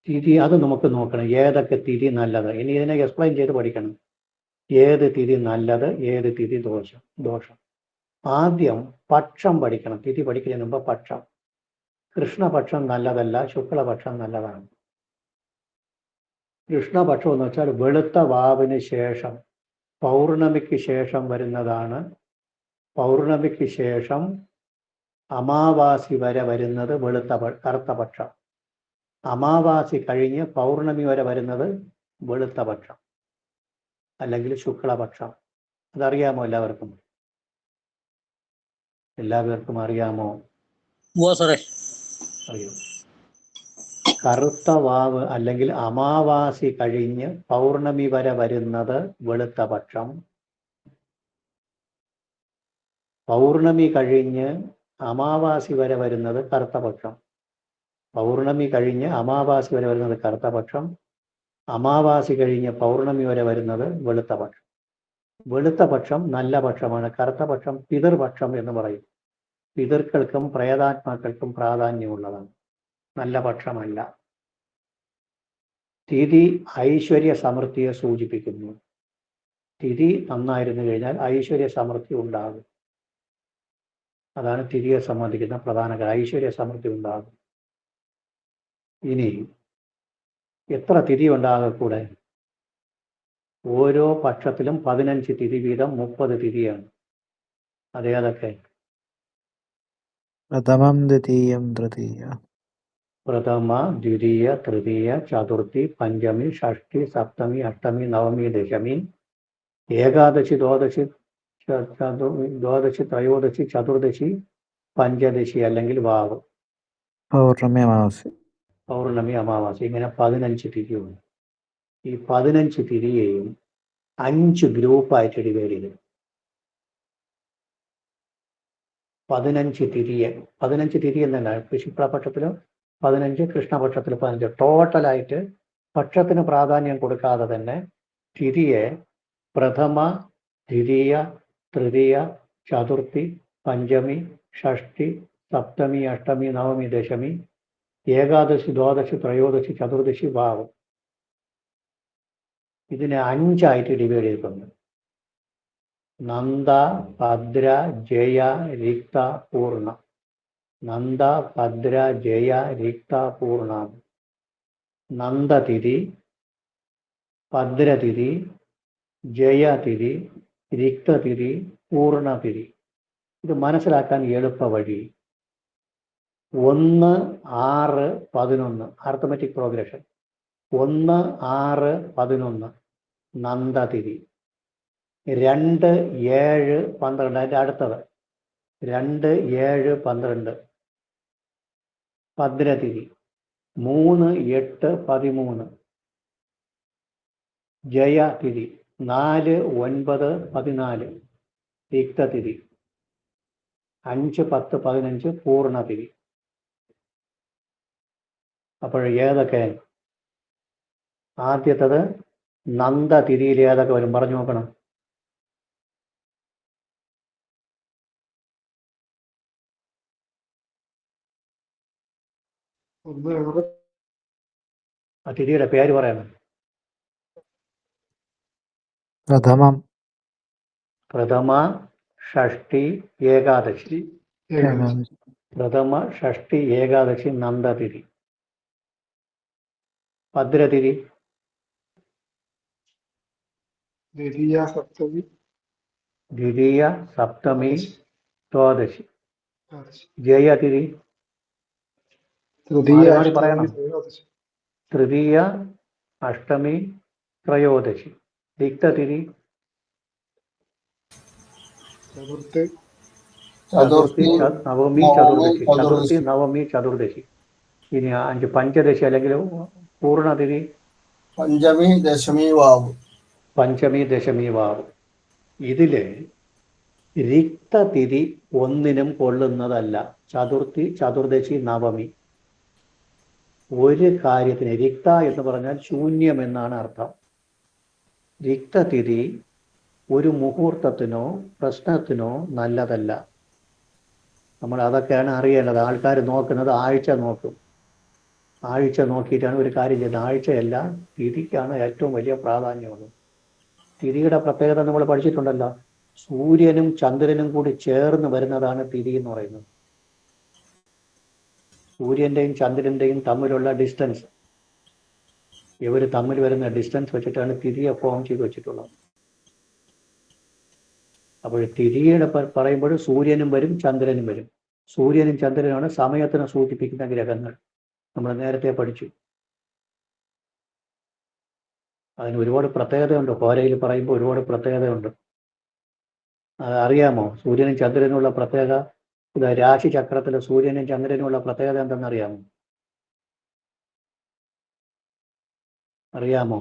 തിഥി അത് നമുക്ക് നോക്കണം. ഏതൊക്കെ തിഥി നല്ലത്? ഇനി ഇതിനെ എക്സ്പ്ലെയിൻ ചെയ്ത് പഠിക്കണം. ഏത് തിഥി നല്ലത്, ഏത് തിഥി ദോഷം. ആദ്യം പക്ഷം പഠിക്കണം. തിഥി പഠിക്കുന്നതിന് മുമ്പ് പക്ഷം. കൃഷ്ണപക്ഷം നല്ലതല്ല, ശുക്ലപക്ഷം നല്ലതാണ്. കൃഷ്ണപക്ഷം എന്ന് വെച്ചാൽ വെളുത്ത വാവിന് ശേഷം പൗർണമിക്ക് ശേഷം വരുന്നതാണ്. പൗർണമിക്ക് ശേഷം അമാവാസി വരെ വരുന്നത് കറുത്ത പക്ഷം. അമാവാസി കഴിഞ്ഞ് പൗർണമി വരെ വരുന്നത് വെളുത്ത പക്ഷം അല്ലെങ്കിൽ ശുക്ലപക്ഷം. അതറിയാമോ എല്ലാവർക്കും? എല്ലാവർക്കും അറിയാമോ? അറിയോ? കറുത്ത വാവ് അല്ലെങ്കിൽ അമാവാസി കഴിഞ്ഞ് പൗർണമി വരെ വരുന്നത് വെളുത്ത പക്ഷം. പൗർണമി കഴിഞ്ഞ് അമാവാസി വരെ വരുന്നത് കറുത്ത പക്ഷം. പൗർണമി കഴിഞ്ഞ് അമാവാസി വരെ വരുന്നത് കറുത്ത പക്ഷം. അമാവാസി കഴിഞ്ഞ് പൗർണമി വരെ വരുന്നത് വെളുത്ത പക്ഷം. വെളുത്ത പക്ഷം നല്ല പക്ഷമാണ്. കറുത്ത പക്ഷം പിതൃപക്ഷം എന്ന് പറയും. പിതൃക്കൾക്കും പ്രേതാത്മാക്കൾക്കും പ്രാധാന്യമുള്ളതാണ്. നല്ല പക്ഷമല്ല. തിഥി ഐശ്വര്യ സമൃദ്ധിയെ സൂചിപ്പിക്കുന്നു. തിഥി നന്നായിരുന്നു കഴിഞ്ഞാൽ ഐശ്വര്യ സമൃദ്ധി ഉണ്ടാകും. അതാണ് തിഥിയെ സംബന്ധിക്കുന്ന പ്രധാന കാര്യം. ഐശ്വര്യ സമൃദ്ധി ഉണ്ടാകും. ഇനി എത്ര തിഥി ഉണ്ടാകക്കൂടെ? ഓരോ പക്ഷത്തിലും 15 തിഥി വീതം 30 തിഥിയാണ്. അതേതൊക്കെ? പ്രഥമം ദ്വിതീയം തൃതീയ. പ്രഥമ, ദ്വിതീയ, തൃതീയ, ചതുർത്ഥി, പഞ്ചമി, ഷഷ്ടി, സപ്തമി, അഷ്ടമി, നവമി, ദശമി, ഏകാദശി, ദ്വാദശി, ത്രയോദശി, ചതുർദശി, പഞ്ചദശി അല്ലെങ്കിൽ വാവ്. പൗർണമി അമാവാസി. പൗർണമി അമാവാസി. ഇങ്ങനെ 15 തിഥിയുണ്ട്. ഈ 15 തിഥിയെയും 5 ഗ്രൂപ്പായിട്ട് ഡിവൈഡ് ചെയ്തു. 15 തിഥി എന്നല്ല. ശുക്ലപക്ഷത്തിലും 15, കൃഷ്ണപക്ഷത്തിൽ 15. ടോട്ടലായിട്ട് പക്ഷത്തിന് പ്രാധാന്യം കൊടുക്കാതെ തന്നെ തിഥിയെ പ്രഥമ, ദ്വിതീയ, തൃതീയ, ചതുർത്ഥി, പഞ്ചമി, ഷഷ്ടി, സപ്തമി, അഷ്ടമി, നവമി, ദശമി, ഏകാദശി, ദ്വാദശി, ത്രയോദശി, ചതുർദശി, വാവ്. ഇതിനെ 5 ഡിവൈഡ് ചെയ്തിട്ടുണ്ട്. നന്ദ, ഭദ്ര, ജയ, രിക്ത, പൂർണ്ണ. നന്ദ, ഭദ്ര, ജയ, രിക്ത, പൂർണ്ണ. നന്ദതിഥി, ഭദ്രതിഥി, ജയതിഥി, രിക്തതിഥി, പൂർണ്ണതിഥി. ഇത് മനസ്സിലാക്കാൻ എളുപ്പ വഴി 1, 6, 11 അർത്ഥമെറ്റിക് പ്രോഗ്രഷൻ. 1, 6, 11 നന്ദതിഥി. 2, 7, 12 അതിൻ്റെ അടുത്തത് 2, 7, 12 ഭദ്രതിഥി. 3, 8, 13 ജയതിഥി. 4, 9, 14 രിക്തതിഥി. 5, 10, 15 പൂർണ്ണതിഥി. അപ്പോൾ ഏതൊക്കെ? ആദ്യത്തത് നന്ദതിഥിയിൽ ഏതൊക്കെ വരും? പറഞ്ഞു നോക്കണം. ആ തിഥിയുടെ പേര് പറയണം. പ്രഥമം, പ്രഥമ, ഷഷ്ടി, ഏകാദശി. പ്രഥമ, ഷഷ്ടി, ഏകാദശി നന്ദതിഥി. ഭദ്രതിഥി, ദ്വിതീയ സപ്തമി ദ്വിതീയ, സപ്തമി, ദ്വാദശി. ദ്വാദശി. ജയതിഥി, തൃതീയ മാറി മാറി അഷ്ടമി പറയണം. ത്രയോദശി. തൃതീയ, അഷ്ടമി, ത്രയോദശി. തിക്തതിഥി, ചതുർത്ഥി ചതുർത്ഥി, നവമി, ചതുർദശി. ചതുർത്ഥി, നവമി, ചതുർദശി. ഇനി 5 പഞ്ചദശി അല്ലെങ്കിൽ പൂർണ്ണതിഥി, പഞ്ചമി ദശമി വാവ്. പഞ്ചമി, ദശമി, വാവ്. ഇതില് റിക്തതിഥി ഒന്നിനും കൊള്ളുന്നതല്ല. ചതുർത്ഥി, ചതുർദശി, നവമി. ഒരു കാര്യത്തിന് റിക്ത എന്ന് പറഞ്ഞാൽ ശൂന്യം എന്നാണ് അർത്ഥം. റിക്തതിഥി ഒരു മുഹൂർത്തത്തിനോ പ്രശ്നത്തിനോ നല്ലതല്ല. നമ്മൾ അതൊക്കെയാണ് അറിയേണ്ടത്. ആൾക്കാർ നോക്കുന്നത് ആഴ്ച നോക്കും. ആഴ്ച നോക്കിയിട്ടാണ് ഒരു കാര്യം ചെയ്യുന്നത്. ആഴ്ചയല്ല, തിഥിക്കാണ് ഏറ്റവും വലിയ പ്രാധാന്യമുള്ളത്. തിഥിയുടെ പ്രത്യേകത നമ്മൾ പഠിച്ചിട്ടുണ്ടല്ലോ. സൂര്യനും ചന്ദ്രനും കൂടി ചേർന്ന് വരുന്നതാണ് തിഥി എന്ന് പറയുന്നത്. സൂര്യന്റെയും ചന്ദ്രന്റെയും തമ്മിലുള്ള ഡിസ്റ്റൻസ്, ഇവർ തമ്മിൽ വരുന്ന ഡിസ്റ്റൻസ് വെച്ചിട്ടാണ് തിഥിയെ ഫോം ചെയ്ത് വെച്ചിട്ടുള്ളത്. അപ്പോൾ തിഥിയുടെ പറയുമ്പോൾ സൂര്യനും വരും, ചന്ദ്രനും വരും. സൂര്യനും ചന്ദ്രനുമാണ് സമയത്തിനെ സൂചിപ്പിക്കുന്ന ഗ്രഹങ്ങൾ. നമ്മൾ നേരത്തെ പഠിച്ചു. അതിന് ഒരുപാട് പ്രത്യേകതയുണ്ട്. ഹോരയിൽ പറയുമ്പോൾ ഒരുപാട് പ്രത്യേകതയുണ്ട്. അത് അറിയാമോ? സൂര്യനും ചന്ദ്രനുമുള്ള പ്രത്യേകത, രാശി ചക്രത്തിലെ സൂര്യനും ചന്ദ്രനുമുള്ള പ്രത്യേകത എന്തെന്നറിയാമോ? അറിയാമോ?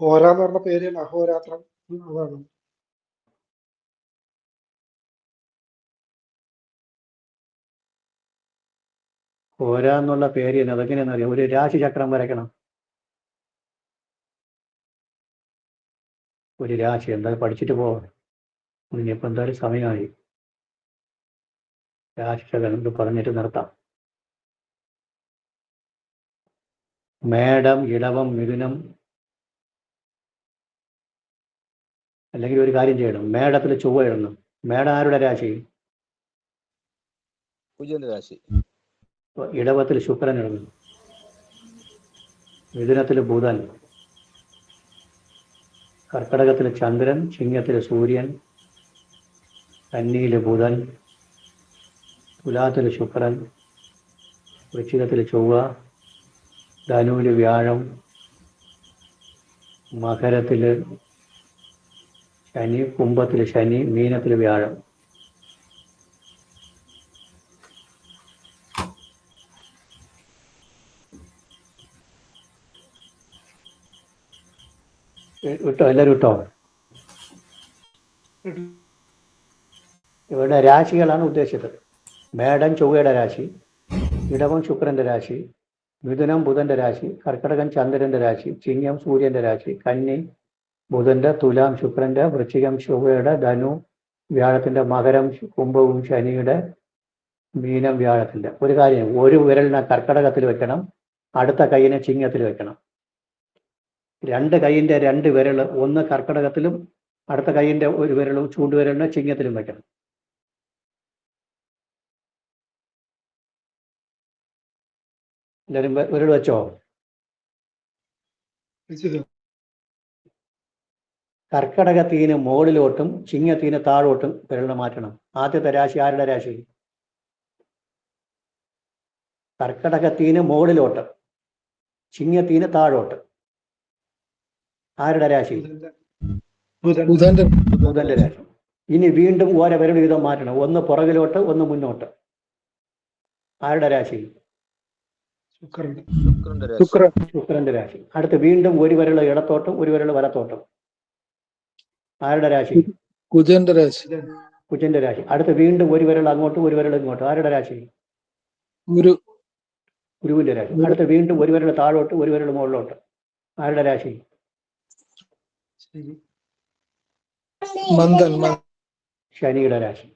ഹോര എന്ന് പറഞ്ഞ പേര് അഹോരാത്രം അതാണ്. ഹോര എന്നുള്ള പേര് തന്നെ അതെങ്ങനെയാണെന്ന് അറിയാം. ഒരു രാശി ചക്രം വരയ്ക്കണം. ഒരു രാശി എന്തായാലും പഠിച്ചിട്ട് പോകണം. ഇനിയിപ്പോൾ എന്തായാലും സമയമായി. രാശിചക്രം പറഞ്ഞിട്ട് നിർത്താം. മേടം, ഇടവം, മിഥുനം. അല്ലെങ്കിൽ ഒരു കാര്യം ചെയ്യണം, മേടത്തിൽ ചൊവ്വ ഇടണം. മേടം ആരുടെ രാശി? കുജന്റെ രാശി. ഇടവത്തിൽ ശുക്രൻ ഇടണം. മിഥുനത്തിൽ ബുധൻ, കർക്കടകത്തിൽ ചന്ദ്രൻ, ചിങ്ങത്തിൽ സൂര്യൻ, കന്നിയിൽ ബുധൻ, തുലാത്തിൽ ശുക്രൻ, വൃശ്ചികത്തിൽ ചൊവ്വ, ധനുവിൽ വ്യാഴം, മകരത്തിൽ ശനി, കുംഭത്തിൽ ശനി, മീനത്തിൽ വ്യാഴം. വിട്ടോ? എല്ലാവരും വിട്ടോ? ഇവിടെ രാശികളാണ് ഉദ്ദേശിച്ചത്. മേടം ചൊവ്വയുടെ രാശി, ഇടവം ശുക്രന്റെ രാശി, മിഥുനം ബുധന്റെ രാശി, കർക്കടകം ചന്ദ്രന്റെ രാശി, ചിങ്ങം സൂര്യന്റെ രാശി, കന്നി ബുധന്റെ, തുലാം ശുക്രന്റെ, വൃശ്ചികം ചൊവ്വയുടെ, ധനു വ്യാഴത്തിന്റെ, മകരം കുംഭവും ശനിയുടെ, മീനം വ്യാഴത്തിന്റെ. ഒരു കാര്യം, ഒരു വിരലിനെ കർക്കടകത്തിൽ വെക്കണം, അടുത്ത കൈയിനെ ചിങ്ങത്തിൽ വെക്കണം. 2 കൈയിന്റെ 2 വിരൽ, ഒന്ന് കർക്കടകത്തിലും അടുത്ത കൈയിന്റെ ഒരു വിരലും ചൂണ്ടുവിരലിനെ ചിങ്ങത്തിലും വെക്കണം. എല്ലാവരും വിരൽ വെച്ചോ? കർക്കടകത്തിന് മുകളിലോട്ടും ചിങ്ങത്തിന് താഴോട്ടും വിരലിനെ മാറ്റണം. ആദ്യത്തെ രാശി ആരുടെ രാശി? കർക്കടകത്തിന് മുകളിലോട്ട്, ചിങ്ങത്തിന് താഴോട്ട്. ആരുടെ രാശി? ബുധന്റെ രാശി. ഇനി വീണ്ടും ഓരോ വിരൽ വീതം മാറ്റണം. ഒന്ന് പുറകിലോട്ട്, ഒന്ന് മുന്നോട്ട്. ആരുടെ രാശി? ശുക്രന്റെ രാശി. അടുത്ത് വീണ്ടും ഒരു വിരൽ ഇടത്തോട്ടും ഒരു വിരൽ വലത്തോട്ടും. ആരുടെ രാശി? കുജന്റെ രാശി. കുജന്റെ രാശി. അടുത്ത് വീണ്ടും ഒരു വിരൽ അങ്ങോട്ടും ഒരു വിരൽ ഇങ്ങോട്ടും. ആരുടെ രാശി? ഗുരുവിന്റെ രാശി. അടുത്ത് വീണ്ടും ഒരു വിരൽ താഴോട്ട് ഒരു വിരൽ മുകളിലോട്ട്. ആരുടെ രാശി? ശനിയുടെ രാശി.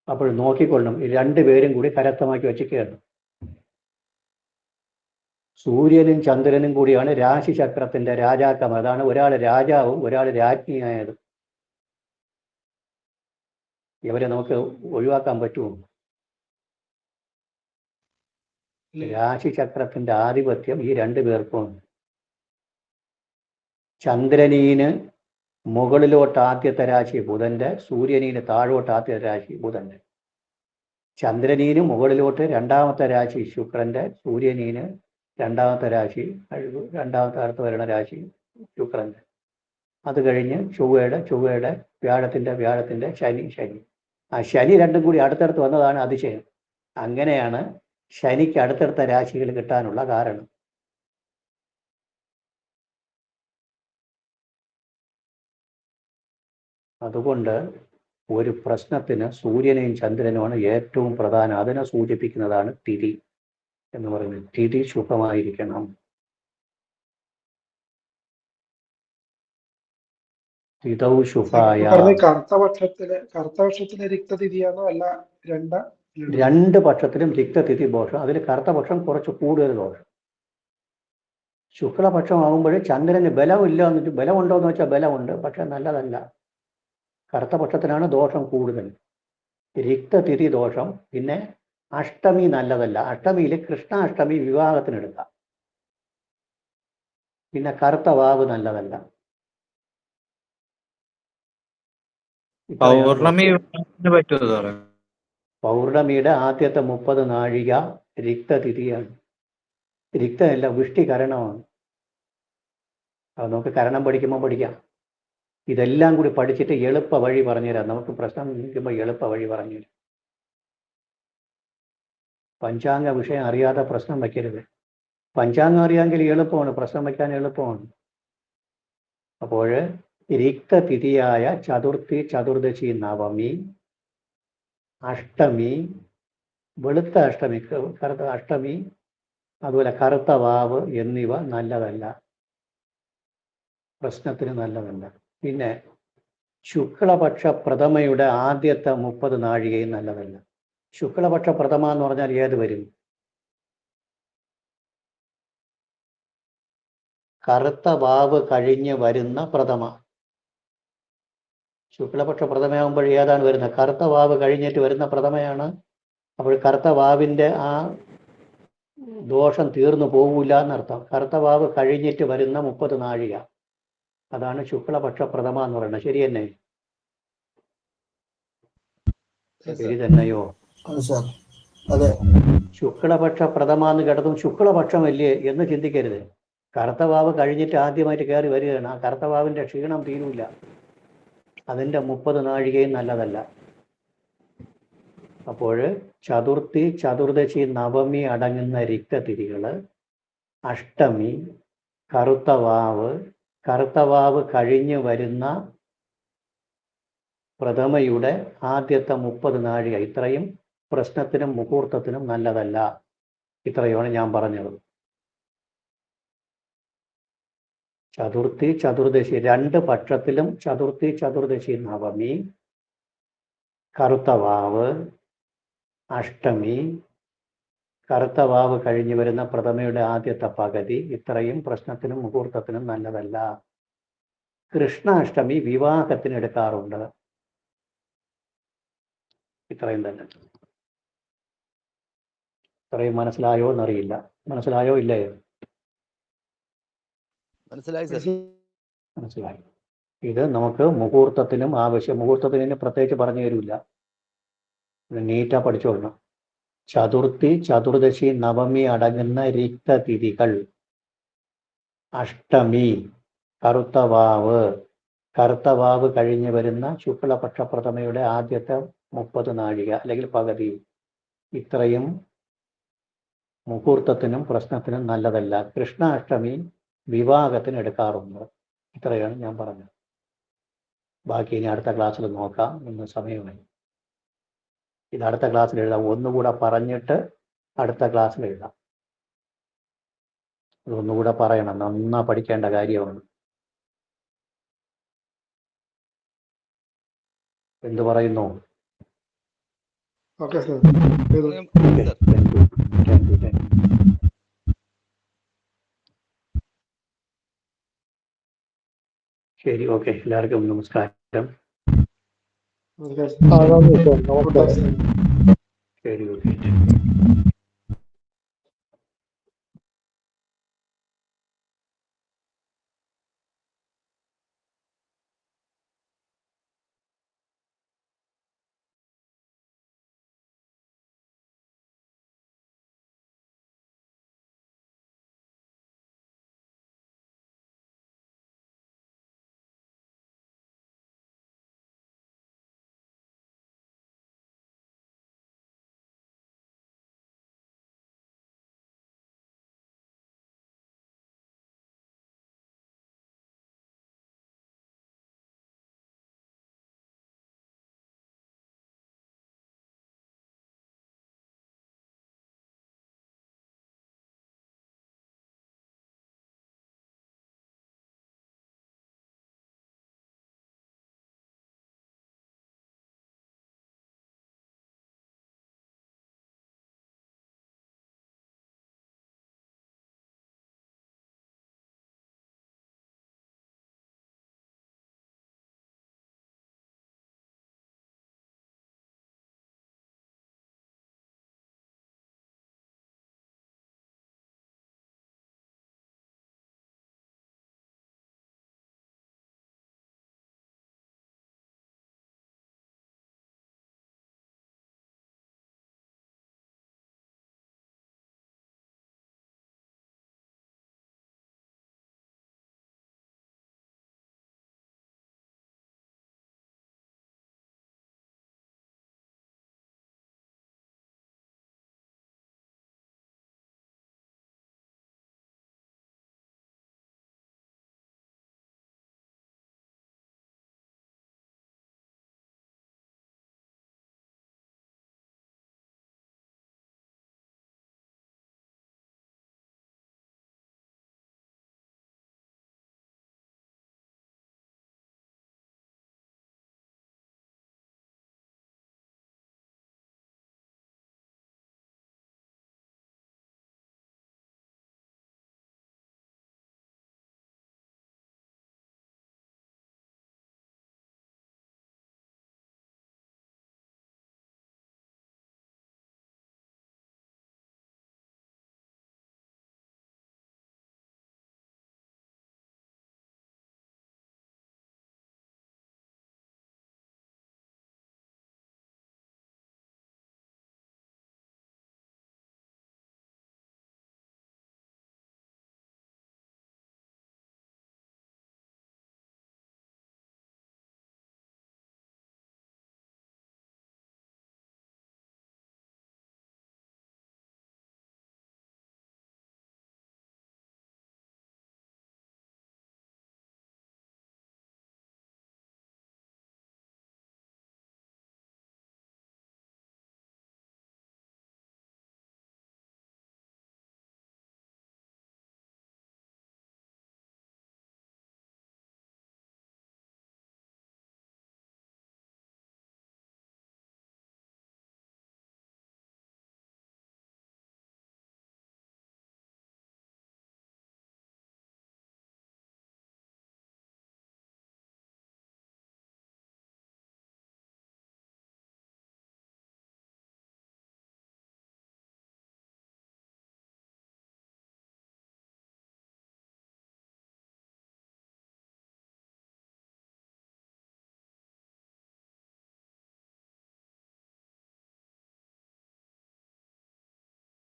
അപ്പോൾ നോക്കിക്കൊള്ളണം, ഈ 2 പേരും കൂടി കരസ്ഥമാക്കി വെച്ചിരിക്കുകയാണ്. സൂര്യനും ചന്ദ്രനും കൂടിയാണ് രാശിചക്രത്തിന്റെ രാജാക്കം. അതാണ് ഒരാൾ രാജാവും ഒരാൾ രാജ്ഞിയായത്. ഇവരെ നമുക്ക് ഒഴിവാക്കാൻ പറ്റുമോ? രാശിചക്രത്തിന്റെ ആധിപത്യം ഈ രണ്ടു പേർക്കും. ചന്ദ്രനീന് മുകളിലോട്ട് ആദ്യത്തെ രാശി ബുധന്റെ, സൂര്യനീന് താഴോട്ട് ആദ്യത്തെ രാശി ബുധന്റെ. ചന്ദ്രനീന് മുകളിലോട്ട് രണ്ടാമത്തെ രാശി ശുക്രന്റെ, സൂര്യനീന് രണ്ടാമത്തെ രാശി രണ്ടാമത്തെ അടുത്ത് വരുന്ന രാശി ശുക്രന്റെ. അത് കഴിഞ്ഞ് ചൊവ്വയുടെ വ്യാഴത്തിന്റെ ശനി. ആ ശനി രണ്ടും കൂടി അടുത്തടുത്ത് വന്നതാണ് അതിശയം. അങ്ങനെയാണ് ശനിക്ക് അടുത്തടുത്ത രാശികൾ കിട്ടാനുള്ള കാരണം. അതുകൊണ്ട് ഒരു പ്രശ്നത്തിന് സൂര്യനെയും ചന്ദ്രനുമാണ് ഏറ്റവും പ്രധാനം. അതിനെ സൂചിപ്പിക്കുന്നതാണ് തിഥി എന്ന് പറയുന്നത്. തിഥി ശുഭമായിരിക്കണം. തിഥൗ ശുഭായ. കറുത്തപക്ഷത്തിലെ റിക്തതിഥിയാണോ അല്ല രണ്ട് പക്ഷത്തിലും റിക്തതിഥി ദോഷം. അതിൽ കറുത്തപക്ഷം കുറച്ച് കൂടുതൽ ദോഷം. ശുക്ലപക്ഷം ആകുമ്പോഴേ ചന്ദ്രന് ബലമില്ല എന്നിട്ട് ബലമുണ്ടോ എന്ന് വെച്ചാൽ ബലമുണ്ട്, പക്ഷെ നല്ലതല്ല. കറുത്ത പക്ഷത്തിനാണ് ദോഷം കൂടുതൽ. റിക്തതിഥി ദോഷം. പിന്നെ അഷ്ടമി നല്ലതല്ല. അഷ്ടമിയിൽ കൃഷ്ണാഷ്ടമി വിവാഹത്തിനെടുക്കാം. പിന്നെ കറുത്ത വാവ് നല്ലതല്ല. പൗർണമിയുടെ ആദ്യത്തെ 30 നാഴിക റിക്തതിഥിയാണ്. റിക്തമല്ല, വൃഷ്ടികരണമാണ്. അത് നമുക്ക് കരണം പഠിക്കുമ്പോൾ പഠിക്കാം. ഇതെല്ലാം കൂടി പഠിച്ചിട്ട് എളുപ്പ വഴി പറഞ്ഞുതരാം. നമുക്ക് പ്രശ്നം നിൽക്കുമ്പോൾ എളുപ്പ വഴി പറഞ്ഞുതരാം. പഞ്ചാംഗ വിഷയം അറിയാതെ പ്രശ്നം വയ്ക്കരുത്. പഞ്ചാംഗം അറിയാമെങ്കിൽ എളുപ്പമാണ്, പ്രശ്നം വയ്ക്കാൻ എളുപ്പമാണ്. അപ്പോൾ റിക്തതിഥിയായ ചതുർത്ഥി, ചതുർദശി, നവമി, അഷ്ടമി, വെളുത്ത അഷ്ടമി, കറുത്ത അഷ്ടമി, അതുപോലെ കറുത്ത വാവ് എന്നിവ നല്ലതല്ല, പ്രശ്നത്തിന് നല്ലതല്ല. പിന്നെ ശുക്ലപക്ഷ പ്രഥമയുടെ ആദ്യത്തെ 30 നാഴികയും നല്ലതല്ല. ശുക്ലപക്ഷ പ്രഥമ എന്ന് പറഞ്ഞാൽ ഏത് വരും? കറുത്ത വാവ് കഴിഞ്ഞ് വരുന്ന പ്രഥമ. ശുക്ലപക്ഷ പ്രഥമയാകുമ്പോൾ ഏതാണ് വരുന്നത്? കറുത്ത വാവ് കഴിഞ്ഞിട്ട് വരുന്ന പ്രഥമയാണ്. അപ്പോൾ കറുത്ത വാവിൻ്റെ ആ ദോഷം തീർന്നു പോകില്ല എന്നർത്ഥം. കറുത്ത വാവ് കഴിഞ്ഞിട്ട് വരുന്ന 30 നാഴിക, അതാണ് ശുക്ലപക്ഷ പ്രഥമ എന്ന് പറയുന്നത്. ശരി തന്നെ? ശരി തന്നെയോ? അതെ. ശുക്ലപക്ഷ പ്രഥമ എന്ന് കേട്ടതും ശുക്ലപക്ഷമല്ലേ എന്ന് ചിന്തിക്കരുത്. കറുത്ത വാവ് കഴിഞ്ഞിട്ട് ആദ്യമായിട്ട് കയറി വരികയാണ്. ആ കറുത്ത വാവിന്റെ ക്ഷീണം തീരൂല. അതിൻ്റെ 30 നാഴികയും നല്ലതല്ല. അപ്പോൾ ചതുർത്ഥി, ചതുർദശി, നവമി അടങ്ങുന്ന റിക്തതിഥികൾ, അഷ്ടമി, കറുത്ത വാവ് കഴിഞ്ഞ് വരുന്ന പ്രഥമയുടെ ആദ്യത്തെ 30 നാഴിക, ഇത്രയും പ്രശ്നത്തിനും മുഹൂർത്തത്തിനും നല്ലതല്ല. ഇത്രയുമാണ് ഞാൻ പറഞ്ഞത്. ചതുർത്ഥി, ചതുർദശി രണ്ട് പക്ഷത്തിലും ചതുർത്ഥി, ചതുർദശി, നവമി, കറുത്ത വാവ്, അഷ്ടമി, കറുത്ത വാവ് കഴിഞ്ഞു വരുന്ന പ്രഥമയുടെ ആദ്യത്തെ പകുതി, ഇത്രയും പ്രശ്നത്തിനും മുഹൂർത്തത്തിനും നല്ലതല്ല. കൃഷ്ണാഷ്ടമി വിവാഹത്തിന് എടുക്കാറുണ്ട്. ഇത്രയും തന്നെ. ഇത്രയും മനസ്സിലായോ എന്നറിയില്ല. മനസ്സിലായോ ഇല്ലയോ? മനസ്സിലായി. ഇത് നമുക്ക് മുഹൂർത്തത്തിനും ആവശ്യം. മുഹൂർത്തത്തിന് പ്രത്യേകിച്ച് പറഞ്ഞു തരില്ല, നീറ്റാ പഠിച്ചോളണം. ചതുർത്ഥി, ചതുർദശി, നവമി അടങ്ങുന്ന റിക്തതിഥികൾ, അഷ്ടമി, കറുത്ത വാവ് കഴിഞ്ഞ് വരുന്ന ശുക്ലപക്ഷ പ്രഥമയുടെ ആദ്യത്തെ 30 നാഴിക അല്ലെങ്കിൽ പകുതി, ഇത്രയും മുഹൂർത്തത്തിനും പ്രശ്നത്തിനും നല്ലതല്ല. കൃഷ്ണാഷ്ടമി വിവാഹത്തിന് എടുക്കാറുണ്ട്. ഇത്രയാണ് ഞാൻ പറഞ്ഞത്. ബാക്കി ഇനി അടുത്ത ക്ലാസ്സിൽ നോക്കാം. ഇന്ന് സമയമായി. ഇത് അടുത്ത ക്ലാസ്സിൽ എഴുതാം. ഒന്നുകൂടെ പറഞ്ഞിട്ട് അടുത്ത ക്ലാസ്സിൽ എഴുതാം. ഇതൊന്നുകൂടെ പറയണം. നന്നാ പഠിക്കേണ്ട കാര്യമാണ്. എന്ത് പറയുന്നു? Okay sir. Thank you. ശരി, ഓക്കെ, എല്ലാവർക്കും നമസ്കാരം. നമസ്കാരം. നന്ദി സാർ. നമസ്കാരം. ശരി, ഓക്കെ.